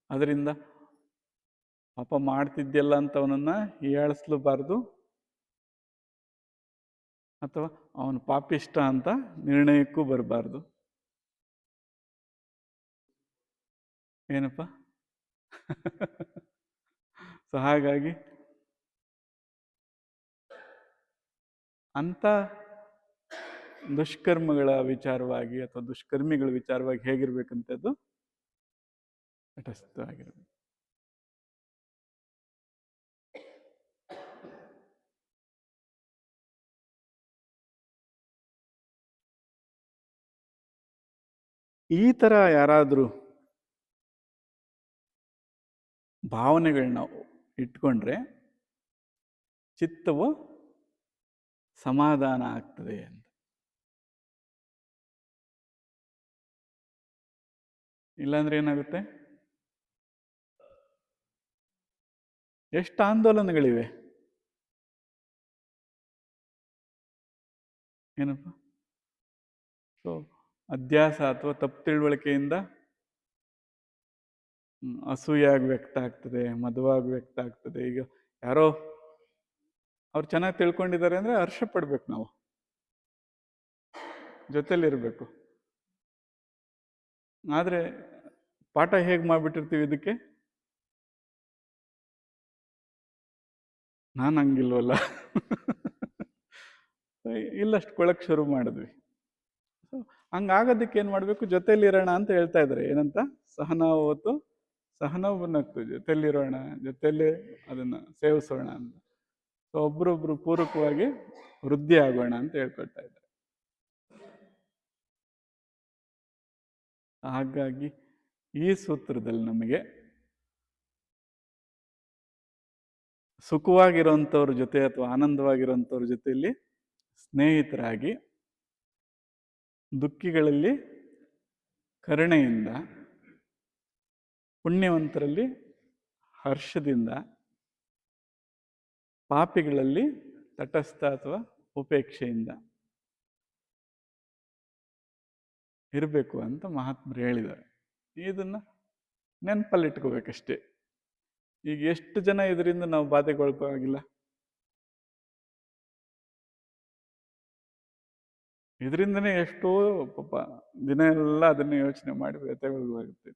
ಅದರಿಂದ ಪಾಪ ಮಾಡ್ತಿದ್ಯಲ್ಲ ಅಂತ ಅವನನ್ನು ಹೀಯಾಳಿಸ್ಲೂಬಾರ್ದು, ಅಥವಾ ಅವನು ಪಾಪಿಷ್ಟ ಅಂತ ನಿರ್ಣಯಕ್ಕೂ ಬರಬಾರ್ದು. ಏನಪ್ಪ? ಸೊ ಹಾಗಾಗಿ ಅಂಥ ದುಷ್ಕರ್ಮಗಳ ವಿಚಾರವಾಗಿ ಅಥವಾ ದುಷ್ಕರ್ಮಿಗಳ ವಿಚಾರವಾಗಿ ಹೇಗಿರ್ಬೇಕಂತದ್ದು ತಟಸ್ಥವಾಗಿರ್ಬೇಕು. ಈ ಥರ ಯಾರಾದರೂ ಭಾವನೆಗಳನ್ನ ಇಟ್ಕೊಂಡ್ರೆ ಚಿತ್ತವು ಸಮಾಧಾನ ಆಗ್ತದೆ ಅಂತ. ಇಲ್ಲಾಂದ್ರೆ ಏನಾಗುತ್ತೆ? ಎಷ್ಟು ಆಂದೋಲನಗಳಿವೆ. ಏನಪ್ಪ? ಸೊ ಅಧ್ಯಾಸ ಅಥವಾ ತಪ್ಪು ತಿಳುವಳಿಕೆಯಿಂದ ಅಸೂಯಾಗಿ ವ್ಯಕ್ತ ಆಗ್ತದೆ, ಮಧುವಾಗಿ ವ್ಯಕ್ತ ಆಗ್ತದೆ. ಈಗ ಯಾರೋ ಅವ್ರು ಚೆನ್ನಾಗಿ ತಿಳ್ಕೊಂಡಿದ್ದಾರೆ ಅಂದ್ರೆ ಹರ್ಷ ಪಡ್ಬೇಕು, ನಾವು ಜೊತೆಲಿರ್ಬೇಕು. ಆದ್ರೆ ಪಾಠ ಹೇಗೆ ಮಾಡ್ಬಿಟ್ಟಿರ್ತೀವಿ ಇದಕ್ಕೆ, ನಾನು ಹಂಗಿಲ್ವಲ್ಲ ಇಲ್ಲಷ್ಟು ಕೊಳಕ್ ಶುರು ಮಾಡಿದ್ವಿ. ಸೊ ಹಂಗಾಗೋದಕ್ಕೆ ಏನು ಮಾಡಬೇಕು, ಜೊತೆಲಿರೋಣ ಅಂತ ಹೇಳ್ತಾ ಇದ್ದಾರೆ. ಏನಂತ? ಸಹನಾವತ್ತು ಸಹನವನ್ನತ್ತು, ಜೊತೆಲಿರೋಣ, ಜೊತೆಲಿ ಅದನ್ನ ಸೇವಿಸೋಣ ಅಂತ. ಸೊ ಒಬ್ರೊಬ್ರು ಪೂರಕವಾಗಿ ವೃದ್ಧಿ ಆಗೋಣ ಅಂತ ಹೇಳ್ಕೊಳ್ತಾ ಇದ್ದಾರೆ. ಹಾಗಾಗಿ ಈ ಸೂತ್ರದಲ್ಲಿ ನಮಗೆ ಸುಖವಾಗಿರೋಂಥವ್ರ ಜೊತೆ ಅಥವಾ ಆನಂದವಾಗಿರೋಂಥವ್ರ ಜೊತೆಯಲ್ಲಿ ಸ್ನೇಹಿತರಾಗಿ, ದುಃಖಿಗಳಲ್ಲಿ ಕರುಣೆಯಿಂದ, ಪುಣ್ಯವಂತರಲ್ಲಿ ಹರ್ಷದಿಂದ, ಪಾಪಿಗಳಲ್ಲಿ ತಟಸ್ಥ ಅಥವಾ ಉಪೇಕ್ಷೆಯಿಂದ ಇರಬೇಕು ಅಂತ ಮಹಾತ್ಮರು ಹೇಳಿದ್ದಾರೆ. ಇದನ್ನ ನೆನಪಲ್ಲಿಟ್ಕೋಬೇಕಷ್ಟೇ. ಈಗ ಎಷ್ಟು ಜನ ಇದರಿಂದ ನಾವು ಬಾಧೆಗೊಳಗಾಗಿಲ್ಲ? ಇದರಿಂದನೇ ಎಷ್ಟೋ ಪಾಪ ದಿನ ಎಲ್ಲ ಅದನ್ನೇ ಯೋಚನೆ ಮಾಡಿ ವ್ಯಥೆಗೊಳಗಾಗುತ್ತೆ.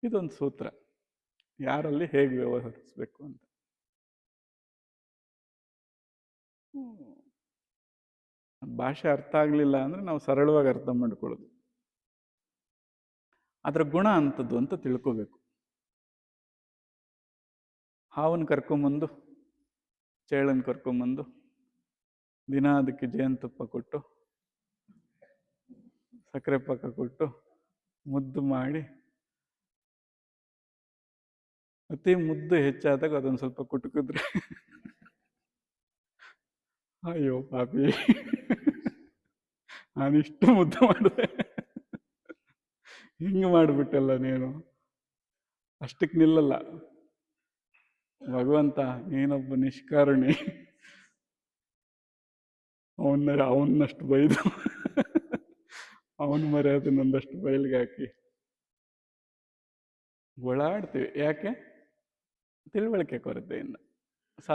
ಇದೊಂದು ಸೂತ್ರ, ಯಾರಲ್ಲಿ ಹೇಗೆ ವ್ಯವಹರಿಸ್ಬೇಕು ಅಂತ. ಭಾಷೆ ಅರ್ಥ ಆಗ್ಲಿಲ್ಲ ಅಂದ್ರೆ ನಾವು ಸರಳವಾಗಿ ಅರ್ಥ ಮಾಡ್ಕೊಳ್ಳೋದು. ಅದರ ಗುಣ ಅಂಥದ್ದು ಅಂತ ತಿಳ್ಕೋಬೇಕು. ಹಾವನ್ನ ಕರ್ಕೊಂಬಂದು, ಚೇಳನ್ನು ಕರ್ಕೊಂಬಂದು ದಿನ ಅದಕ್ಕೆ ಜೇನುತುಪ್ಪ ಕೊಟ್ಟು, ಸಕ್ಕರೆ ಪಾಕ ಕೊಟ್ಟು, ಮುದ್ದು ಮಾಡಿ, ಅತಿ ಮುದ್ದು ಹೆಚ್ಚಾದಾಗ ಅದೊಂದು ಸ್ವಲ್ಪ ಕುಟುಕಿದ್ರೆ ಅಯ್ಯೋ ಪಾಪಿ, ನಾನಿಷ್ಟು ಮುದ್ದು ಮಾಡಿದೆ, ಹಿಂಗೆ ಮಾಡಿಬಿಟ್ಟಲ್ಲ ನೀನು, ಅಷ್ಟಕ್ಕೆ ನಿಲ್ಲಲ್ಲ. ಭಗವಂತ ನೀನೊಬ್ಬ ನಿಷ್ಕಾರುಣಿ, ಅವನ್ನಷ್ಟು ಬೈದು ಅವನ ಮರ್ಯಾದನ್ನೊಂದಷ್ಟು ಬಯಲಿಗೆ ಹಾಕಿ ಗೋಳಾಡ್ತೀವಿ. ಯಾಕೆ? ತಿಳುವಳಿಕೆ ಕೊರತೆಯಿಂದ.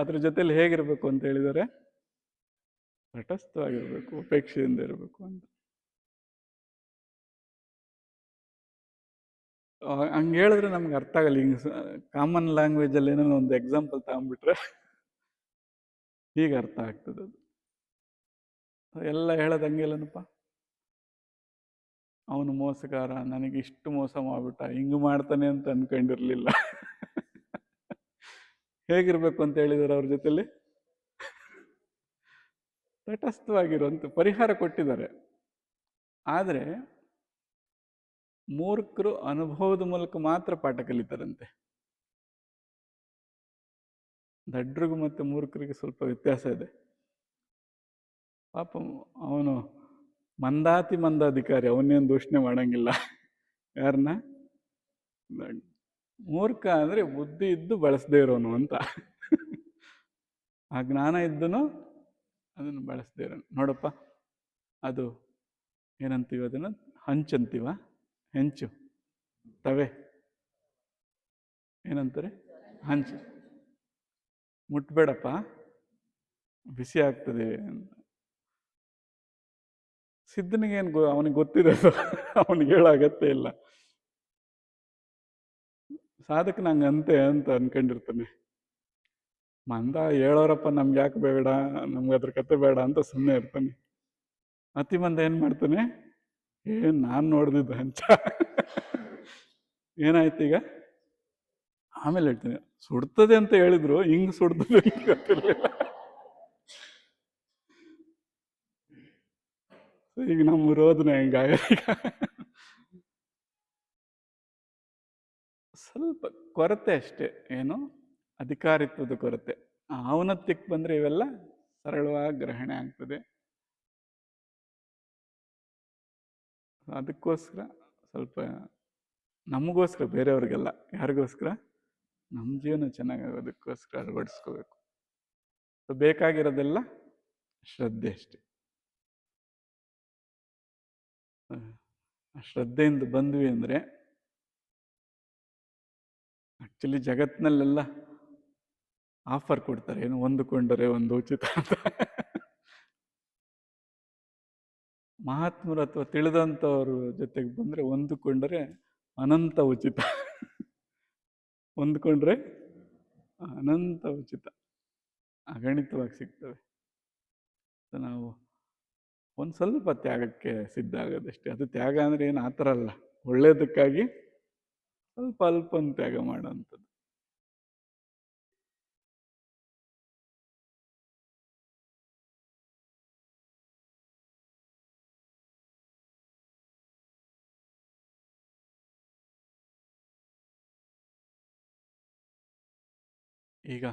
ಅದ್ರ ಜೊತೆಲಿ ಹೇಗಿರ್ಬೇಕು ಅಂತ ಹೇಳಿದರೆ, ತಟಸ್ಥವಾಗಿರ್ಬೇಕು, ಉಪೇಕ್ಷೆಯಿಂದ ಇರಬೇಕು ಅಂತ. ಹಂಗೆ ಹೇಳಿದ್ರೆ ನಮ್ಗೆ ಅರ್ಥ ಆಗಲ್ಲ. ಹಿಂಗೆ ಕಾಮನ್ ಲ್ಯಾಂಗ್ವೇಜಲ್ಲಿ ಏನೋ ಒಂದು ಎಕ್ಸಾಂಪಲ್ ತಗೊಂಡ್ಬಿಟ್ರೆ ಹೀಗೆ ಅರ್ಥ ಆಗ್ತದೆ. ಅದು ಎಲ್ಲ ಹೇಳೋದು ಹಂಗಿಲ್ಲನಪ್ಪ. ಅವನು ಮೋಸಗಾರ, ನನಗೆ ಇಷ್ಟು ಮೋಸ ಮಾಡ್ಬಿಟ್ಟ, ಹಿಂಗೆ ಮಾಡ್ತಾನೆ ಅಂತ ಅನ್ಕೊಂಡಿರ್ಲಿಲ್ಲ. ಹೇಗಿರ್ಬೇಕು ಅಂತ ಹೇಳಿದಾರೆ ಅವ್ರ ಜೊತೆಲಿ? ತಟಸ್ಥವಾಗಿರುವಂತ ಪರಿಹಾರ ಕೊಟ್ಟಿದ್ದಾರೆ. ಆದರೆ ಮೂರ್ಖರು ಅನುಭವದ ಮೂಲಕ ಮಾತ್ರ ಪಾಠ ಕಲಿತಾರಂತೆ. ದಡ್ರಿಗೂ ಮತ್ತೆ ಮೂರ್ಖರಿಗೆ ಸ್ವಲ್ಪ ವ್ಯತ್ಯಾಸ ಇದೆ. ಪಾಪ ಅವನು ಮಂದಾಧಿಕಾರಿ, ಅವನೇನು ದೂಷಣೆ ಮಾಡಂಗಿಲ್ಲ ಯಾರನ್ನ. ಮೂರ್ಖ ಅಂದ್ರೆ ಬುದ್ಧಿ ಇದ್ದು ಬಳಸದೇ ಇರೋನು ಅಂತ. ಆ ಜ್ಞಾನ ಇದ್ದನು ಅದನ್ನು ಬಳಸದೇ ಇರೋನು. ನೋಡಪ್ಪ, ಅದು ಏನಂತೀವ ಅದನ್ನು? ಹಂಚಂತೀವ, ಹೆಂಚು, ತವೆ ಏನಂತಾರೆ? ಹಂಚು. ಮುಟ್ಬೇಡಪ್ಪ, ಬಿಸಿ ಆಗ್ತದೆ ಅಂತ. ಸಿದ್ಧನಿಗೇನು ಅವನಿಗೆ ಗೊತ್ತಿರೋದು, ಅವನಿಗೆ ಹೇಳೋ ಅಗತ್ಯ ಇಲ್ಲ. ಸಾಧಕನ ಹಂಗಂತೆ ಅಂತ ಅನ್ಕೊಂಡಿರ್ತಾನೆ. ಮಂದ ಹೇಳೋರಪ್ಪ, ನಮ್ಗೆ ಯಾಕೆ ಬೇಡ, ನಮ್ಗೆ ಅದ್ರ ಕತೆ ಬೇಡ ಅಂತ ಸುಮ್ಮನೆ ಇರ್ತಾನೆ. ಅತಿ ಮಂದ ಏನ್ ಮಾಡ್ತಾನೆ? ನಾನು ನೋಡ್ದಿದ್ದು ಹಂಚ. ಏನಾಯ್ತು ಈಗ? ಆಮೇಲೆ ಹೇಳ್ತೀನಿ, ಸುಡ್ತದೆ ಅಂತ ಹೇಳಿದ್ರು, ಹಿಂಗ್ ಸುಡ್ತದೆ ಅಂತ ಗೊತ್ತಿರ್ಲಿಲ್ಲ. ಈಗ ನಮ್ಮ ರೋದನೆ ಹೆಂಗಾಗ, ಸ್ವಲ್ಪ ಕೊರತೆ ಅಷ್ಟೇ. ಏನು? ಅಧಿಕಾರಿತ್ವದ ಕೊರತೆ. ಔನ್ನತ್ಯಕ್ಕೆ ಬಂದ್ರೆ ಇವೆಲ್ಲ ಸರಳವಾಗಿ ಗ್ರಹಣೆ ಆಗ್ತದೆ. ಅದಕ್ಕೋಸ್ಕರ ಸ್ವಲ್ಪ ನಮಗೋಸ್ಕರ, ಬೇರೆಯವ್ರಿಗೆಲ್ಲ, ಯಾರಿಗೋಸ್ಕರ? ನಮ್ಮ ಜೀವನ ಚೆನ್ನಾಗಾಗೋದಕ್ಕೋಸ್ಕರ ಅಳವಡಿಸ್ಕೋಬೇಕು. ಬೇಕಾಗಿರೋದೆಲ್ಲ ಶ್ರದ್ಧೆ ಅಷ್ಟೆ. ಆ ಶ್ರದ್ಧೆಯಿಂದ ಬಂದ್ವಿ ಅಂದರೆ ಆ್ಯಕ್ಚುಲಿ ಜಗತ್ತಿನಲ್ಲೆಲ್ಲ ಆಫರ್ ಕೊಡ್ತಾರೆ, ಏನು ಒಂದು ಕೊಂಡರೆ ಒಂದು ಉಚಿತ ಅಂತ. ಮಹಾತ್ಮರು ಅಥವಾ ತಿಳಿದಂಥವ್ರ ಜೊತೆಗೆ ಬಂದರೆ ಒಂದು ಕೊಂಡರೆ ಅನಂತ ಉಚಿತ, ಹೊಂದ್ಕೊಂಡ್ರೆ ಅನಂತ ಉಚಿತ, ಅಗಣಿತವಾಗಿ ಸಿಗ್ತವೆ. ನಾವು ಒಂದು ಸ್ವಲ್ಪ ತ್ಯಾಗಕ್ಕೆ ಸಿದ್ಧ ಆಗೋದಷ್ಟೇ. ಅದು ತ್ಯಾಗ ಅಂದರೆ ಏನು ಆ ಥರ ಅಲ್ಲ, ಒಳ್ಳೆಯದಕ್ಕಾಗಿ ಸ್ವಲ್ಪ ಅಲ್ಪನ ತ್ಯಾಗ ಮಾಡೋವಂಥದ್ದು. ಈಗ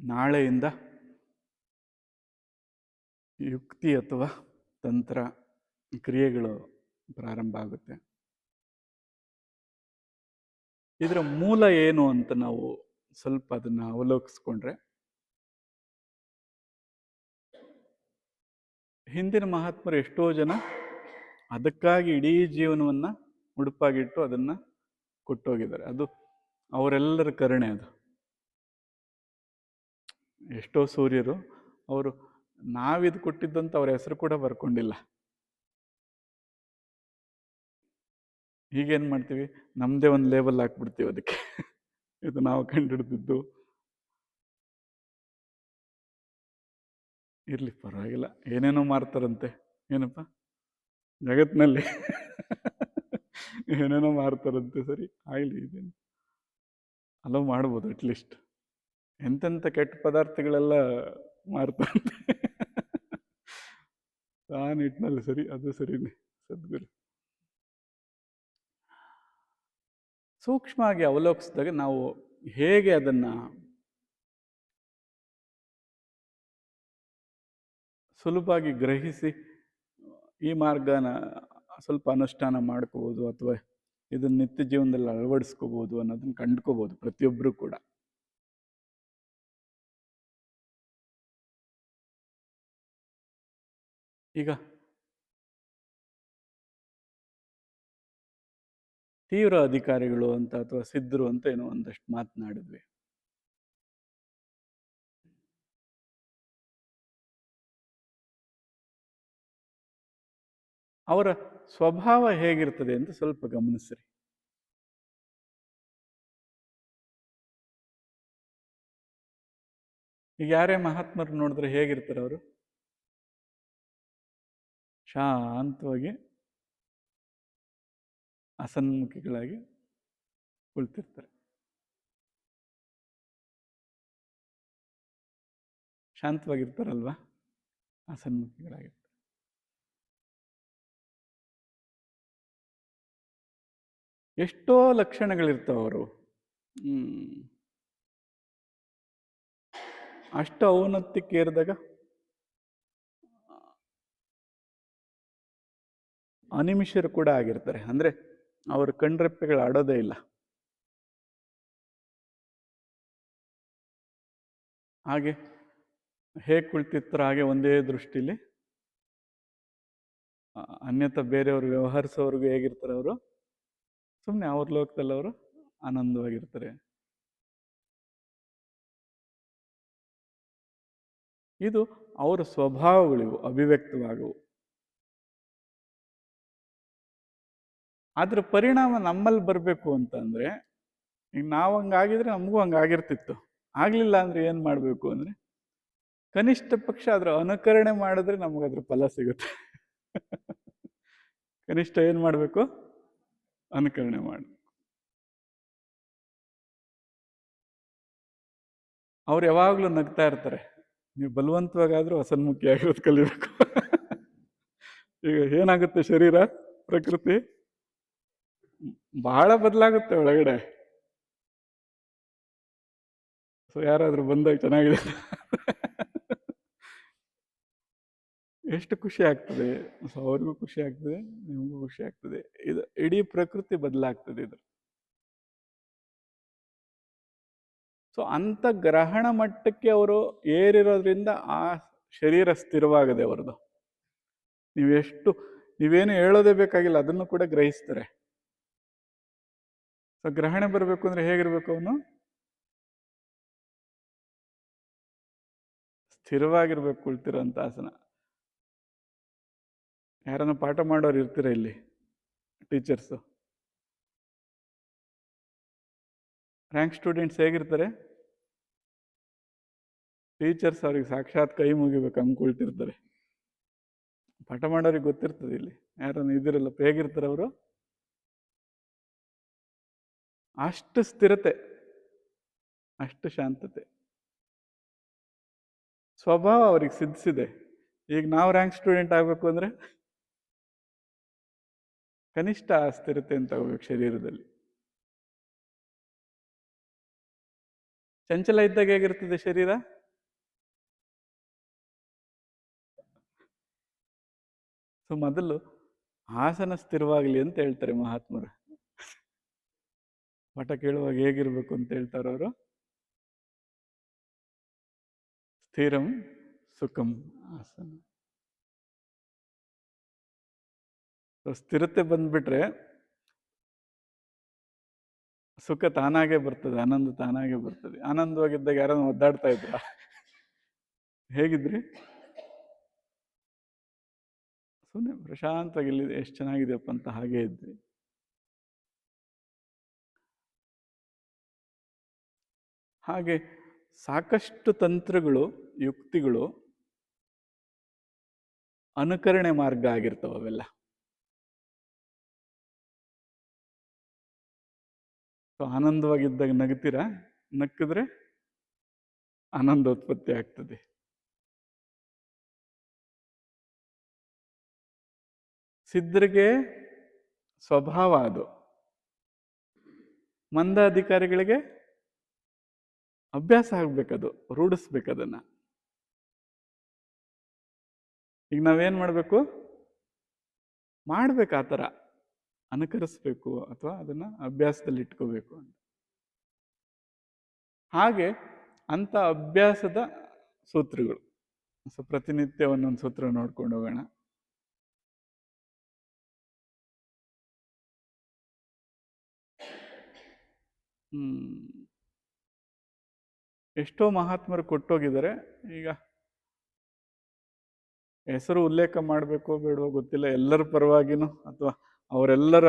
ನಾಳೆಯಿಂದ ಯುಕ್ತಿ ಅಥವಾ ತಂತ್ರ ಕ್ರಿಯೆಗಳು ಪ್ರಾರಂಭ ಆಗುತ್ತೆ. ಇದರ ಮೂಲ ಏನು ಅಂತ ನಾವು ಸ್ವಲ್ಪ ಅದನ್ನು ಅವಲೋಕಿಸ್ಕೊಂಡ್ರೆ, ಹಿಂದಿನ ಮಹಾತ್ಮರು ಎಷ್ಟೋ ಜನ ಅದಕ್ಕಾಗಿ ಇಡೀ ಜೀವನವನ್ನು ಮುಡುಪಾಗಿಟ್ಟು ಅದನ್ನು ಕೊಟ್ಟೋಗಿದ್ದಾರೆ. ಅದು ಅವರೆಲ್ಲರ ಕರುಣೆ. ಅದು ಎಷ್ಟೋ ಸೂರ್ಯರು ಅವರು ನಾವಿದು ಕೊಟ್ಟಿದ್ದಂತ ಅವ್ರ ಹೆಸರು ಕೂಡ ಬರ್ಕೊಂಡಿಲ್ಲ. ಹೀಗೇನು ಮಾಡ್ತೀವಿ, ನಮ್ಮದೇ ಒಂದು ಲೇಬಲ್ ಹಾಕ್ಬಿಡ್ತೀವಿ ಅದಕ್ಕೆ, ಇದು ನಾವು ಕಂಡುಹಿಡಿದಿದ್ದು. ಇರಲಿ, ಪರವಾಗಿಲ್ಲ, ಏನೇನೋ ಮಾರ್ತಾರಂತೆ. ಏನಪ್ಪ ಜಗತ್ತಿನಲ್ಲಿ ಏನೇನೋ ಮಾರ್ತಾರಂತೆ. ಸರಿ ಆಗಲಿ, ಇದೇನು ಅಲೋ ಮಾಡ್ಬೋದು. ಅಟ್ಲೀಸ್ಟ್ ಎಂತೆಂಥ ಕೆಟ್ಟ ಪದಾರ್ಥಗಳೆಲ್ಲ ಮಾರ್ತಾರಂತೆ. ಆ ನಿಟ್ಟಿನಲ್ಲಿ ಸರಿ, ಅದು ಸರಿನೇ. ಸದ್ಗುರು ಸೂಕ್ಷ್ಮವಾಗಿ ಅವಲೋಕಿಸಿದಾಗ ನಾವು ಹೇಗೆ ಅದನ್ನು ಸುಲಭವಾಗಿ ಗ್ರಹಿಸಿ ಈ ಮಾರ್ಗನ ಸ್ವಲ್ಪ ಅನುಷ್ಠಾನ ಮಾಡ್ಕೋಬೋದು ಅಥವಾ ಇದನ್ನ ನಿತ್ಯ ಜೀವನದಲ್ಲಿ ಅಳವಡಿಸ್ಕೋಬೋದು ಅನ್ನೋದನ್ನ ಕಂಡ್ಕೋಬೋದು ಪ್ರತಿಯೊಬ್ಬರು ಕೂಡ. ಈಗ ತೀವ್ರ ಅಧಿಕಾರಿಗಳು ಅಂತ ಅಥವಾ ಸಿದ್ಧರು ಅಂತ ಏನೋ ಒಂದಷ್ಟು ಮಾತನಾಡಿದ್ವಿ. ಅವರ ಸ್ವಭಾವ ಹೇಗಿರ್ತದೆ ಅಂತ ಸ್ವಲ್ಪ ಗಮನಿಸ್ರಿ. ಈಗ ಯಾರೇ ಮಹಾತ್ಮರು ನೋಡಿದ್ರೆ ಹೇಗಿರ್ತಾರೆ ಅವರು? ಶಾಂತವಾಗಿ ಅಸನ್ಮುಖಿಗಳಾಗಿ ಕುಳಿತಿರ್ತಾರೆ. ಶಾಂತವಾಗಿರ್ತಾರಲ್ವಾ, ಅಸನ್ಮುಖಿಗಳಾಗಿರ್ತಾರೆ. ಎಷ್ಟೋ ಲಕ್ಷಣಗಳಿರ್ತಾವರು. ಅಷ್ಟು ಔನ್ನತ್ಯಕ್ಕೆ ಏರಿದಾಗ ಅನಿಮಿಷರು ಕೂಡ ಆಗಿರ್ತಾರೆ. ಅಂದರೆ ಅವ್ರ ಕಣ್ರೆಪ್ಪೆಗಳು ಆಡೋದೇ ಇಲ್ಲ. ಹಾಗೆ ಹೇಗೆ ಕುಳಿತಿರ್ತಾರೋ ಹಾಗೆ ಒಂದೇ ದೃಷ್ಟಿಲಿ ಅನ್ಯಥ ಬೇರೆಯವರು ವ್ಯವಹರಿಸೋರ್ಗು ಹೇಗಿರ್ತಾರೆ ಅವರು? ಸುಮ್ಮನೆ ಅವ್ರ ಲೋಕದಲ್ಲಿ ಅವರು ಆನಂದವಾಗಿರ್ತಾರೆ. ಇದು ಅವರ ಸ್ವಭಾವಗಳಿವು, ಅಭಿವ್ಯಕ್ತವಾಗವು. ಅದ್ರ ಪರಿಣಾಮ ನಮ್ಮಲ್ಲಿ ಬರಬೇಕು ಅಂತಂದರೆ, ಈಗ ನಾವು ಹಂಗಾಗಿದ್ರೆ ನಮಗೂ ಹಂಗಾಗಿರ್ತಿತ್ತು. ಆಗಲಿಲ್ಲ ಅಂದರೆ ಏನು ಮಾಡಬೇಕು ಅಂದರೆ, ಕನಿಷ್ಠ ಪಕ್ಷ ಅದರ ಅನುಕರಣೆ ಮಾಡಿದ್ರೆ ನಮಗದ್ರ ಫಲ ಸಿಗುತ್ತೆ. ಕನಿಷ್ಠ ಏನು ಮಾಡಬೇಕು? ಅನುಕರಣೆ ಮಾಡಿ. ಅವ್ರು ಯಾವಾಗಲೂ ನಗ್ತಾ ಇರ್ತಾರೆ. ನೀವು ಬಲವಂತವಾಗಾದರೂ ಅಸನ್ಮುಖಿಯಾಗಿರೋದು ಕಲಿಬೇಕು. ಈಗ ಏನಾಗುತ್ತೆ ಶರೀರ, ಪ್ರಕೃತಿ ಬಹಳ ಬದಲಾಗುತ್ತೆ ಒಳಗಡೆ. ಸೊ ಯಾರಾದರೂ ಬಂದಾಗ ಚೆನ್ನಾಗಿದೆ, ಎಷ್ಟು ಖುಷಿ ಆಗ್ತದೆ. ಸೊ ಅವ್ರಿಗೂ ಖುಷಿ ಆಗ್ತದೆ, ನಿಮಗೂ ಖುಷಿ ಆಗ್ತದೆ. ಇದು ಇಡೀ ಪ್ರಕೃತಿ ಬದಲಾಗ್ತದೆ. ಇದು ಸೊ ಅಂಥ ಗ್ರಹಣ ಮಟ್ಟಕ್ಕೆ ಅವರು ಏರಿರೋದ್ರಿಂದ ಆ ಶರೀರ ಸ್ಥಿರವಾಗದೆ ಅವ್ರದ್ದು. ನೀವೇನು ಹೇಳೋದೇ ಬೇಕಾಗಿಲ್ಲ, ಅದನ್ನು ಕೂಡ ಗ್ರಹಿಸ್ತಾರೆ. ಸೊ ಗ್ರಹಣ ಬರಬೇಕು ಅಂದ್ರೆ ಹೇಗಿರ್ಬೇಕು ಅವನು? ಸ್ಥಿರವಾಗಿರ್ಬೇಕು ಕುಳ್ತಿರೋಂಥ ಆಸನ. ಯಾರನ್ನ ಪಾಠ ಮಾಡೋರು ಇರ್ತೀರ ಇಲ್ಲಿ ಟೀಚರ್ಸು? ರ್ಯಾಂಕ್ ಸ್ಟೂಡೆಂಟ್ಸ್ ಹೇಗಿರ್ತಾರೆ? ಟೀಚರ್ಸ್ ಅವ್ರಿಗೆ ಸಾಕ್ಷಾತ್ ಕೈ ಮುಗಿಬೇಕು ಹಂಗೆ ಕುಳ್ತಿರ್ತಾರೆ. ಪಾಠ ಮಾಡೋರಿಗೆ ಗೊತ್ತಿರ್ತದೆ ಇಲ್ಲಿ ಯಾರನ್ನ ಇದಿರಲ್ಲ, ಹೇಗಿರ್ತಾರೆ ಅವರು? ಅಷ್ಟು ಸ್ಥಿರತೆ, ಅಷ್ಟು ಶಾಂತತೆ, ಸ್ವಭಾವ ಅವ್ರಿಗೆ ಸಿದ್ಧಿಸಿದೆ. ಈಗ ನಾವು ರ್ಯಾಂಕ್ ಸ್ಟೂಡೆಂಟ್ ಆಗಬೇಕು ಅಂದ್ರೆ ಕನಿಷ್ಠ ಆ ಸ್ಥಿರತೆ ಅಂತ ಹೋಗ್ಬೇಕು ಶರೀರದಲ್ಲಿ. ಚಂಚಲ ಇದ್ದಾಗ ಹೇಗಿರ್ತದೆ ಶರೀರ? ಸೊ ಮೊದಲು ಆಸನ ಸ್ಥಿರವಾಗಲಿ ಅಂತ ಹೇಳ್ತಾರೆ ಮಹಾತ್ಮರು. ಪಾಠ ಕೇಳುವಾಗ ಹೇಗಿರ್ಬೇಕು ಅಂತ ಹೇಳ್ತಾರೆ ಅವರು? ಸ್ಥಿರಂ ಸುಖಂ ಆಸನ. ಸ್ಥಿರತೆ ಬಂದ್ಬಿಟ್ರೆ ಸುಖ ತಾನಾಗೆ ಬರ್ತದೆ, ಆನಂದ ತಾನಾಗೆ ಬರ್ತದೆ. ಆನಂದವಾಗಿದ್ದಾಗ ಯಾರನ್ನು ಒದ್ದಾಡ್ತಾ ಇದ್ರ? ಹೇಗಿದ್ರಿ? ಸುಮ್ಮನೆ ಪ್ರಶಾಂತವಾಗಿ ಇಲ್ಲಿ ಎಷ್ಟು ಚೆನ್ನಾಗಿದೆಯಪ್ಪ ಅಂತ ಹಾಗೆ ಇದ್ವಿ. ಹಾಗೆ ಸಾಕಷ್ಟು ತಂತ್ರಗಳು, ಯುಕ್ತಿಗಳು ಅನುಕರಣೆ ಮಾರ್ಗ ಆಗಿರ್ತಾವ ಅವೆಲ್ಲ. ಆನಂದವಾಗಿದ್ದಾಗ ನಗ್ತೀರಾ? ನಕ್ಕಿದ್ರೆ ಆನಂದೋತ್ಪತ್ತಿ ಆಗ್ತದೆ. ಸಿದ್ಧರಿಗೆ ಸ್ವಭಾವ ಅದು. ಮಂದಾಧಿಕಾರಿಗಳಿಗೆ ಅಭ್ಯಾಸ ಆಗ್ಬೇಕದು, ರೂಢಿಸ್ಬೇಕದನ್ನ. ಈಗ ನಾವೇನ್ ಮಾಡ್ಬೇಕು? ಮಾಡ್ಬೇಕು, ಆ ಥರ ಅನುಕರಿಸ್ಬೇಕು ಅಥವಾ ಅದನ್ನ ಅಭ್ಯಾಸದಲ್ಲಿ ಇಟ್ಕೋಬೇಕು ಅಂತ. ಹಾಗೆ ಅಂತ ಅಭ್ಯಾಸದ ಸೂತ್ರಗಳು. ಸೊ ಪ್ರತಿನಿತ್ಯ ಒಂದೊಂದು ಸೂತ್ರ ನೋಡ್ಕೊಂಡು ಹೋಗೋಣ. ಎಷ್ಟೋ ಮಹಾತ್ಮರು ಕೊಟ್ಟೋಗಿದ್ದಾರೆ. ಈಗ ಹೆಸರು ಉಲ್ಲೇಖ ಮಾಡಬೇಕೋ ಬೇಡವೋ ಗೊತ್ತಿಲ್ಲ, ಎಲ್ಲರ ಪರವಾಗಿನೂ ಅಥವಾ ಅವರೆಲ್ಲರ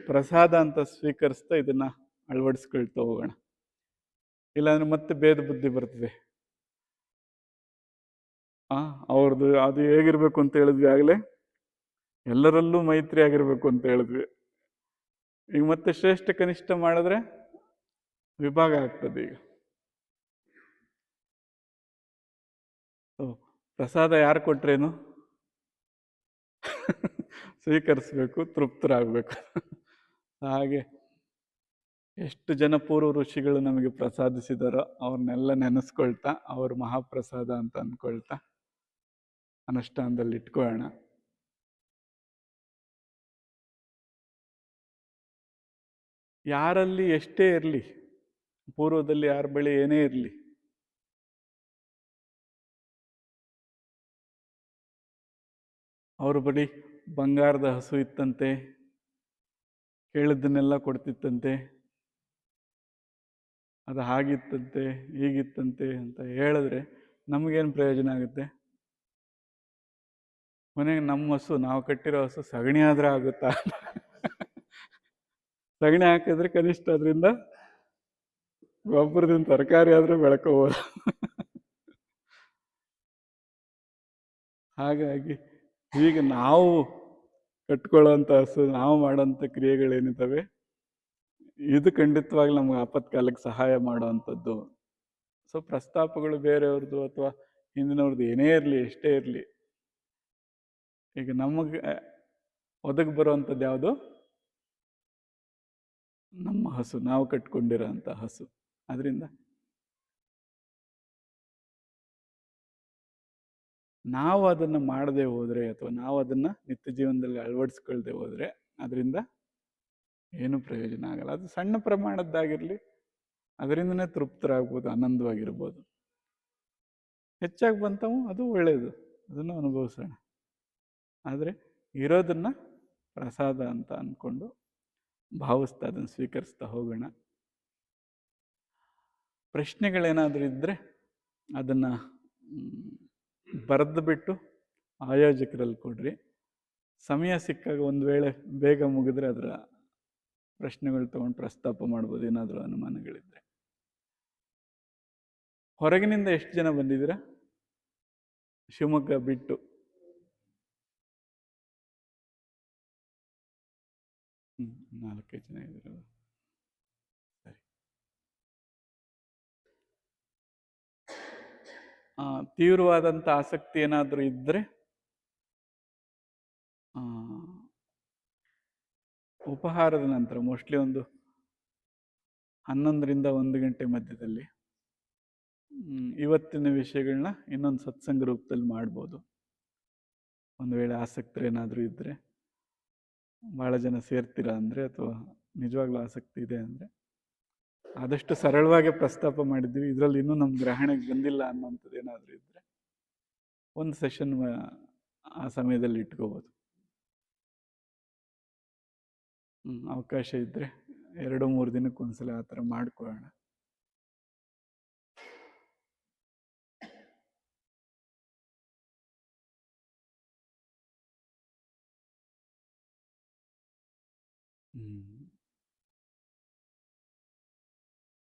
ಪ್ರಸಾದ ಅಂತ ಸ್ವೀಕರಿಸ್ತಾ ಇದನ್ನ ಅಳವಡಿಸ್ಕೊಳ್ತಾ ಹೋಗೋಣ. ಇಲ್ಲಾಂದ್ರೆ ಮತ್ತೆ ಭೇದ ಬುದ್ಧಿ ಬರ್ತದೆ. ಅವ್ರದ್ದು ಅದು ಹೇಗಿರ್ಬೇಕು ಅಂತ ಹೇಳಿದ್ವಿ ಆಗ್ಲೇ, ಎಲ್ಲರಲ್ಲೂ ಮೈತ್ರಿ ಆಗಿರ್ಬೇಕು ಅಂತ ಹೇಳಿದ್ವಿ. ಈಗ ಮತ್ತೆ ಶ್ರೇಷ್ಠ ಕನಿಷ್ಠ ಮಾಡಿದ್ರೆ ವಿಭಾಗ ಆಗ್ತದೆ. ಈಗ ಪ್ರಸಾದ ಯಾರು ಕೊಟ್ರೇನು ಸ್ವೀಕರಿಸ್ಬೇಕು, ತೃಪ್ತರಾಗಬೇಕು. ಹಾಗೆ ಎಷ್ಟು ಜನ ಪೂರ್ವ ಋಷಿಗಳು ನಮಗೆ ಪ್ರಸಾದಿಸಿದಾರೋ ಅವ್ರನ್ನೆಲ್ಲ ನೆನೆಸ್ಕೊಳ್ತಾ ಅವ್ರ ಮಹಾಪ್ರಸಾದ ಅಂತ ಅನ್ಕೊಳ್ತಾ ಅನುಷ್ಠಾನದಲ್ಲಿ ಇಟ್ಕೊಳ್ಳೋಣ. ಯಾರಲ್ಲಿ ಎಷ್ಟೇ ಇರಲಿ, ಪೂರ್ವದಲ್ಲಿ ಯಾರ ಬಳಿ ಏನೇ ಇರಲಿ, ಅವ್ರ ಬಳಿ ಬಂಗಾರದ ಹಸು ಇತ್ತಂತೆ, ಕೇಳಿದ್ದನ್ನೆಲ್ಲ ಕೊಡ್ತಿತ್ತಂತೆ, ಅದು ಹಾಗಿತ್ತಂತೆ ಹೀಗಿತ್ತಂತೆ ಅಂತ ಹೇಳಿದ್ರೆ ನಮಗೇನು ಪ್ರಯೋಜನ ಆಗುತ್ತೆ? ಮನೆಗೆ ನಮ್ಮ ಹಸು, ನಾವು ಕಟ್ಟಿರೋ ಹಸು ಸಗಣಿ ಆದ್ರೆ ಆಗುತ್ತಾ? ಸಗಣಿ ಹಾಕಿದ್ರೆ ಕನಿಷ್ಠ ಅದರಿಂದ ಗೊಬ್ಬರದಿಂದ ತರಕಾರಿ ಆದ್ರೆ ಬೆಳ್ಕೋಬೋದು. ಹಾಗಾಗಿ ಈಗ ನಾವು ಕಟ್ಕೊಳ್ಳೋಂಥ ಹಸು, ನಾವು ಮಾಡೋಂಥ ಕ್ರಿಯೆಗಳೇನಿದ್ದಾವೆ, ಇದು ಖಂಡಿತವಾಗ್ಲೂ ನಮ್ಗೆ ಆಪತ್ಕಾಲಕ್ಕೆ ಸಹಾಯ ಮಾಡುವಂಥದ್ದು. ಸೊ ಪ್ರಸ್ತಾಪಗಳು ಬೇರೆಯವ್ರದ್ದು ಅಥವಾ ಹಿಂದಿನವ್ರದ್ದು ಏನೇ ಇರಲಿ, ಎಷ್ಟೇ ಇರಲಿ, ಈಗ ನಮಗೆ ಒದಗಿ ಬರುವಂಥದ್ದು ಯಾವುದು? ನಮ್ಮ ಹಸು, ನಾವು ಕಟ್ಕೊಂಡಿರೋಂಥ ಹಸು. ಅದರಿಂದ ನಾವು ಅದನ್ನು ಮಾಡದೆ ಹೋದರೆ ಅಥವಾ ನಾವು ಅದನ್ನು ನಿತ್ಯ ಜೀವನದಲ್ಲಿ ಅಳವಡಿಸ್ಕೊಳ್ದೆ ಹೋದರೆ ಅದರಿಂದ ಏನು ಪ್ರಯೋಜನ ಆಗಲ್ಲ. ಅದು ಸಣ್ಣ ಪ್ರಮಾಣದ್ದಾಗಿರಲಿ ಅದರಿಂದನೇ ತೃಪ್ತರಾಗ್ಬೋದು, ಆನಂದವಾಗಿರ್ಬೋದು. ಹೆಚ್ಚಾಗಿ ಬಂತವು ಅದು ಒಳ್ಳೆಯದು, ಅದನ್ನು ಅನುಭವಿಸೋಣ. ಆದರೆ ಇರೋದನ್ನು ಪ್ರಸಾದ ಅಂತ ಅಂದ್ಕೊಂಡು ಭಾವಿಸ್ತಾ ಅದನ್ನು ಸ್ವೀಕರಿಸ್ತಾ ಹೋಗೋಣ. ಪ್ರಶ್ನೆಗಳೇನಾದರೂ ಇದ್ದರೆ ಅದನ್ನು ಬರೆದು ಬಿಟ್ಟು ಆಯೋಜಕರಲ್ಲಿ ಕೊಡ್ರಿ. ಸಮಯ ಸಿಕ್ಕಾಗ ಒಂದು ವೇಳೆ ಬೇಗ ಮುಗಿದ್ರೆ ಅದರ ಪ್ರಶ್ನೆಗಳು ತೊಗೊಂಡು ಪ್ರಸ್ತಾಪ ಮಾಡ್ಬೋದು, ಏನಾದರೂ ಅನುಮಾನಗಳಿದ್ದರೆ. ಹೊರಗಿನಿಂದ ಎಷ್ಟು ಜನ ಬಂದಿದ್ದೀರಾ ಶಿವಮೊಗ್ಗ ಬಿಟ್ಟು? ಹ್ಞೂ, 4 ಜನ ಇದ್ದೀರ. ಸರಿ. ತೀವ್ರವಾದಂಥ ಆಸಕ್ತಿ ಏನಾದರೂ ಇದ್ದರೆ ಉಪಹಾರದ ನಂತರ ಮೋಸ್ಟ್ಲಿ ಒಂದು 11ರಿಂದ 1 ಗಂಟೆ ಮಧ್ಯದಲ್ಲಿ ಇವತ್ತಿನ ವಿಷಯಗಳನ್ನ ಇನ್ನೊಂದು ಸತ್ಸಂಗ ರೂಪದಲ್ಲಿ ಮಾಡ್ಬೋದು. ಒಂದು ವೇಳೆ ಆಸಕ್ತರು ಏನಾದರೂ ಇದ್ದರೆ, ಭಾಳ ಜನ ಸೇರ್ತೀರಾ ಅಂದರೆ ಅಥವಾ ನಿಜವಾಗ್ಲೂ ಆಸಕ್ತಿ ಇದೆ ಅಂದರೆ ಆದಷ್ಟು ಸರಳವಾಗಿ ಪ್ರಸ್ತಾಪ ಮಾಡಿದ್ವಿ. ಇದರಲ್ಲಿ ಇನ್ನೂ ನಮ್ಮ ಗ್ರಹಣಕ್ಕೆ ಬಂದಿಲ್ಲ ಅನ್ನೋಂಥದ್ದು ಏನಾದರೂ ಇದ್ದರೆ ಒಂದು ಸೆಷನ್ ಆ ಸಮಯದಲ್ಲಿ ಇಟ್ಕೋಬೋದು. ಅವಕಾಶ ಇದ್ದರೆ 2-3 ದಿನಕ್ಕೆ ಒಂದ್ಸಲ ಆ ಥರ ಮಾಡ್ಕೊಳ್ಳೋಣ.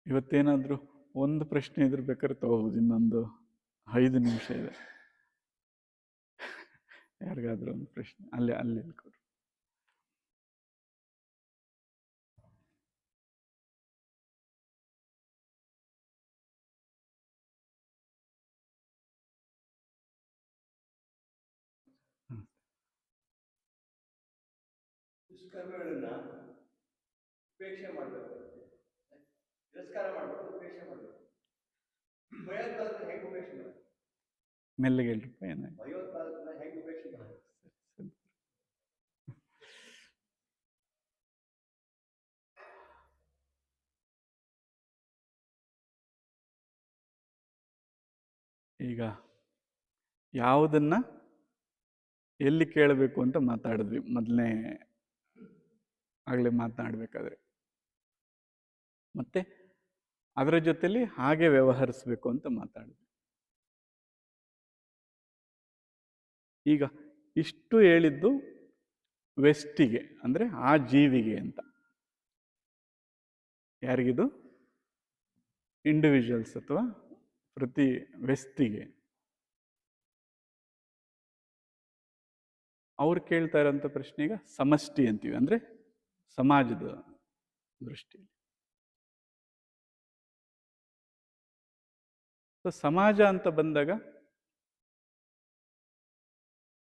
ಇವತ್ತೇನಾದರೂ ಒಂದು ಪ್ರಶ್ನೆ ಇದ್ರೆ ಬೇಕಾದ್ರೆ ತಗೋಬೋದು. ಇನ್ನೊಂದು 5 ನಿಮಿಷ ಇದೆ. ಯಾರಿಗಾದ್ರೂ ಒಂದು ಪ್ರಶ್ನೆ ಅಲ್ಲಿ ಕೊಡು. ದುಷ್ಕರ್ಮಗಳನ್ನ ಉಪೇಕ್ಷೆ ಮಾಡಬೇಕು, ತಿರಸ್ಕಾರ ಮಾಡಬೇಕು, ಉಪೇಕ್ಷೆ ಮಾಡಬೇಕು. ಭಯೋತ್ಪಾದಕನ ಹೆಂಗೆ ಉಪೇಕ್ಷೆ ಮಾಡಬೇಕು? ಮೆಲ್ಲಗೆ ಹೇಳ್ರಪ್ಪ. ಏನಾಯ್ತು? ಭಯೋತ್ಪಾದಕನ ಹೆಂಗೆ ಉಪೇಕ್ಷೆ ಮಾಡಬೇಕು? ಈಗ ಯಾವುದನ್ನ ಎಲ್ಲಿ ಕೇಳಬೇಕು ಅಂತ ಮಾತಾಡಿದ್ವಿ ಮೊದಲನೇ ಆಗಲೇ ಮಾತನಾಡಬೇಕಾದ್ರೆ. ಮತ್ತೆ ಅದರ ಜೊತೆಲಿ ಹಾಗೆ ವ್ಯವಹರಿಸ್ಬೇಕು ಅಂತ ಮಾತಾಡಿದ್ವಿ. ಈಗ ಇಷ್ಟು ಹೇಳಿದ್ದು ವ್ಯಕ್ತಿಗೆ, ಅಂದರೆ ಆ ಜೀವಿಗೆ ಅಂತ. ಯಾರಿಗಿದು? ಇಂಡಿವಿಜುವಲ್ಸ್ ಅಥವಾ ಪ್ರತಿ ವ್ಯಕ್ತಿಗೆ. ಅವ್ರು ಕೇಳ್ತಾ ಇರೋಂಥ ಪ್ರಶ್ನೆ ಈಗ ಸಮಷ್ಟಿ ಅಂತೀವಿ, ಅಂದರೆ ಸಮಾಜದ ದೃಷ್ಟಿಯಲ್ಲಿ. ಸೊ ಸಮಾಜ ಅಂತ ಬಂದಾಗ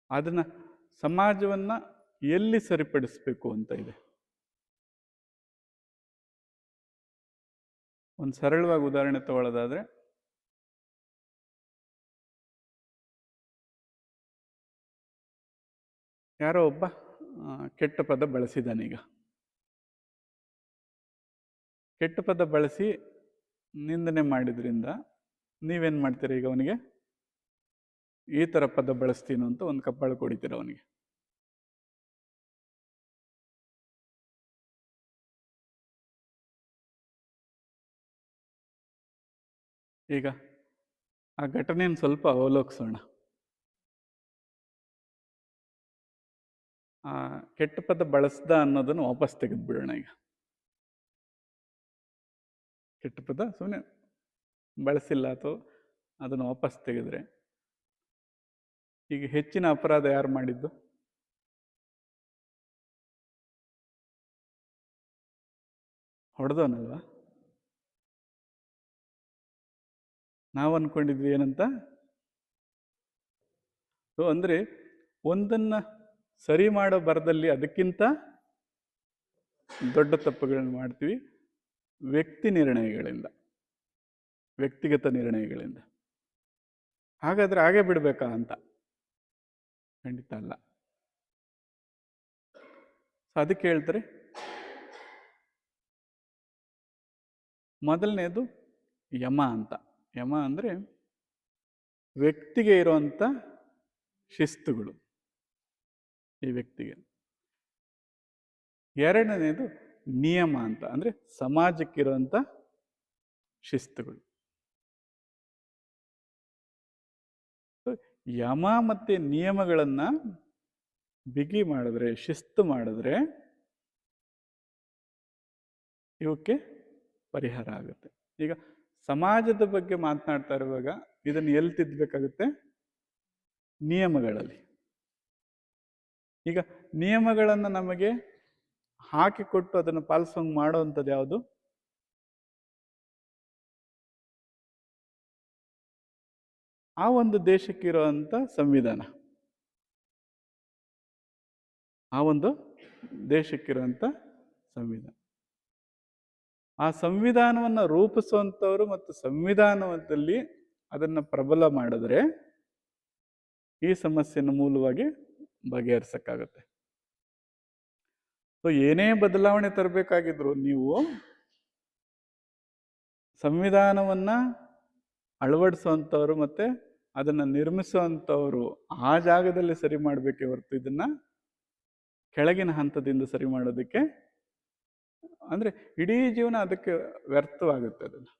ಅದನ್ನ ಸಮಾಜವನ್ನ ಎಲ್ಲಿ ಸರಿಪಡಿಸ್ಬೇಕು ಅಂತ ಇದೆ. ಒಂದು ಸರಳವಾಗಿ ಉದಾಹರಣೆ ತಗೊಳ್ಳೋದಾದ್ರೆ, ಯಾರೋ ಒಬ್ಬ ಕೆಟ್ಟ ಪದ ಬಳಸಿದಾನೀಗ. ಕೆಟ್ಟ ಪದ ಬಳಸಿ ನಿಂದನೆ ಮಾಡಿದ್ರಿಂದ ನೀವೇನು ಮಾಡ್ತೀರ? ಈಗ ಅವನಿಗೆ ಈ ಥರ ಪದ ಬಳಸ್ತೀನೋ ಅಂತ ಒಂದು ಕಪ್ಪಾಳ ಕೊಡಿತೀರ ಅವನಿಗೆ. ಈಗ ಆ ಘಟನೆಯನ್ನು ಸ್ವಲ್ಪ ಅವಲೋಕಿಸೋಣ. ಆ ಕೆಟ್ಟ ಪದ ಬಳಸ್ದ ಅನ್ನೋದನ್ನು ವಾಪಸ್ ತೆಗೆದುಬಿಡೋಣ. ಈಗ ಕೆಟ್ಟ ಪದ ಸುಮ್ಮನೆ ಬಳಸಿಲ್ಲ ಅಥವಾ ಅದನ್ನು ವಾಪಸ್ ತೆಗೆದ್ರೆ, ಈಗ ಹೆಚ್ಚಿನ ಅಪರಾಧ ಯಾರು ಮಾಡಿದ್ದು? ಹೊಡೆದವನಲ್ವಾ? ನಾವು ಅನ್ಕೊಂಡಿದ್ವಿ ಏನಂತ? ಸೊ ಅಂದರೆ ಒಂದನ್ನು ಸರಿ ಮಾಡೋ ಬರದಲ್ಲಿ ಅದಕ್ಕಿಂತ ದೊಡ್ಡ ತಪ್ಪುಗಳನ್ನು ಮಾಡ್ತೀವಿ ನಿರ್ಣಯಗಳಿಂದ, ವ್ಯಕ್ತಿಗತ ನಿರ್ಣಯಗಳಿಂದ. ಹಾಗಾದ್ರೆ ಹಾಗೆ ಬಿಡಬೇಕಾ ಅಂತ? ಖಂಡಿತ ಅಲ್ಲ. ಅದಕ್ಕೆ ಹೇಳ್ತಾರೆ ಮೊದಲನೇದು ಯಮ ಅಂತ. ಯಮ ಅಂದರೆ ವ್ಯಕ್ತಿಗೆ ಇರುವಂಥ ಶಿಸ್ತುಗಳು, ಈ ವ್ಯಕ್ತಿಗೆ. ಎರಡನೇದು ನಿಯಮ ಅಂತ, ಅಂದರೆ ಸಮಾಜಕ್ಕಿರುವಂಥ ಶಿಸ್ತುಗಳು. ಯಮ ಮತ್ತು ನಿಯಮಗಳನ್ನು ಬಿಗಿ ಮಾಡಿದ್ರೆ, ಶಿಸ್ತು ಮಾಡಿದ್ರೆ ಇವಕ್ಕೆ ಪರಿಹಾರ ಆಗುತ್ತೆ. ಈಗ ಸಮಾಜದ ಬಗ್ಗೆ ಮಾತನಾಡ್ತಾ ಇರುವಾಗ ಇದನ್ನು ಎಲ್ಲಿ ತಿದ್ದಬೇಕಾಗುತ್ತೆ? ನಿಯಮಗಳಲ್ಲಿ. ಈಗ ನಿಯಮಗಳನ್ನು ನಮಗೆ ಹಾಕಿಕೊಟ್ಟು ಅದನ್ನು ಪಾಲಿಸೋಂಗೆ ಮಾಡೋವಂಥದ್ದು ಯಾವುದು? ಆ ಒಂದು ದೇಶಕ್ಕಿರುವಂಥ ಸಂವಿಧಾನ, ಆ ಒಂದು ದೇಶಕ್ಕಿರುವಂಥ ಸಂವಿಧಾನ. ಆ ಸಂವಿಧಾನವನ್ನು ರೂಪಿಸುವಂಥವ್ರು ಮತ್ತು ಸಂವಿಧಾನದಲ್ಲಿ ಅದನ್ನು ಪ್ರಬಲ ಮಾಡಿದ್ರೆ ಈ ಸಮಸ್ಯೆಯನ್ನು ಮೂಲವಾಗಿ ಬಗೆಹರಿಸಕ್ಕಾಗತ್ತೆ. ಸೊ ಏನೇ ಬದಲಾವಣೆ ತರಬೇಕಾಗಿದ್ರು ನೀವು ಸಂವಿಧಾನವನ್ನು ಅಳವಡಿಸುವಂಥವ್ರು ಮತ್ತು ಅದನ್ನು ನಿರ್ಮಿಸುವಂಥವ್ರು ಆ ಜಾಗದಲ್ಲಿ ಸರಿ ಮಾಡಬೇಕೇ ಹೊರತು ಇದನ್ನು ಕೆಳಗಿನ ಹಂತದಿಂದ ಸರಿ ಮಾಡೋದಕ್ಕೆ, ಅಂದರೆ ಇಡೀ ಜೀವನ ಅದಕ್ಕೆ ವ್ಯರ್ಥವಾಗುತ್ತೆ. ಅದನ್ನು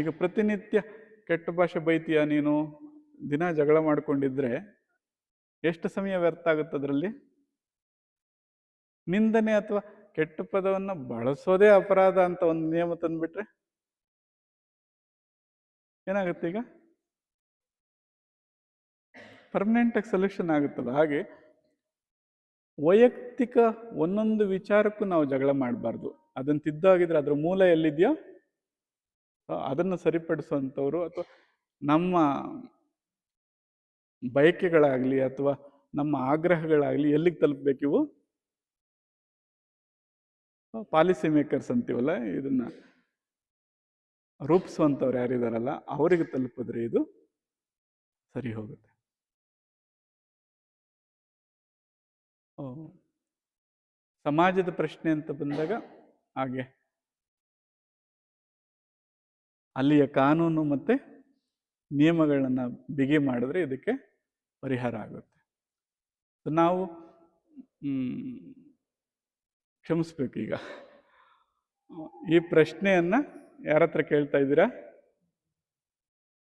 ಈಗ ಪ್ರತಿನಿತ್ಯ ಕೆಟ್ಟ ಭಾಷೆ ಬೈತೀಯ ನೀನು, ದಿನ ಜಗಳ ಮಾಡ್ಕೊಂಡಿದ್ರೆ ಎಷ್ಟು ಸಮಯ ವ್ಯರ್ಥ ಆಗುತ್ತೆ ಅದರಲ್ಲಿ? ನಿಂದನೆ ಅಥವಾ ಕೆಟ್ಟ ಪದವನ್ನು ಬಳಸೋದೇ ಅಪರಾಧ ಅಂತ ಒಂದು ನಿಯಮ ತಂದುಬಿಟ್ರೆ ಏನಾಗುತ್ತೆ? ಈಗ ಪರ್ಮನೆಂಟಾಗಿ ಸೊಲ್ಯೂಷನ್ ಆಗುತ್ತಲ್ಲ. ಹಾಗೆ ವೈಯಕ್ತಿಕ ಒಂದೊಂದು ವಿಚಾರಕ್ಕೂ ನಾವು ಜಗಳ ಮಾಡಬಾರ್ದು. ಅದನ್ನು ತಿದ್ದಾಗಿದ್ರೆ ಅದರ ಮೂಲ ಎಲ್ಲಿದೆಯೋ ಅದನ್ನು ಸರಿಪಡಿಸುವಂಥವ್ರು, ಅಥವಾ ನಮ್ಮ ಬಯಕೆಗಳಾಗಲಿ ಅಥವಾ ನಮ್ಮ ಆಗ್ರಹಗಳಾಗಲಿ ಎಲ್ಲಿಗೆ ತಲುಪಬೇಕಿವು? ಪಾಲಿಸಿ ಮೇಕರ್ಸ್ ಅಂತೀವಲ್ಲ, ಇದನ್ನು ರೂಪಿಸುವಂಥವ್ರು ಯಾರಿದಾರಲ್ಲ ಅವರಿಗೆ ತಲುಪಿದ್ರೆ ಇದು ಸರಿ ಹೋಗುತ್ತೆ. ಸಮಾಜದ ಪ್ರಶ್ನೆ ಅಂತ ಬಂದಾಗ ಹಾಗೆ ಅಲ್ಲಿಯ ಕಾನೂನು ಮತ್ತು ನಿಯಮಗಳನ್ನು ಬಿಗಿ ಮಾಡಿದ್ರೆ ಇದಕ್ಕೆ ಪರಿಹಾರ ಆಗುತ್ತೆ. ನಾವು ಕ್ಷಮಿಸ್ಬೇಕು. ಈಗ ಈ ಪ್ರಶ್ನೆಯನ್ನು ಯಾರ ಹತ್ರ ಕೇಳ್ತಾ ಇದ್ದೀರಾ?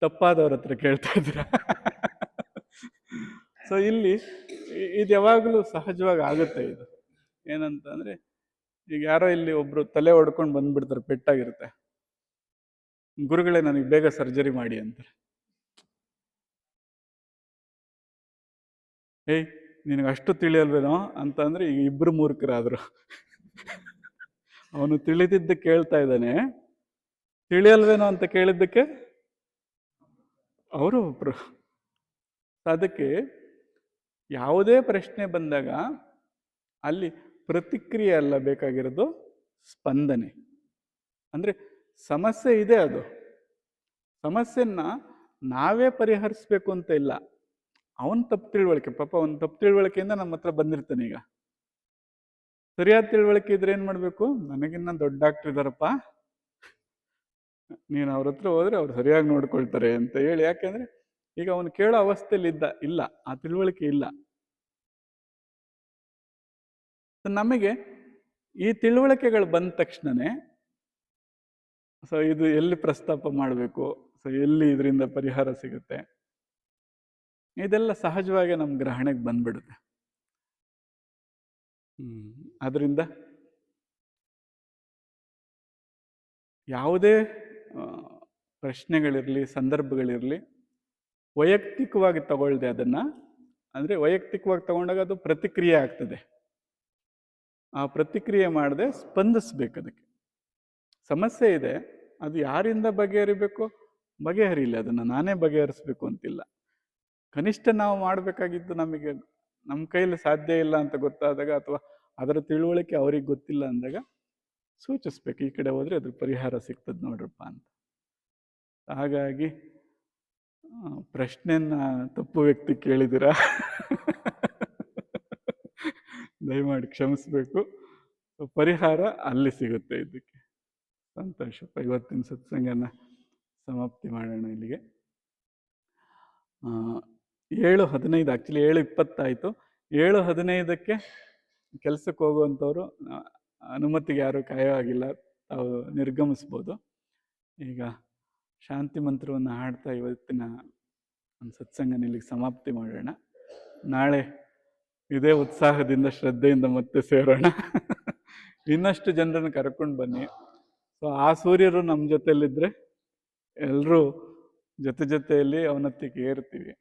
ತಪ್ಪಾದವ್ರ ಹತ್ರ ಕೇಳ್ತಾ ಇದ್ದೀರಾ? ಸೊ ಇಲ್ಲಿ ಇದು ಯಾವಾಗಲೂ ಸಹಜವಾಗಿ ಆಗುತ್ತೆ. ಇದು ಏನಂತಂದರೆ, ಈಗ ಯಾರೋ ಇಲ್ಲಿ ಒಬ್ರು ತಲೆ ಹೊಡ್ಕೊಂಡು ಬಂದ್ಬಿಡ್ತಾರೆ, ಪೆಟ್ಟಾಗಿರುತ್ತೆ. ಗುರುಗಳೇ ನನಗೆ ಬೇಗ ಸರ್ಜರಿ ಮಾಡಿ ಅಂತಾರೆ. ಏಯ್ ನಿನಗೆ ಅಷ್ಟು ತಿಳಿಯಲ್ವೇನೋ ಅಂತಂದ್ರೆ ಈಗ ಇಬ್ಬರು ಮೂರ್ಖರಾದರು. ಅವನು ತಿಳಿದಿದ್ದು ಕೇಳ್ತಾ ಇದ್ದಾನೆ, ತಿಳಿಯಲ್ವೇನೋ ಅಂತ ಕೇಳಿದ್ದಕ್ಕೆ ಅವರು ಒಬ್ರು. ಅದಕ್ಕೆ ಯಾವುದೇ ಪ್ರಶ್ನೆ ಬಂದಾಗ ಅಲ್ಲಿ ಪ್ರತಿಕ್ರಿಯೆ ಅಲ್ಲ ಬೇಕಾಗಿರೋದು, ಸ್ಪಂದನೆ. ಅಂದರೆ ಸಮಸ್ಯೆ ಇದೆ, ಅದು ಸಮಸ್ಯೆನ ನಾವೇ ಪರಿಹರಿಸ್ಬೇಕು ಅಂತ ಇಲ್ಲ. ಅವನ ತಪ್ಪು ತಿಳುವಳಿಕೆ, ಪಾಪ ಅವನ ತಪ್ಪು ತಿಳುವಳಿಕೆಯಿಂದ ನಮ್ಮ ಹತ್ರ ಬಂದಿರ್ತಾನೆ. ಈಗ ಸರಿಯಾದ ತಿಳುವಳಿಕೆ ಇದ್ರೆ ಏನ್ ಮಾಡ್ಬೇಕು? ನನಗಿನ್ನ ದೊಡ್ಡ ಡಾಕ್ಟರ್ ಇದಾರಪ್ಪ, ನೀನು ಅವ್ರ ಹತ್ರ ಹೋದ್ರೆ ಅವ್ರು ಸರಿಯಾಗಿ ನೋಡ್ಕೊಳ್ತಾರೆ ಅಂತ ಹೇಳಿ. ಯಾಕೆಂದ್ರೆ ಈಗ ಅವನು ಕೇಳೋ ಅವಸ್ಥೆಯಲ್ಲಿ ಇಲ್ಲ, ಆ ತಿಳುವಳಿಕೆ ಇಲ್ಲ. ನಮಗೆ ಈ ತಿಳುವಳಿಕೆಗಳು ಬಂದ ತಕ್ಷಣನೇ ಸೊ ಇದು ಎಲ್ಲಿ ಪ್ರಸ್ತಾಪ ಮಾಡಬೇಕು, ಸೊ ಎಲ್ಲಿ ಇದರಿಂದ ಪರಿಹಾರ ಸಿಗುತ್ತೆ, ಇದೆಲ್ಲ ಸಹಜವಾಗಿ ನಮ್ಮ ಗ್ರಹಣೆಗೆ ಬಂದ್ಬಿಡುತ್ತೆ. ಅದರಿಂದ ಯಾವುದೇ ಪ್ರಶ್ನೆಗಳಿರಲಿ, ಸಂದರ್ಭಗಳಿರಲಿ, ವೈಯಕ್ತಿಕವಾಗಿ ತಗೊಳ್ದೆ ಅದನ್ನು, ಅಂದರೆ ವೈಯಕ್ತಿಕವಾಗಿ ತಗೊಂಡಾಗ ಅದು ಪ್ರತಿಕ್ರಿಯೆ ಆಗ್ತದೆ. ಆ ಪ್ರತಿಕ್ರಿಯೆ ಮಾಡದೆ ಸ್ಪಂದಿಸ್ಬೇಕು. ಅದಕ್ಕೆ ಸಮಸ್ಯೆ ಇದೆ, ಅದು ಯಾರಿಂದ ಬಗೆಹರಿಬೇಕು? ಬಗೆಹರಿಲ್ಲ, ಅದನ್ನು ನಾನೇ ಬಗೆಹರಿಸ್ಬೇಕು ಅಂತಿಲ್ಲ. ಕನಿಷ್ಠ ನಾವು ಮಾಡಬೇಕಾಗಿದ್ದು, ನಮಗೆ ನಮ್ಮ ಕೈಯಲ್ಲಿ ಸಾಧ್ಯ ಇಲ್ಲ ಅಂತ ಗೊತ್ತಾದಾಗ, ಅಥವಾ ಅದರ ತಿಳುವಳಿಕೆ ಅವ್ರಿಗೆ ಗೊತ್ತಿಲ್ಲ ಅಂದಾಗ ಸೂಚಿಸ್ಬೇಕು, ಈ ಕಡೆ ಹೋದರೆ ಅದ್ರ ಪರಿಹಾರ ಸಿಗ್ತದೆ ನೋಡ್ರಪ್ಪ ಅಂತ. ಹಾಗಾಗಿ ಪ್ರಶ್ನೆಯನ್ನ ತಪ್ಪು ವ್ಯಕ್ತಿ ಕೇಳಿದಿರಾ, ದಯಮಾಡಿ ಕ್ಷಮಿಸ್ಬೇಕು. ಪರಿಹಾರ ಅಲ್ಲಿ ಸಿಗುತ್ತೆ ಇದಕ್ಕೆ. ಸಂತೋಷಪ್ಪ. ಇವತ್ತಿನ ಸತ್ಸಂಗನ ಸಮಾಪ್ತಿ ಮಾಡೋಣ ಇಲ್ಲಿಗೆ. 7:15 ಆ್ಯಕ್ಚುಲಿ 7:20 ಆಯಿತು. 7:15ಕ್ಕೆ ಕೆಲಸಕ್ಕೆ ಹೋಗುವಂಥವ್ರು ಅನುಮತಿಗೆ ಯಾರೂ ಕಾಯೋ ಆಗಿಲ್ಲ, ತಾವು ನಿರ್ಗಮಿಸ್ಬೋದು. ಈಗ ಶಾಂತಿ ಮಂತ್ರವನ್ನು ಹಾಡ್ತಾ ಇವತ್ತಿನ ಒಂದು ಸತ್ಸಂಗನ ಇಲ್ಲಿಗೆ ಸಮಾಪ್ತಿ ಮಾಡೋಣ. ನಾಳೆ ಇದೇ ಉತ್ಸಾಹದಿಂದ ಶ್ರದ್ಧೆಯಿಂದ ಮತ್ತೆ ಸೇರೋಣ. ಇನ್ನಷ್ಟು ಜನರನ್ನು ಕರ್ಕೊಂಡು ಬನ್ನಿ. ಸೊ ಆ ಸೂರ್ಯರು ನಮ್ಮ ಜೊತೆಯಲ್ಲಿದ್ದರೆ ಎಲ್ಲರೂ ಜೊತೆಯಲ್ಲಿ ಅವನತ್ತಿಗೆ ಏರ್ತೀವಿ.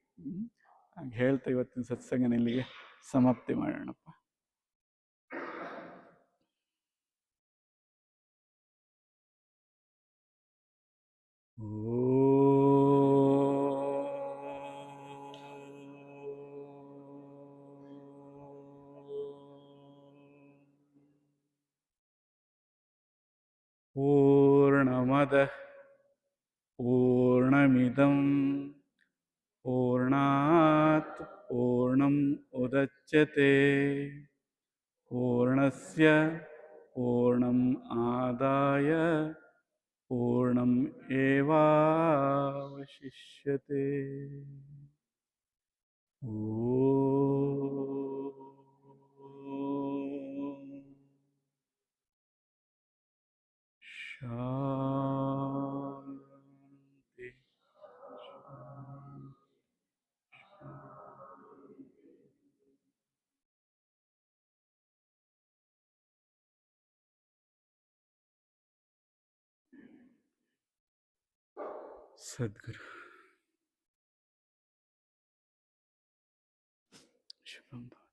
ಹಾಗೆ ಹೇಳ್ತಾ ಇವತ್ತಿನ ಸತ್ಸಂಗನ ಇಲ್ಲಿಗೆ ಸಮಾಪ್ತಿ ಮಾಡೋಣಪ್ಪ. ಪೂರ್ಣಮದಃ ಪೂರ್ಣಮಿದಂ ಪೂರ್ಣಾತ್ ಪೂರ್ಣಂ ಉದಚ್ಯತೆ ಪೂರ್ಣಸ್ಯ ಪೂರ್ಣಂ ಆದಾಯ ಪೂರ್ಣಂ ಏವಾವಶಿಷ್ಯತೆ. ಶಾಂತಿ. ಸದ್ಗುರು ಶುಭಂ ಭವತು.